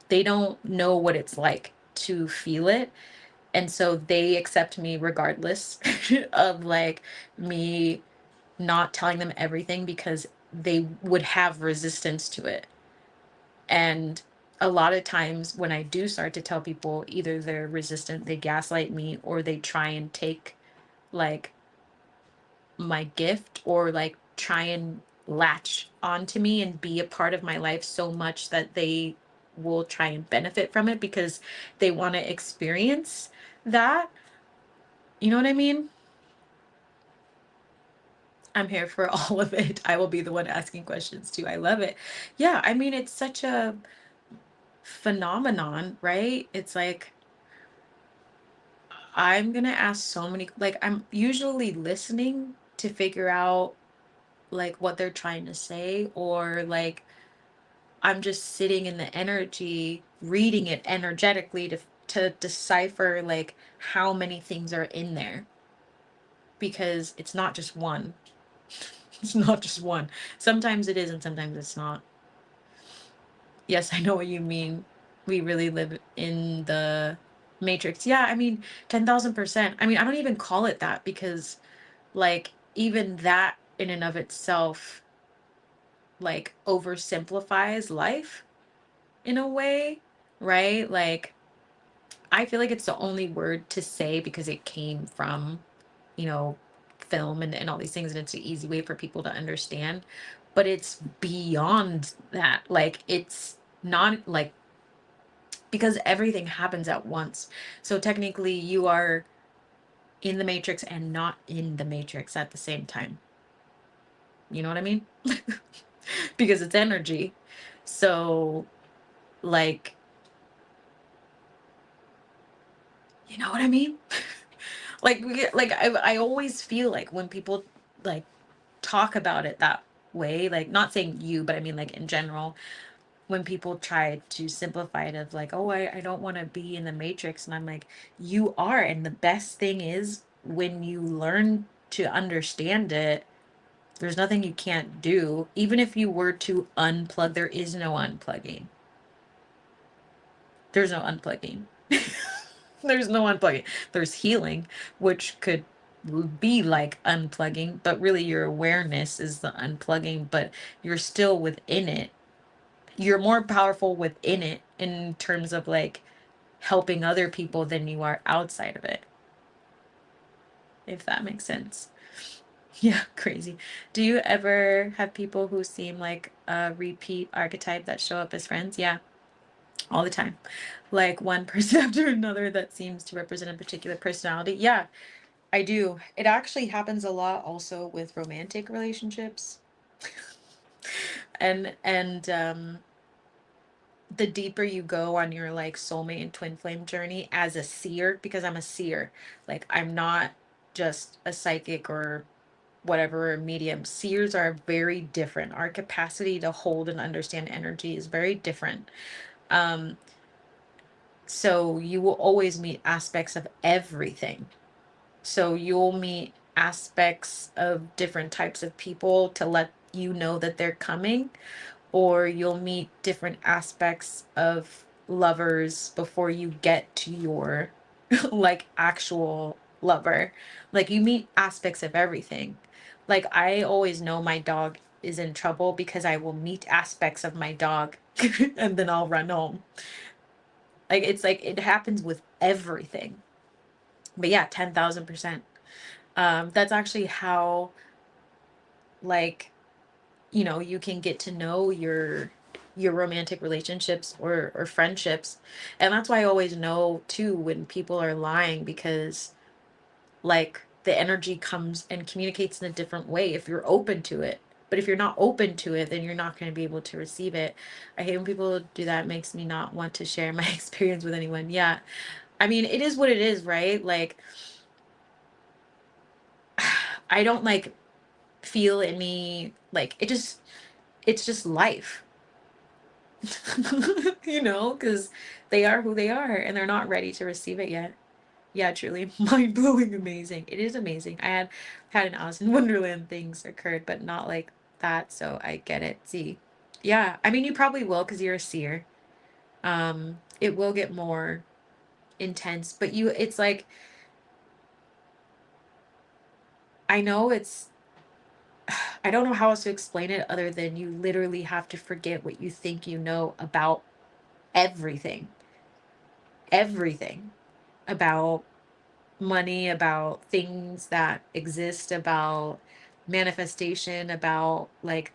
They don't know what it's like to feel it. And so they accept me regardless of like me not telling them everything, because they would have resistance to it. And a lot of times when I do start to tell people, either they're resistant, they gaslight me, or they try and take like my gift, or like try and latch onto me and be a part of my life so much that they will try and benefit from it because they want to experience that. You know what I mean? I'm here for all of it. I will be the one asking questions too. I love it. Yeah, I mean, it's such a phenomenon, right? It's like, I'm going to ask so many, like, I'm usually listening to figure out like what they're trying to say, or like I'm just sitting in the energy, reading it energetically to decipher like how many things are in there, because it's not just one. It's not just one. Sometimes it is and sometimes it's not. Yes, I know what you mean. We really live in the matrix. Yeah, I mean, 10,000%. I mean, I don't even call it that, because like even that in and of itself like oversimplifies life in a way, right? Like, I feel like it's the only word to say because it came from, you know, film and all these things, and it's an easy way for people to understand. But it's beyond that. Like, it's not like, because everything happens at once. So technically, you are in the matrix and not in the matrix at the same time. You know what I mean? Because it's energy. So, like, you know what I mean? Like I always feel like when people like talk about it that way, like, not saying you, but I mean like in general, when people try to simplify it of like, oh, I don't want to be in the matrix, and I'm like, you are. And the best thing is when you learn to understand it, there's nothing you can't do. Even if you were to unplug, there is no unplugging. There's no unplugging. There's no unplugging. There's healing, which could be like unplugging, but really your awareness is the unplugging, but you're still within it. You're more powerful within it in terms of like helping other people than you are outside of it, if that makes sense. Yeah, crazy. Do you ever have people who seem like a repeat archetype that show up as friends? Yeah, all the time. Like one person after another that seems to represent a particular personality. Yeah, I do. It actually happens a lot also with romantic relationships. And the deeper you go on your like soulmate and twin flame journey as a seer, because I'm a seer. Like, I'm not just a psychic or whatever, medium. Seers are very different. Our capacity to hold and understand energy is very different. Um, so you will always meet aspects of everything. So you'll meet aspects of different types of people to let you know that they're coming, or you'll meet different aspects of lovers before you get to your like actual lover. Like you meet aspects of everything. Like I always know my dog is in trouble because I will meet aspects of my dog and then I'll run home. Like it's like it happens with everything. But yeah, 10,000%. That's actually how, like, you can get to know your romantic relationships or friendships. And that's why I always know too when people are lying, because like the energy comes and communicates in a different way if you're open to it. But if you're not open to it, then you're not going to be able to receive it. I hate when people do that. It makes me not want to share my experience with anyone. Yeah. I mean, it is what it is, right? Like, I don't like feel any, like, it's just life. Because they are who they are and they're not ready to receive it yet. Yeah, truly mind blowing, amazing. It is amazing. I had an Alice in Wonderland things occurred, but not like that. So I get it. See, yeah, I mean, you probably will because you're a seer. It will get more intense, but it's like, I know it's, I don't know how else to explain it other than you literally have to forget what you think you know about everything, everything about money, about things that exist, about manifestation, about like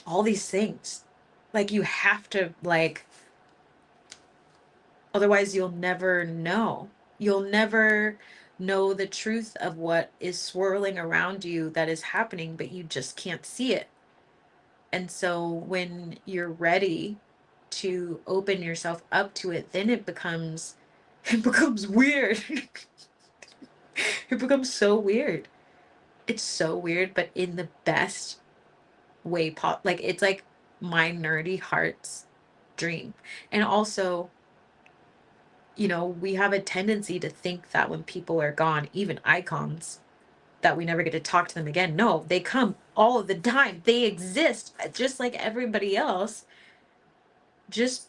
all these things. Like you have to, like, otherwise you'll never know. You'll never know the truth of what is swirling around you that is happening, but you just can't see it. And so when you're ready to open yourself up to it, then it becomes weird. It becomes so weird. It's so weird, but in the best way like it's like my nerdy heart's dream. And also, we have a tendency to think that when people are gone, even icons, that we never get to talk to them again. No, they come all of the time. They exist just like everybody else. Just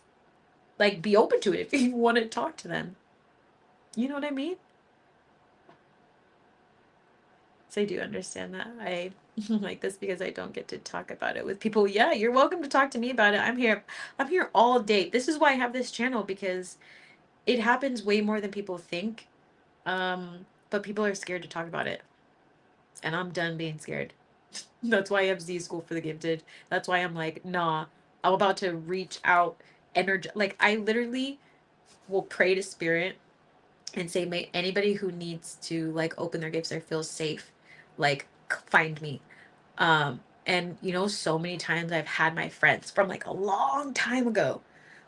like be open to it if you want to talk to them. You know what I mean? So I do understand that. I like this because I don't get to talk about it with people. Yeah, you're welcome to talk to me about it. I'm here. I'm here all day. This is why I have this channel, because it happens way more than people think. But people are scared to talk about it. And I'm done being scared. That's why I have Z School for the Gifted. That's why I'm like, nah, I'm about to reach out energy. Like I literally will pray to spirit and say, may anybody who needs to like open their gifts or feel safe, like find me. And so many times I've had my friends from like a long time ago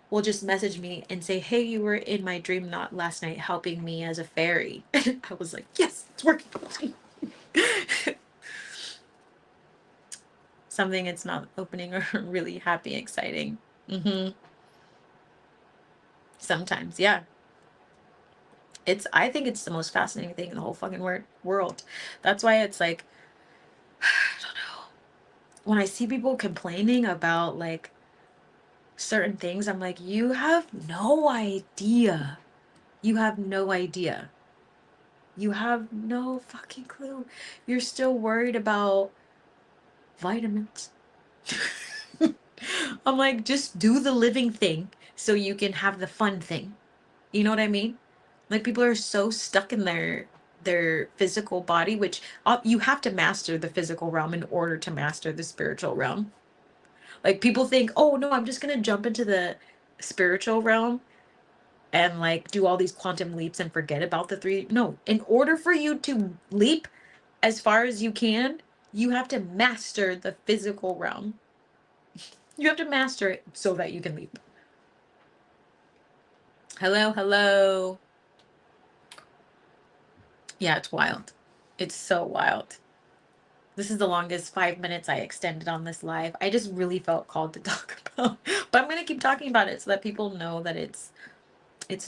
will just message me and say, hey, you were in my dream not last night helping me as a fairy. I was like, yes, it's working. Something it's not opening or really happy, exciting. Sometimes, yeah. I think it's the most fascinating thing in the whole fucking world. That's why it's like, I don't know. When I see people complaining about like certain things, I'm like, you have no idea. You have no idea. You have no fucking clue. You're still worried about vitamins. I'm like, just do the living thing so you can have the fun thing. You know what I mean? Like people are so stuck in their physical body, which you have to master the physical realm in order to master the spiritual realm. Like people think, oh no, I'm just gonna jump into the spiritual realm and like do all these quantum leaps and forget about the three. No, in order for you to leap as far as you can, you have to master the physical realm. You have to master it so that you can leap. Hello, hello. Yeah, it's wild. It's so wild. This is the longest 5 minutes I extended on this live. I just really felt called to talk about, but I'm gonna keep talking about it so that people know that it's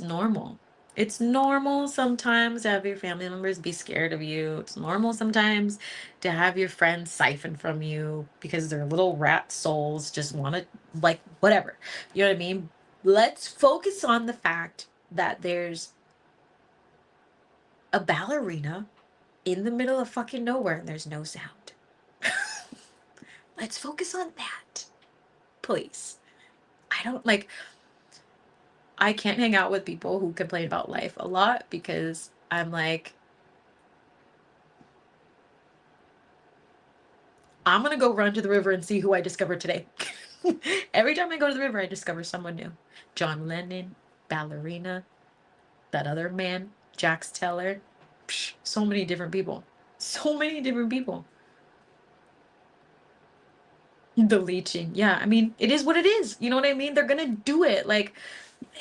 normal. It's normal sometimes to have your family members be scared of you. It's normal sometimes to have your friends siphon from you because their little rat souls just want to, like, whatever. You know what I mean? Let's focus on the fact that there's a ballerina in the middle of fucking nowhere and there's no sound. Let's focus on that, please. I don't like, I can't hang out with people who complain about life a lot because I'm like, I'm gonna go run to the river and see who I discover today. Every time I go to the river, I discover someone new. John Lennon, ballerina, that other man, Jax Teller. Psh, so many different people. So many different people. The leeching. Yeah, I mean, it is what it is. You know what I mean? They're gonna do it. Like,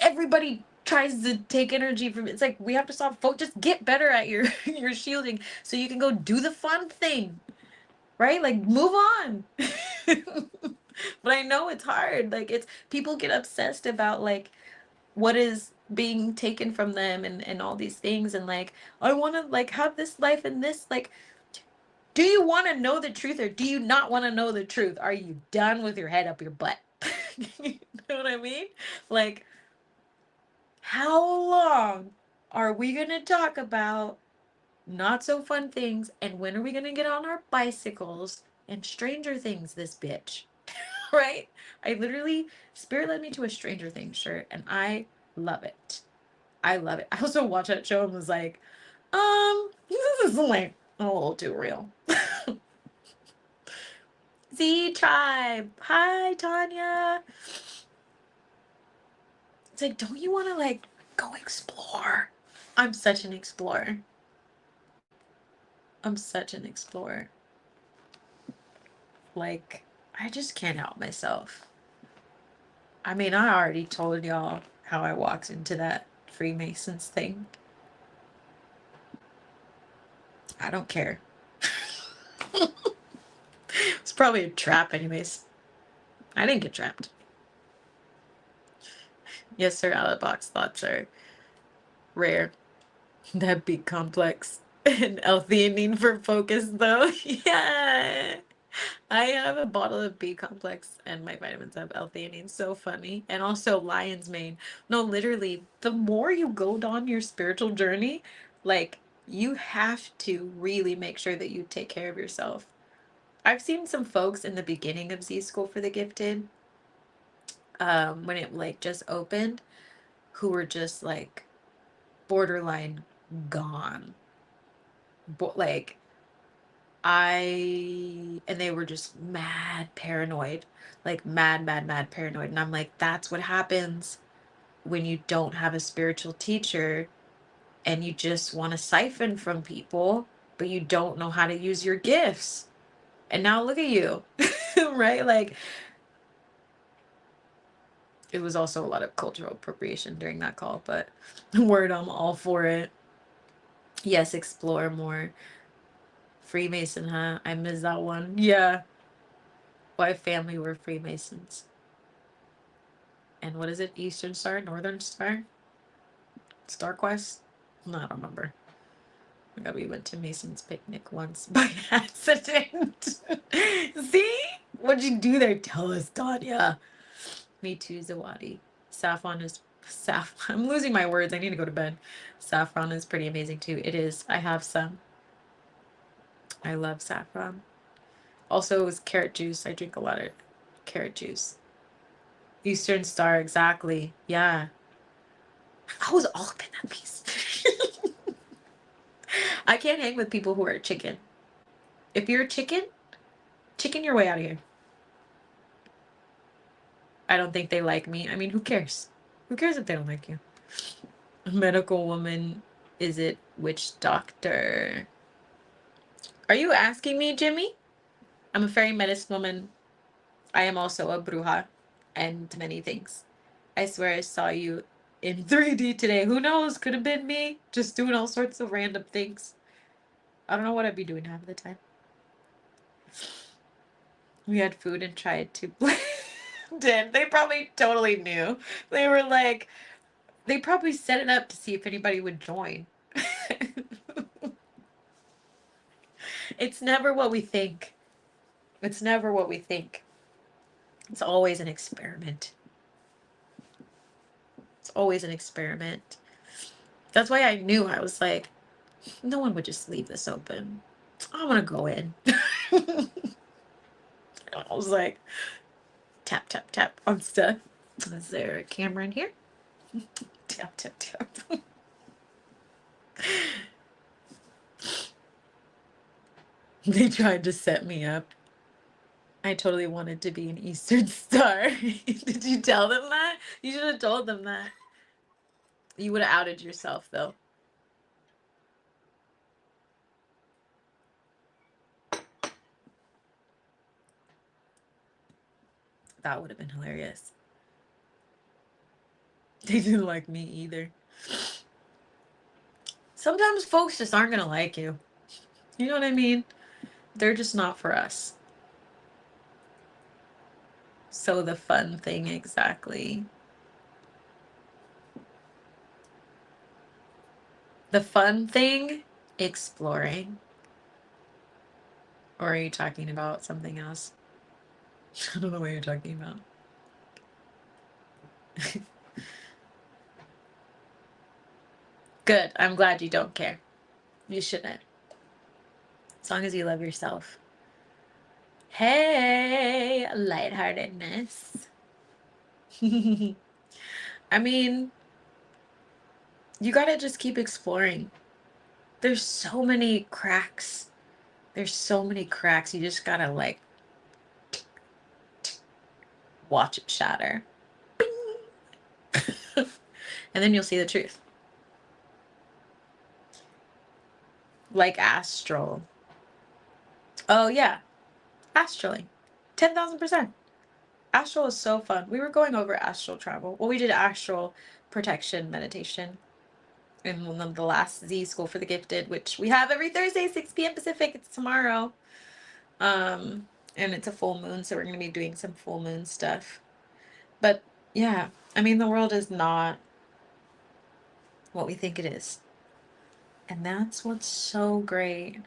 everybody tries to take energy from it. It's like we have to stop. Just get better at your your shielding so you can go do the fun thing, right? Like, move on. But I know it's hard. Like, it's people get obsessed about like what is being taken from them and all these things, and like, I want to like have this life and this, like, do you want to know the truth or do you not want to know the truth? Are you done with your head up your butt? You know what I mean? Like, how long are we going to talk about not so fun things, and when are we going to get on our bicycles and Stranger Things this bitch? Right? I literally, Spirit led me to a Stranger Things shirt and I love it. I love it. I also watched that show and was like, this is like a little too real. Z Tribe. Hi, Tanya. It's like, don't you want to like go explore? I'm such an explorer. I'm such an explorer. Like, I just can't help myself. I mean, I already told y'all how I walked into that Freemasons thing. I don't care. It's probably a trap anyways. I didn't get trapped. Yes, sir, out of the box thoughts are rare. That'd be complex. And L-theanine for focus though. Yeah. I have a bottle of B complex and my vitamins have L-theanine. So funny. And also lion's mane. No, literally, the more you go down your spiritual journey, like, you have to really make sure that you take care of yourself. I've seen some folks in the beginning of Z School for the Gifted, when it like just opened, who were just like borderline gone. Like, and they were just mad paranoid, like mad paranoid. And I'm like, that's what happens when you don't have a spiritual teacher and you just want to siphon from people, but you don't know how to use your gifts. And now look at you, right? Like, it was also a lot of cultural appropriation during that call, but word, I'm all for it. Yes, explore more. Freemason, huh? I missed that one. Yeah. My family were Freemasons. And what is it? Eastern Star? Northern Star? Star Quest? No, I don't remember. Oh my God, we went to Mason's picnic once by accident. See? What'd you do there? Tell us, Tanya. Me too, Zawadi. Saffron is I'm losing my words. I need to go to bed. Saffron is pretty amazing too. It is. I have some. I love saffron. Also, it was carrot juice. I drink a lot of carrot juice. Eastern Star, exactly. Yeah. I was all up in that piece. I can't hang with people who are chicken. If you're a chicken, chicken your way out of here. I don't think they like me. I mean, who cares? Who cares if they don't like you? Medical woman, is it witch doctor? Are you asking me, Jimmy? I'm a fairy medicine woman. I am also a bruja and many things. I swear I saw you in 3D today. Who knows? Could have been me just doing all sorts of random things. I don't know what I'd be doing half the time. We had food and tried to blend in. They probably totally knew. They were like, they probably set it up to see if anybody would join. It's never what we think. It's never what we think. It's always an experiment. It's always an experiment. That's why I knew. I was like, no one would just leave this open. I want to go in. I was like, tap, tap, tap on stuff. Is there a camera in here? Tap, tap, tap. They tried to set me up. I totally wanted to be an Eastern Star. Did you tell them that? You should have told them that. You would have outed yourself, though. That would have been hilarious. They didn't like me either. Sometimes folks just aren't going to like you. You know what I mean? They're just not for us. So the fun thing, exactly. The fun thing, exploring. Or are you talking about something else? I don't know what you're talking about. Good. I'm glad you don't care. You shouldn't. As long as you love yourself. Hey, lightheartedness. I mean, you gotta just keep exploring. There's so many cracks. There's so many cracks. You just gotta like watch it shatter. And then you'll see the truth. Like astral. Oh yeah. Astrally. 10,000%. Astral is so fun. We were going over astral travel. Well, we did astral protection meditation in one of the last Z School for the Gifted, which we have every Thursday, 6 p.m. Pacific. It's tomorrow. And it's a full moon, so we're going to be doing some full moon stuff. But yeah, I mean, the world is not what we think it is. And that's what's so great.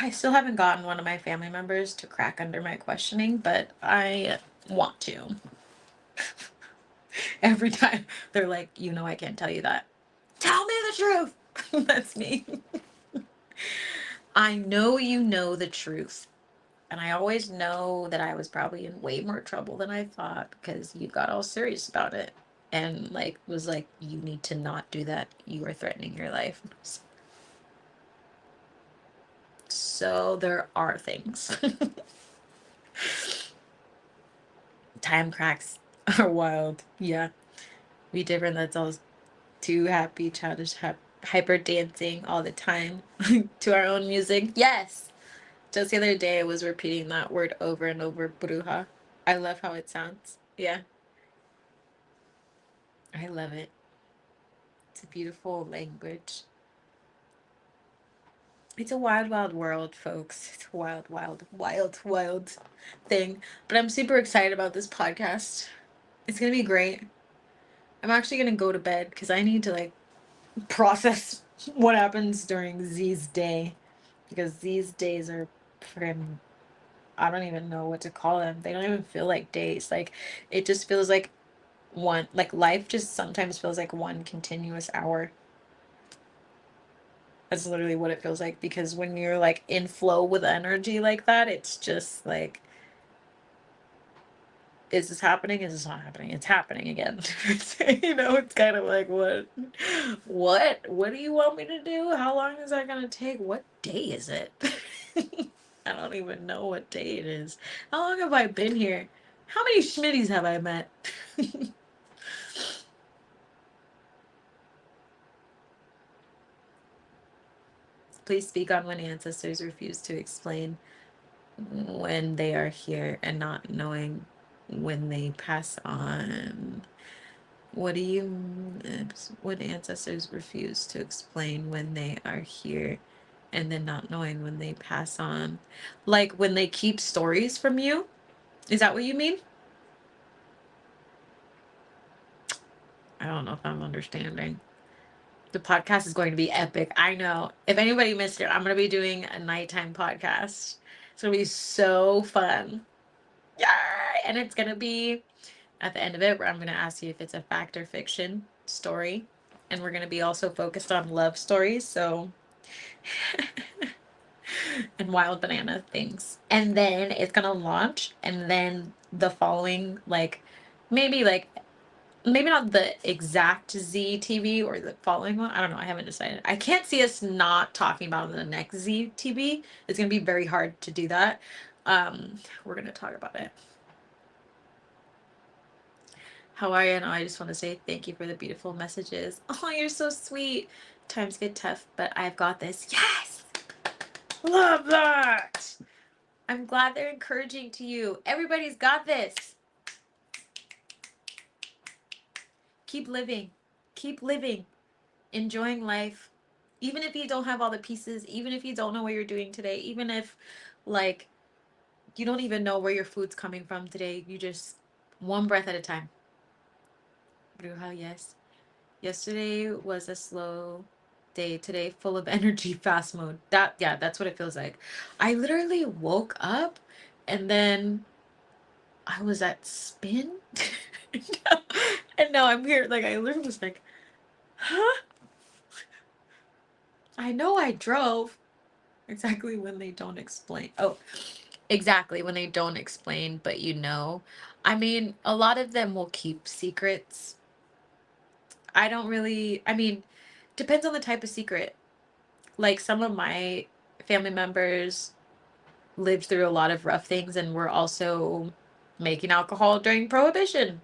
I still haven't gotten one of my family members to crack under my questioning, but I want to. Every time they're like, you know, I can't tell you that. Tell me the truth. That's me. I know you know the truth. And I always know that I was probably in way more trouble than I thought because you got all serious about it. And like was like, you need to not do that. You are threatening your life. So there are things. Time cracks are wild. Yeah. Be different. That's all too happy, childish, hyper dancing all the time to our own music. Yes. Just the other day I was repeating that word over and over, bruja. I love how it sounds. Yeah. I love it. It's a beautiful language. It's a wild, wild world, folks. It's a wild, wild, wild, wild thing. But I'm super excited about this podcast. It's going to be great. I'm actually going to go to bed because I need to like process what happens during Z's day. Because these days are freaking, I don't even know what to call them. They don't even feel like days. Like, it just feels like one, like life just sometimes feels like one continuous hour. That's literally what it feels like because when you're like in flow with energy like that, it's just like, is this happening? Is this not happening? It's happening again. You know, it's kind of like, what do you want me to do? How long is that gonna take? What day is it? I don't even know what day it is. How long have I been here? How many Schmitties have I met? Please speak on when ancestors refuse to explain when they are here and not knowing when they pass on. What do you, when ancestors refuse to explain when they are here and then not knowing when they pass on. Like when they keep stories from you? Is that what you mean? I don't know if I'm understanding. The podcast is going to be epic. I know. If anybody missed it, I'm going to be doing a nighttime podcast. It's going to be so fun. Yeah. And it's going to be at the end of it where I'm going to ask you if it's a fact or fiction story. And we're going to be also focused on love stories. So, and wild banana things. And then it's going to launch. And then the following, maybe not the exact Z TV or the following one. I don't know. I haven't decided. I can't see us not talking about the next Z TV. It's going to be very hard to do that. We're going to talk about it. How are you? And I just want to say thank you for the beautiful messages. Oh, you're so sweet. Times get tough, but I've got this. Yes! Love that! I'm glad they're encouraging to you. Everybody's got this. Keep living. Keep living. Enjoying life. Even if you don't have all the pieces, even if you don't know what you're doing today, even if like you don't even know where your food's coming from today, you just one breath at a time. Bruja, yes. Yesterday was a slow day. Today full of energy, fast mode. That's what it feels like. I literally woke up and then I was at spin. And now I'm here. Like I literally was like, huh? I know I drove. Exactly when they don't explain. Oh, exactly when they don't explain, but you know. I mean, a lot of them will keep secrets. I mean, depends on the type of secret. Like some of my family members lived through a lot of rough things and were also making alcohol during Prohibition,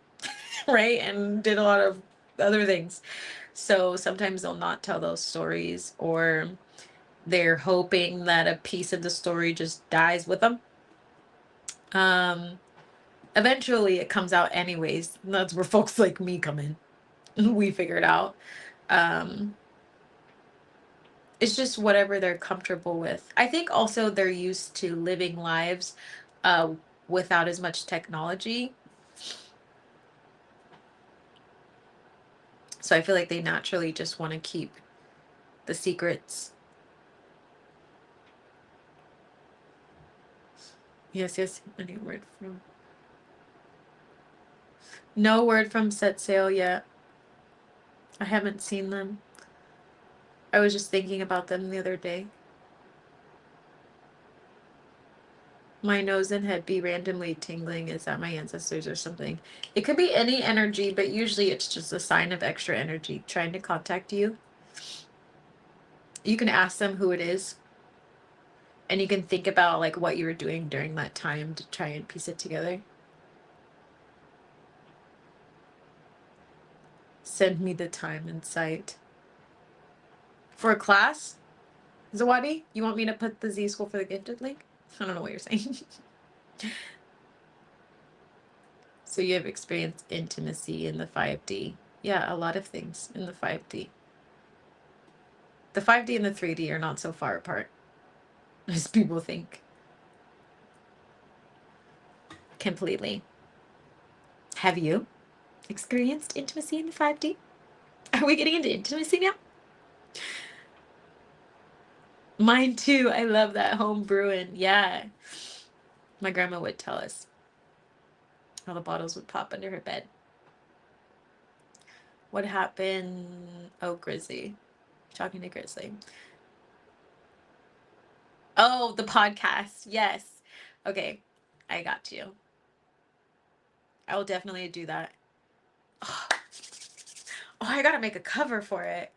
right? And did a lot of other things. So sometimes they'll not tell those stories, or they're hoping that a piece of the story just dies with them. Eventually it comes out anyways. That's where folks like me come in. We figure it out. Um, it's just whatever they're comfortable with. I think also they're used to living lives uh, without as much technology. So I feel like they naturally just want to keep the secrets. Yes, yes. Any word from? No word from Set Sail yet. I haven't seen them. I was just thinking about them the other day. My nose and head be randomly tingling. Is that my ancestors or something? It could be any energy, but usually it's just a sign of extra energy trying to contact you. You can ask them who it is, and you can think about like what you were doing during that time to try and piece it together. Send me the time and site. For a class? Zawadi, you want me to put the Z School for the Gifted link? I don't know what you're saying. So you have experienced intimacy in the 5D. Yeah, a lot of things in the 5D. The 5D and the 3D are not so far apart as people think. Completely. Have you experienced intimacy in the 5D? Are we getting into intimacy now? Mine too. I love that home brewing. Yeah. My grandma would tell us how the bottles would pop under her bed. What happened? Oh, Grizzly. Talking to Grizzly. Oh, the podcast. Yes. Okay. I got you. I will definitely do that. Oh, I gotta make a cover for it.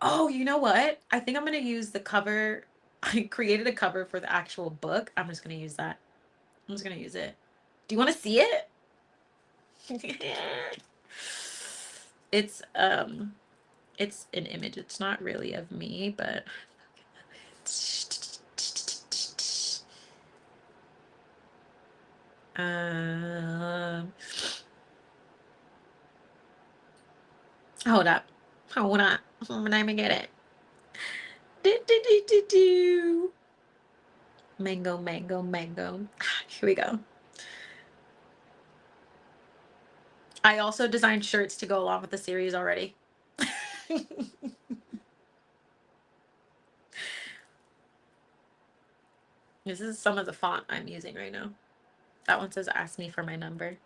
Oh, you know what? I think I'm gonna use the cover. I created a cover for the actual book. I'm just gonna use that. I'm just gonna use it. Do you want to see it? It's it's an image. It's not really of me, but um hold up. Hold up. Let me get it. do. Mango, mango, mango. Here we go. I also designed shirts to go along with the series already. This is some of the font I'm using right now. That one says ask me for my number.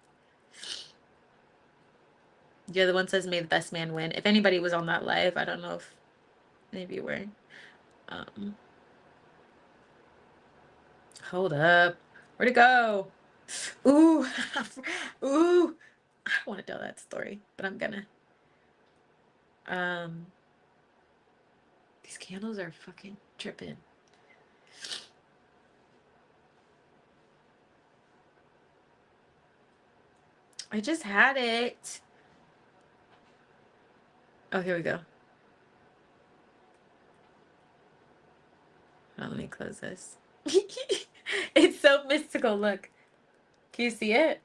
The other one says may the best man win. If anybody was on that live, I don't know if any of you were. Hold up. Where'd it go? Ooh. Ooh. I don't want to tell that story, but I'm gonna. These candles are fucking tripping. I just had it. Oh, here we go. Oh, let me close this. It's so mystical. Look. Can you see it?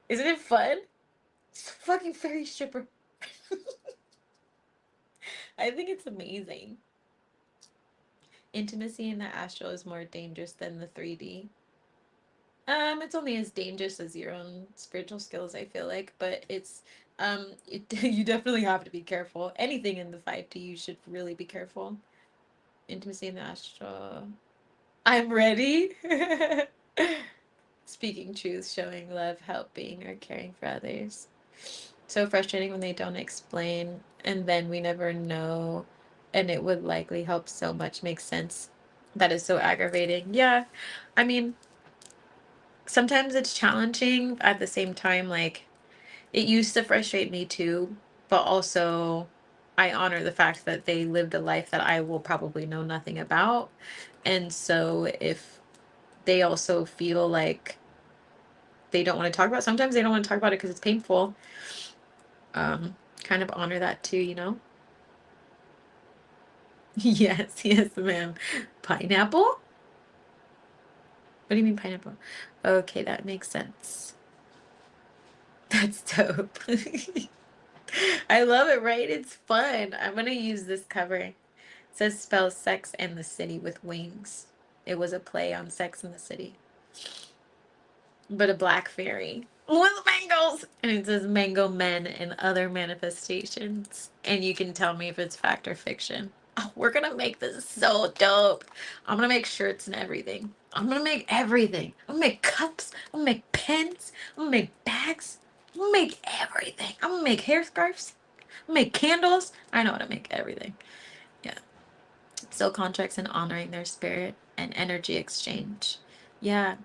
Isn't it fun? It's a fucking fairy stripper. I think it's amazing. Intimacy in the astral is more dangerous than the 3D. It's only as dangerous as your own spiritual skills, I feel like, but it's you definitely have to be careful. Anything in the 5D, you should really be careful. Intimacy in the astral. I'm ready. Speaking truth, showing love, helping, or caring for others. So frustrating when they don't explain, and then we never know, and it would likely help so much. Makes sense. That is so aggravating. Yeah, I mean, sometimes it's challenging. At the same time, like, it used to frustrate me too, but also I honor the fact that they lived a life that I will probably know nothing about. And so if they also feel like they don't want to talk about, sometimes they don't want to talk about it because it's painful. Kind of honor that too, you know? Yes, yes, ma'am. Pineapple? What do you mean pineapple? Okay, that makes sense. That's dope. I love it, right? It's fun. I'm gonna use this cover. It says spell Sex and the City with wings. It was a play on Sex and the City. But a black fairy with mangoes. And it says mango men and other manifestations. And you can tell me if it's fact or fiction. Oh, we're gonna make this so dope. I'm gonna make shirts and everything. I'm gonna make everything. I'm gonna make cups. I'm gonna make pens. I'm gonna make bags. I'm gonna make everything. I'm gonna make hair scarves. I'm gonna make candles. I know how to make everything. Yeah. So contracts and honoring their spirit and energy exchange. Yeah.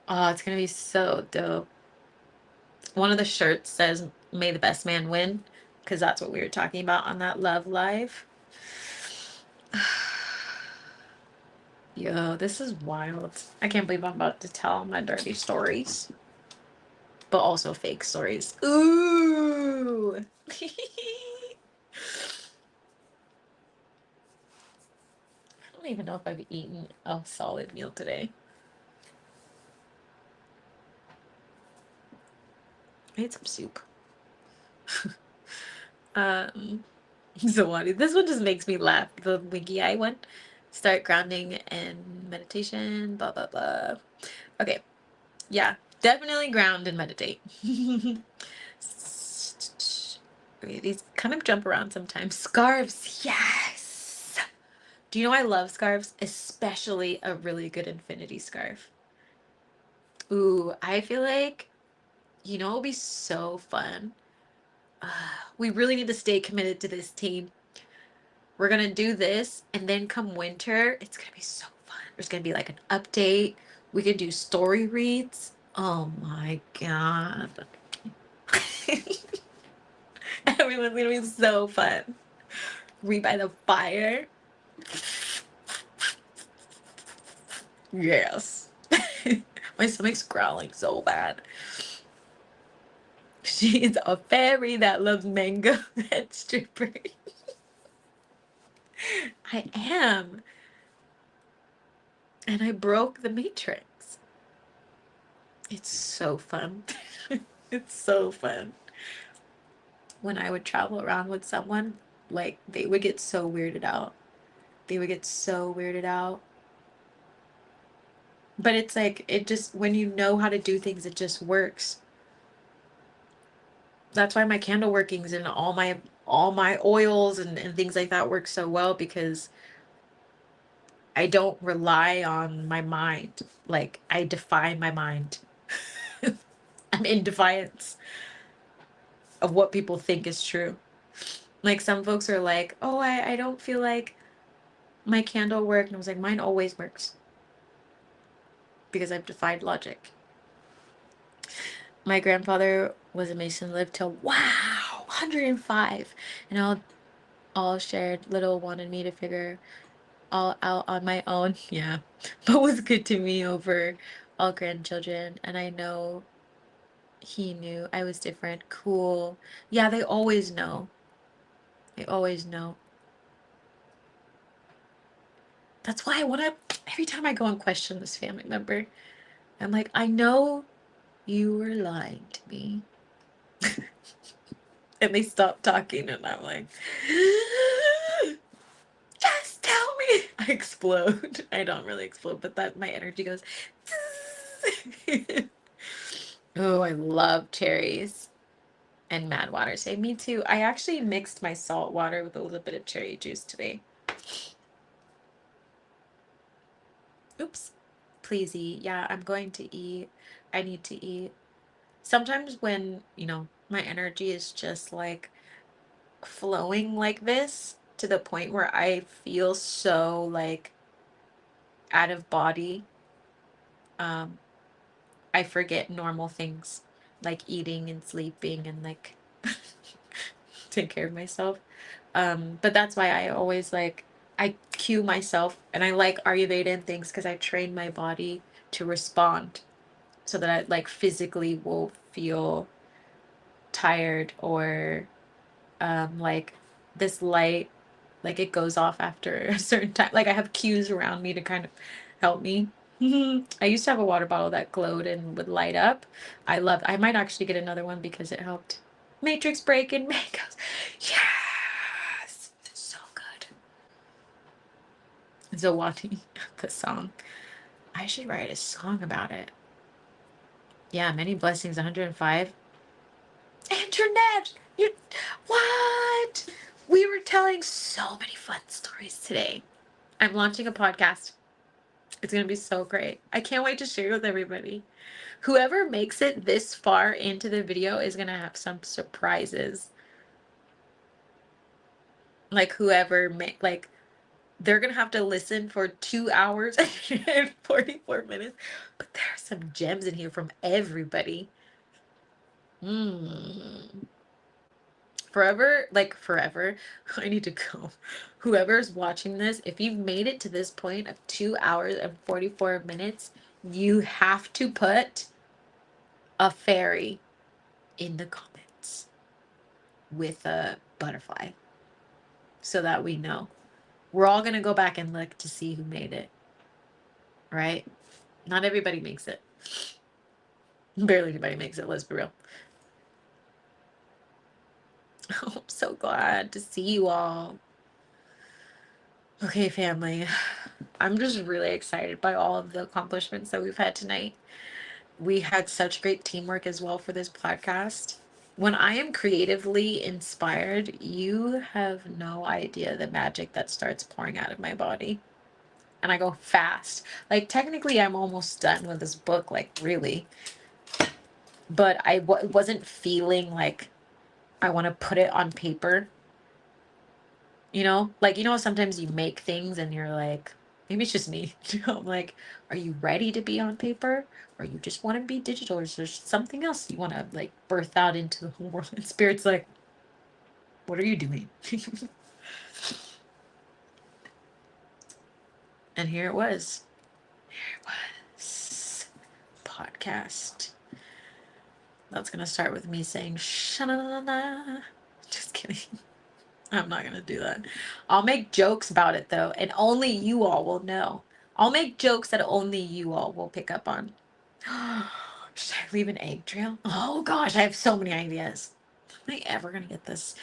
Oh, it's gonna be so dope. One of the shirts says may the best man win, because that's what we were talking about on that love live. Yo, this is wild. I can't believe I'm about to tell my dirty stories, but also fake stories. Ooh. I don't even know if I've eaten a solid meal today. I ate some soup. Zawadi. This one just makes me laugh. The winky eye one. Start grounding and meditation. Blah blah blah. Okay. Yeah. Definitely ground and meditate. Okay, these kind of jump around sometimes. Scarves. Yes. Do you know I love scarves? Especially a really good infinity scarf. Ooh, I feel like, you know, it'll be so fun. We really need to stay committed to this team. We're gonna do this, and then come winter, it's gonna be so fun. There's gonna be like an update. We can do story reads. Oh my god. Everyone's gonna be so fun. Read by the fire. Yes. My stomach's growling so bad. She is a fairy that loves mango and stripper. I am. And I broke the matrix. It's so fun. It's so fun. When I would travel around with someone, like, they would get so weirded out. They would get so weirded out. But it's like, it just, when you know how to do things, it just works. That's why my candle workings and all my oils and things like that work so well, because I don't rely on my mind. Like, I defy my mind. I'm in defiance of what people think is true. Like, some folks are like, oh, I don't feel like my candle worked. And I was like, mine always works. Because I've defied logic. My grandfather was a Mason, lived till, wow, 105. And all shared, little wanted me to figure all out on my own. Yeah. But was good to me over all grandchildren. And I know he knew I was different. Cool. Yeah, they always know. They always know. That's why I want to, every time I go and question this family member, I'm like, I know you were lying to me. And they stop talking, and I'm like, just tell me. I explode. I don't really explode, but that my energy goes. Oh, I love cherries and mad water. Say me too. I actually mixed my salt water with a little bit of cherry juice today. Oops. Please eat. Yeah, I'm going to eat. I need to eat. Sometimes when, my energy is just like flowing like this to the point where I feel so like out of body, um, I forget normal things like eating and sleeping and like take care of myself. But that's why I always like, I cue myself, and I like Ayurveda and things because I train my body to respond so that I like physically will feel tired, or like this light, like it goes off after a certain time. Like I have cues around me to kind of help me. I used to have a water bottle that glowed and would light up. I might actually get another one because it helped matrix break and mangoes. Yes, it's so good. Zawadi, the song. I should write a song about it. Yeah, many blessings, 105. Internet, what? We were telling so many fun stories today. I'm launching a podcast. It's going to be so great. I can't wait to share with everybody. Whoever makes it this far into the video is going to have some surprises. Like like they're going to have to listen for 2 hours and 44 minutes. But there are some gems in here from everybody. Forever, like forever. I need to go. Whoever's watching this, if you've made it to this point of 2 hours and 44 minutes, you have to put a fairy in the comments with a butterfly so that we know. We're all going to go back and look to see who made it. Right? Not everybody makes it. Barely anybody makes it, let's be real. Oh, I'm so glad to see you all. Okay, family. I'm just really excited by all of the accomplishments that we've had tonight. We had such great teamwork as well for this podcast. When I am creatively inspired, you have no idea the magic that starts pouring out of my body. And I go fast. Like, technically, I'm almost done with this book, like, really. But I wasn't feeling like I want to put it on paper. Like, sometimes you make things and you're like, maybe it's just me. I'm like, are you ready to be on paper? Or you just want to be digital? Or is there something else you want to like birth out into the whole world? And Spirit's like, what are you doing? And here it was. Here it was. Podcast. That's going to start with me saying, sha-na-na-na. Just kidding. I'm not going to do that. I'll make jokes about it, though, and only you all will know. I'll make jokes that only you all will pick up on. Should I leave an egg trail? Oh, gosh, I have so many ideas. Am I ever going to get this?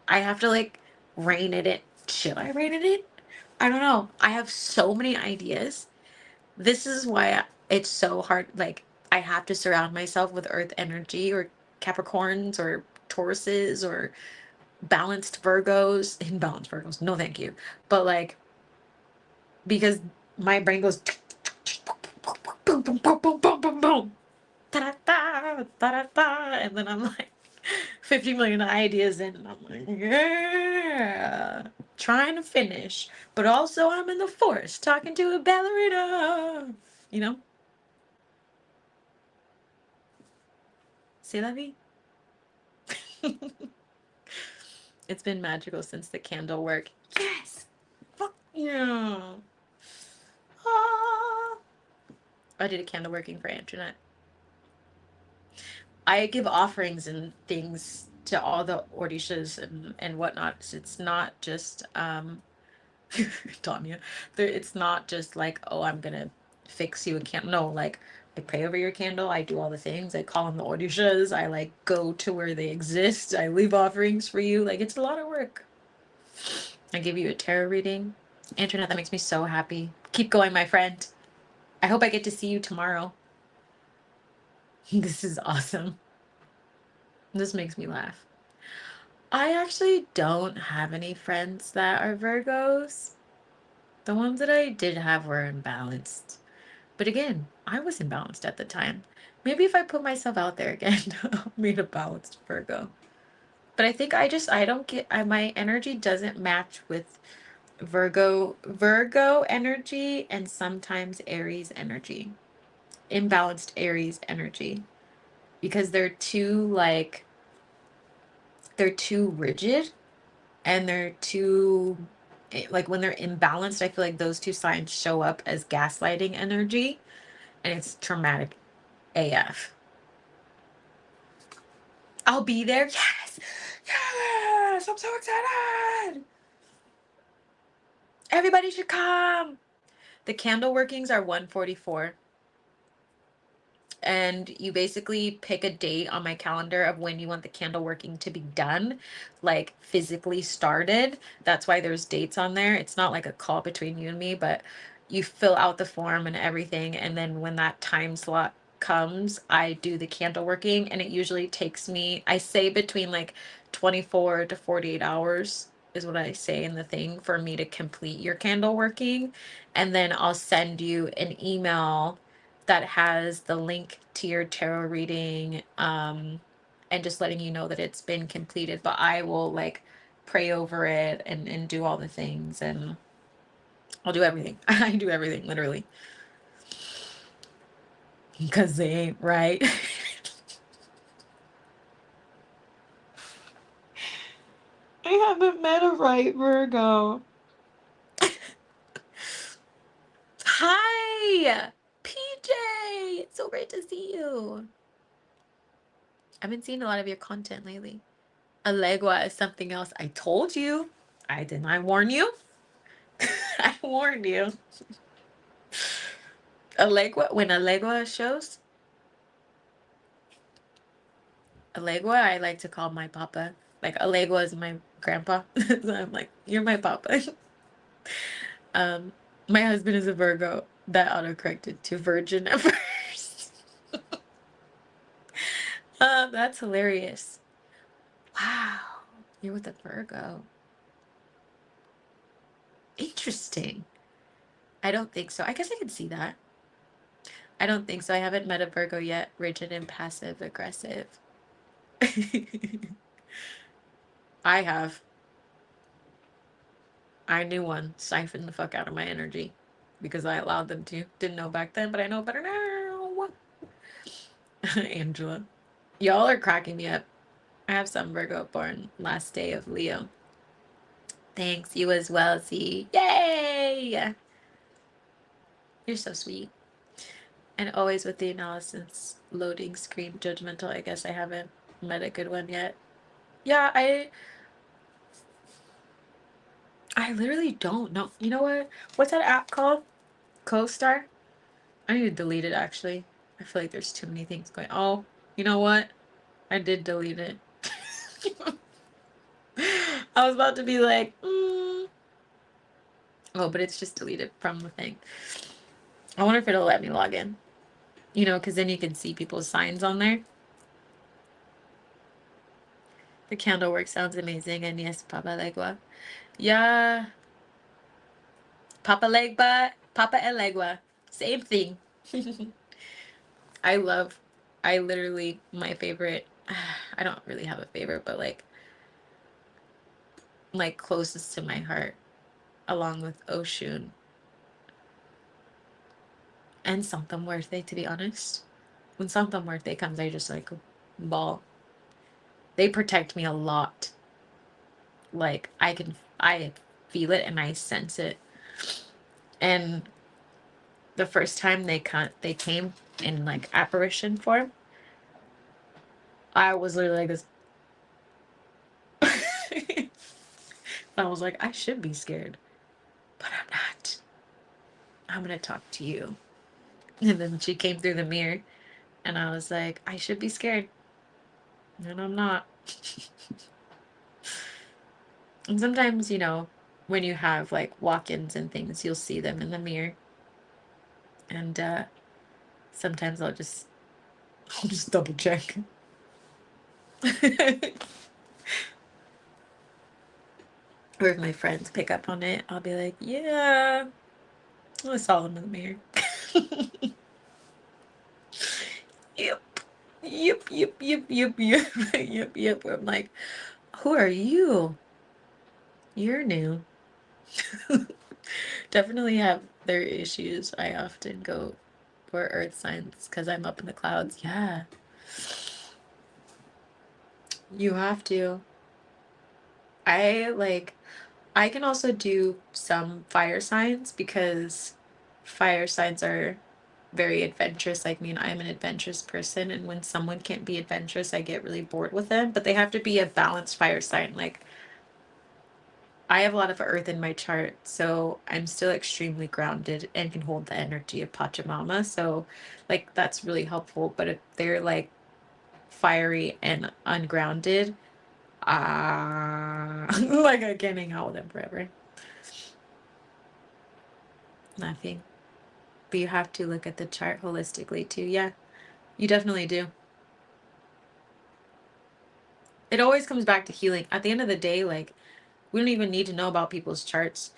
I have to, like, rein it in. Should I rein it in? I don't know. I have so many ideas. This is why it's so hard. Like, I have to surround myself with earth energy or Capricorns or Tauruses or balanced Virgos. Imbalanced Virgos. No, thank you. But like, because my brain goes boom, boom, boom, boom, boom, boom, boom. Da-da-da, da-da-da, and then I'm like 50 million ideas in, and I'm like, yeah, trying to finish, but also I'm in the forest talking to a ballerina, you know? C'est la vie. It's been magical since the candle work. Yes! Fuck yeah! Ah. I did a candle working for Antoinette. I give offerings and things to all the Orishas and whatnot. So it's not just Tanya. It's not just like, oh, I'm gonna fix you a candle. No, like I pray over your candle. I do all the things. I call on the Orishas. I like go to where they exist. I leave offerings for you. Like it's a lot of work. I give you a tarot reading. Internet, that makes me so happy. Keep going, my friend. I hope I get to see you tomorrow. This is awesome. This makes me laugh. I actually don't have any friends that are Virgos. The ones that I did have were imbalanced. But again, I was imbalanced at the time. Maybe if I put myself out there again, I'll meet a balanced Virgo. But I think I don't get, my energy doesn't match with Virgo energy and sometimes Aries energy. Imbalanced Aries energy. Because they're too rigid and they're too, like when they're imbalanced, I feel like those two signs show up as gaslighting energy and it's traumatic AF. I'll be there. Yes. Yes. I'm so excited. Everybody should come. The candle workings are 144. And you basically pick a date on my calendar of when you want the candle working to be done, like physically started. That's why there's dates on there. It's not like a call between you and me, but you fill out the form and everything. And then when that time slot comes, I do the candle working. And it usually takes me, I say between like 24 to 48 hours is what I say in the thing for me to complete your candle working. And then I'll send you an email that has the link to your tarot reading, and just letting you know that it's been completed. But I will like pray over it and do all the things, and I'll do everything. I do everything literally because they ain't right. I haven't met a right Virgo. Hi, PJ. It's so great to see you. I've been seeing a lot of your content lately. Alegua is something else. I told you. Didn't I warn you? I warned you. Alegua, when Alegua shows, Alegua, I like to call my papa. Like Alegua is my grandpa. So I'm like, you're my papa. Um, my husband is a Virgo. That autocorrected to virgin at first. That's hilarious. Wow, you're with a Virgo. Interesting. I don't think so. I guess I could see that. I don't think so. I haven't met a Virgo yet. Rigid and passive aggressive. I have. I knew one siphoned the fuck out of my energy because I allowed them to. Didn't know back then, but I know better now. Angela. Y'all are cracking me up. I have some Virgo born last day of Leo. Thanks, you as well, Z. Yay! You're so sweet. And always with the analysis loading screen judgmental. I guess I haven't met a good one yet. Yeah, I literally don't know. You know what? What's that app called? Co-Star? I need to delete it actually. I feel like there's too many things going. Oh, you know what? I did delete it. I was about to be like, Oh, but it's just deleted from the thing. I wonder if it'll let me log in. You know, because then you can see people's signs on there. The candle work sounds amazing. And yes, Papa Legua. Yeah. Papa Legba. Papa Elegua. Same thing. I literally, my favorite, I don't really have a favorite, but like closest to my heart, along with Oshun and Sancta Muerte, to be honest. When Sancta Muerte comes, I just like ball. They protect me a lot. Like I feel it and I sense it. And the first time they came in like apparition form, I was literally like this. I was like, I should be scared, but I'm not. I'm gonna talk to you. And then she came through the mirror, and I was like, I should be scared, and I'm not. And sometimes, you know, when you have like walk-ins and things, you'll see them in the mirror, and sometimes I'll just double check. Or if my friends pick up on it, I'll be like, yeah, I saw them in the mirror. Yep. Yep, yep, yep, yep, yep, yep, yep. I'm like, who are you? You're new. Definitely have their issues. I often go for earth signs because I'm up in the clouds. Yeah. You have to. I like, I can also do some fire signs because fire signs are very adventurous like me, and I'm an adventurous person, and when someone can't be adventurous I get really bored with them, but they have to be a balanced fire sign. Like I have a lot of earth in my chart, so I'm still extremely grounded and can hold the energy of Pachamama, so like that's really helpful. But if they're like fiery and ungrounded, like I can't hang out with them forever. Nothing. But you have to look at the chart holistically too. Yeah, you definitely do. It always comes back to healing. At the end of the day, like, we don't even need to know about people's charts.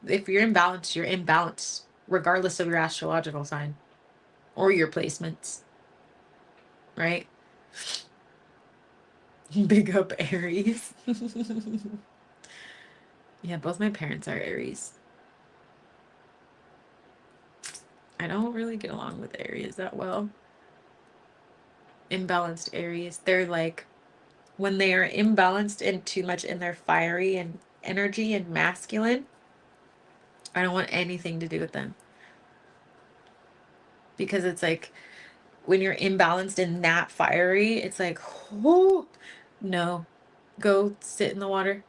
If you're imbalanced, you're imbalanced, regardless of your astrological sign or your placements, right? Big up Aries. Yeah, both my parents are Aries. I don't really get along with Aries that well. Imbalanced Aries. They're like, when they are imbalanced and too much in their fiery and energy and masculine, I don't want anything to do with them. Because it's like, when you're imbalanced and that fiery, it's like, oh, no, go sit in the water.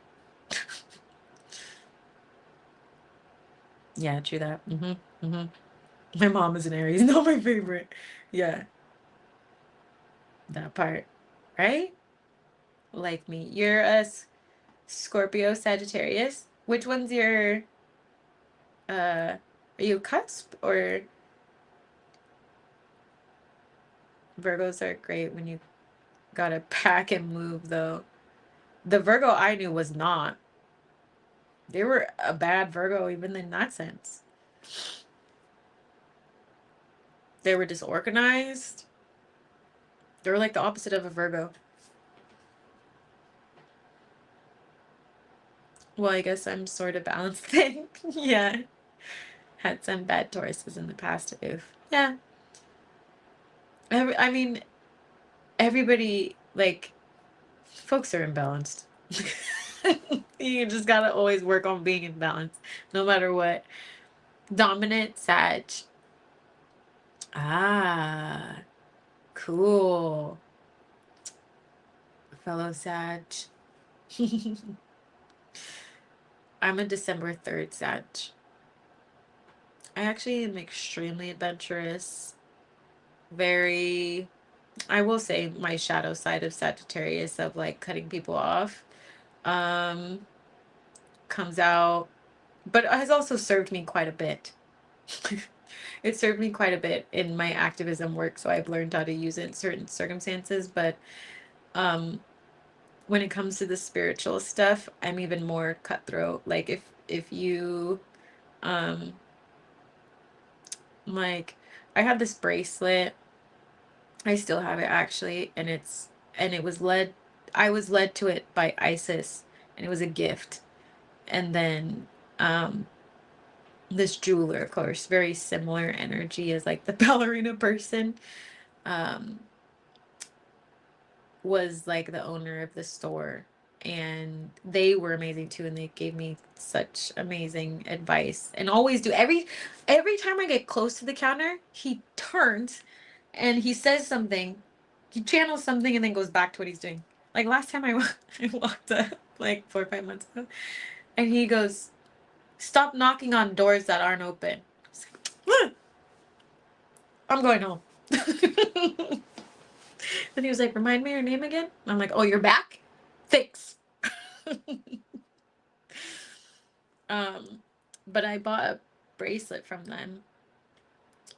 Yeah, true that. My mom is an Aries, not my favorite. Yeah, that part, right? Like me. You're a Scorpio Sagittarius. Which one's your, are you cusp or Virgos are great when you gotta pack and move though. The Virgo I knew was not. They were a bad Virgo even in that sense. They were disorganized. They were like the opposite of a Virgo. Well, I guess I'm sort of balanced then. Yeah. Had some bad Tauruses in the past too. Yeah. I mean, everybody, like, folks are imbalanced. You just gotta always work on being in balance, no matter what. Dominant Sag. Ah, cool. Fellow Sag. I'm a December 3rd Sag. I actually am extremely adventurous. Very, I will say my shadow side of Sagittarius of like cutting people off, um, comes out but it has also served me quite a bit. It served me quite a bit in my activism work, so I've learned how to use it in certain circumstances. But um, when it comes to the spiritual stuff, I'm even more cutthroat. Like if you um like I had this bracelet. I still have it actually, and it was led I was led to it by Isis, and it was a gift. And then um this jeweler, of course, very similar energy as like the ballerina person, um was like the owner of the store, and they were amazing too, and they gave me such amazing advice and always do. Every time I get close to the counter, he turns and he says something, he channels something and then goes back to what he's doing. Like last time I walked up like 4 or 5 months ago, and he goes, stop knocking on doors that aren't open. I was like, I'm going home. Then he was like, remind me your name again. I'm like, oh, you're back? Thanks. um, but I bought a bracelet from them,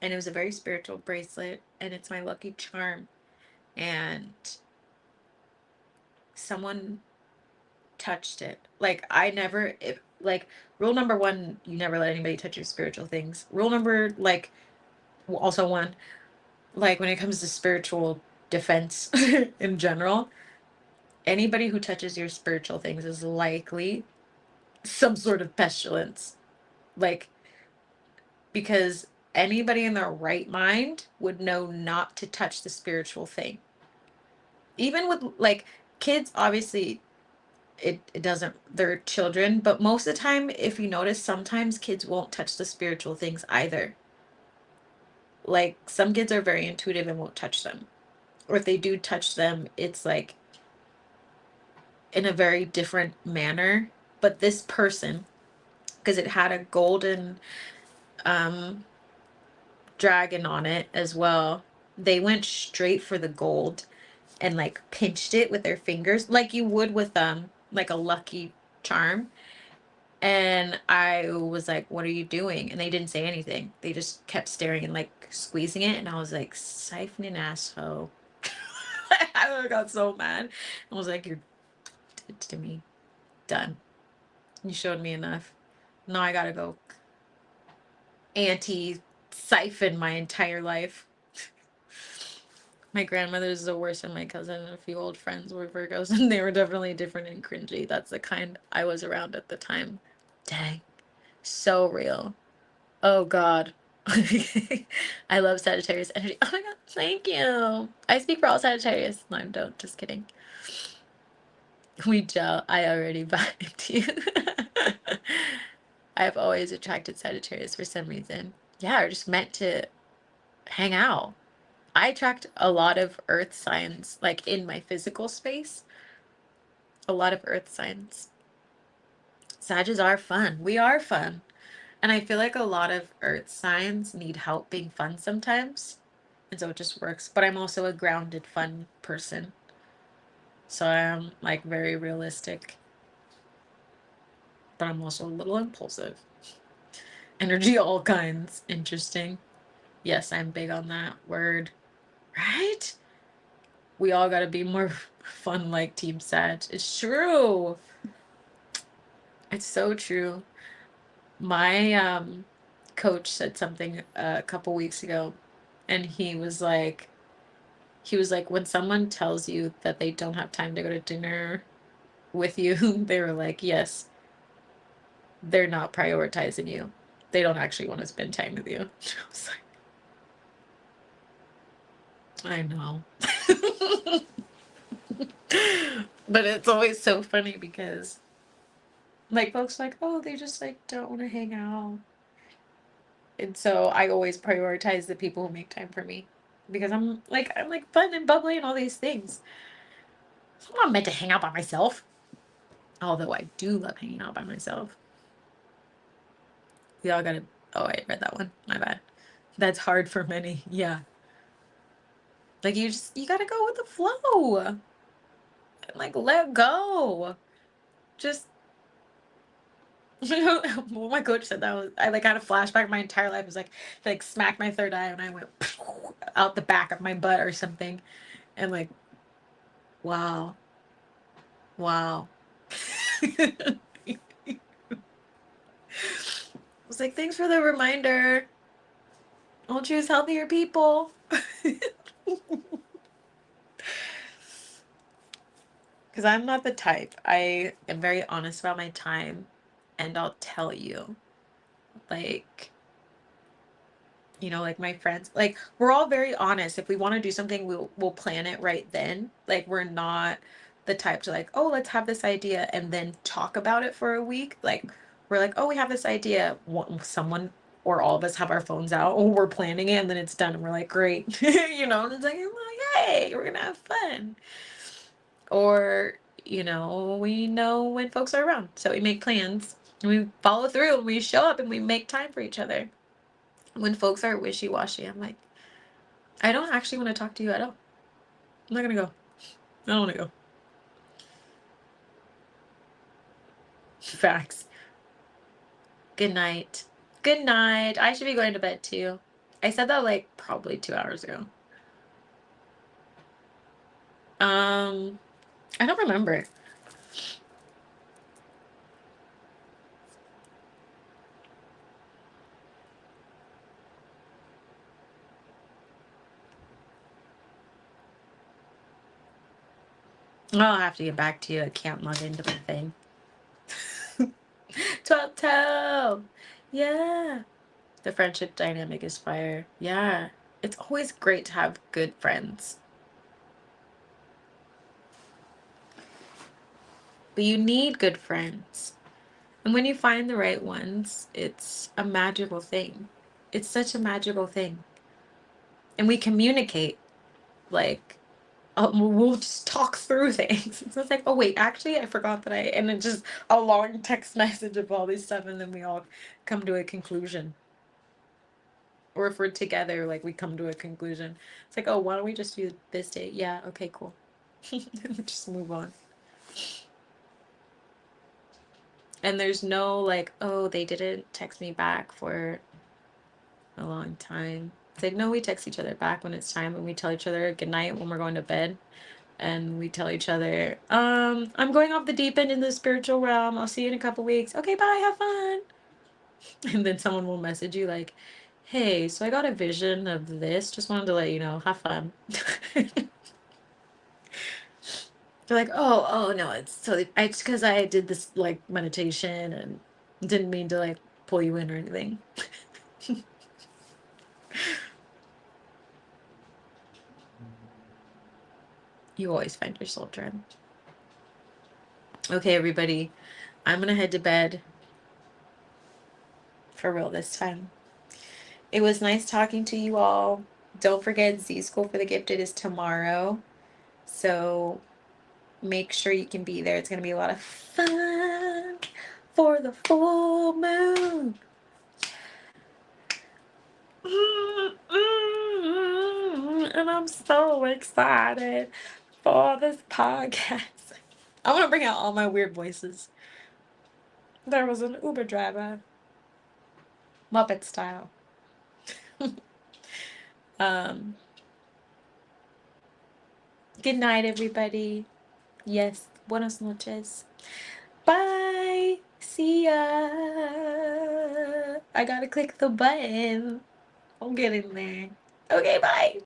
and it was a very spiritual bracelet, and it's my lucky charm. And someone touched it. Like I never, if like rule number one, you never let anybody touch your spiritual things. Rule number like also one, like when it comes to spiritual defense in general, anybody who touches your spiritual things is likely some sort of pestilence. Like, because anybody in their right mind would know not to touch the spiritual thing. Even with like kids, obviously it doesn't, they're children, but most of the time, if you notice, sometimes kids won't touch the spiritual things either. Like some kids are very intuitive and won't touch them. Or if they do touch them, it's like in a very different manner. But this person, because it had a golden um dragon on it as well, they went straight for the gold and like pinched it with their fingers like you would with like a lucky charm. And I was like, what are you doing? And they didn't say anything. They just kept staring and like squeezing it, and I was like, siphoning asshole. I got so mad. I was like, you're dead to me. Done. You showed me enough. Now I gotta go anti siphon my entire life. My grandmother's the worst, and my cousin and a few old friends were Virgos, and they were definitely different and cringy. That's the kind I was around at the time. Dang. So real. Oh God. I love Sagittarius energy. Oh my God, thank you. I speak for all Sagittarius. No, I don't. Just kidding. We gel. I already vibed you. I've always attracted Sagittarius for some reason. Yeah, we're just meant to hang out. I attract a lot of earth signs, like in my physical space. A lot of earth signs. Sages are fun. We are fun. And I feel like a lot of earth signs need help being fun sometimes. And so it just works. But I'm also a grounded, fun person. So I'm like very realistic. But I'm also a little impulsive. Energy, all kinds. Interesting. Yes, I'm big on that word. Right? We all gotta be more fun like Team Sag. It's true. It's so true. My coach said something a couple weeks ago, and he was like, when someone tells you that they don't have time to go to dinner with you, they were like, yes, they're not prioritizing you. They don't actually want to spend time with you. I was like, I know. But it's always so funny because like folks like, oh, they just like don't want to hang out. And so I always prioritize the people who make time for me because I'm like fun and bubbly and all these things. So I'm not meant to hang out by myself. Although I do love hanging out by myself. We all gotta. Oh, I read that one. My bad. That's hard for many. Yeah. Like you gotta go with the flow. And like let go. Just Well, my coach said that was I like had a flashback. My entire life was like smacked my third eye and I went out the back of my butt or something. And like, wow, wow. I was like, thanks for the reminder. I'll choose healthier people. Because I'm not the type. I am very honest about my time, and I'll tell you, like, like my friends, like we're all very honest. If we want to do something, we'll plan it right then. Like we're not the type to like, oh, let's have this idea and then talk about it for a week. Like we're like, oh, we have this idea. Someone or all of us have our phones out, or we're planning it, and then it's done, and we're like, great, and it's like, I'm like, hey, we're gonna have fun. Or we know when folks are around, so we make plans, and we follow through, and we show up, and we make time for each other. When folks are wishy-washy, I'm like, I don't actually want to talk to you at all. I'm not gonna go. I don't want to go. Facts. Good night. Good night. I should be going to bed too. I said that like probably 2 hours ago. I don't remember. I'll have to get back to you. I can't log into my thing. 12. Yeah. The friendship dynamic is fire. Yeah. It's always great to have good friends. But you need good friends. And when you find the right ones, it's a magical thing. It's such a magical thing. And we communicate. Like, we'll just talk through things. So it's like, oh, wait, actually, I forgot that and it's just a long text message of all this stuff. And then we all come to a conclusion. Or if we're together, like we come to a conclusion. It's like, oh, why don't we just do this date? Yeah, okay, cool. Just move on. And there's no like, oh, they didn't text me back for a long time. It's like, no, we text each other back when it's time, and we tell each other good night when we're going to bed. And we tell each other, I'm going off the deep end in the spiritual realm. I'll see you in a couple weeks. Okay, bye, have fun. And then someone will message you like, hey, so I got a vision of this. Just wanted to let you know, have fun. They're like, oh no, it's because I did this like meditation and didn't mean to like pull you in or anything. You always find your soul tribe. Okay, everybody, I'm gonna head to bed for real this time. It was nice talking to you all. Don't forget, Z School for the Gifted is tomorrow, so make sure you can be there. It's gonna be a lot of fun for the full moon. And I'm so excited for this podcast. I want to bring out all my weird voices. There was an Uber driver, Muppet style. Good night, everybody. Yes, buenas noches. Bye. See ya. I gotta click the button. I'm getting there. Okay, bye.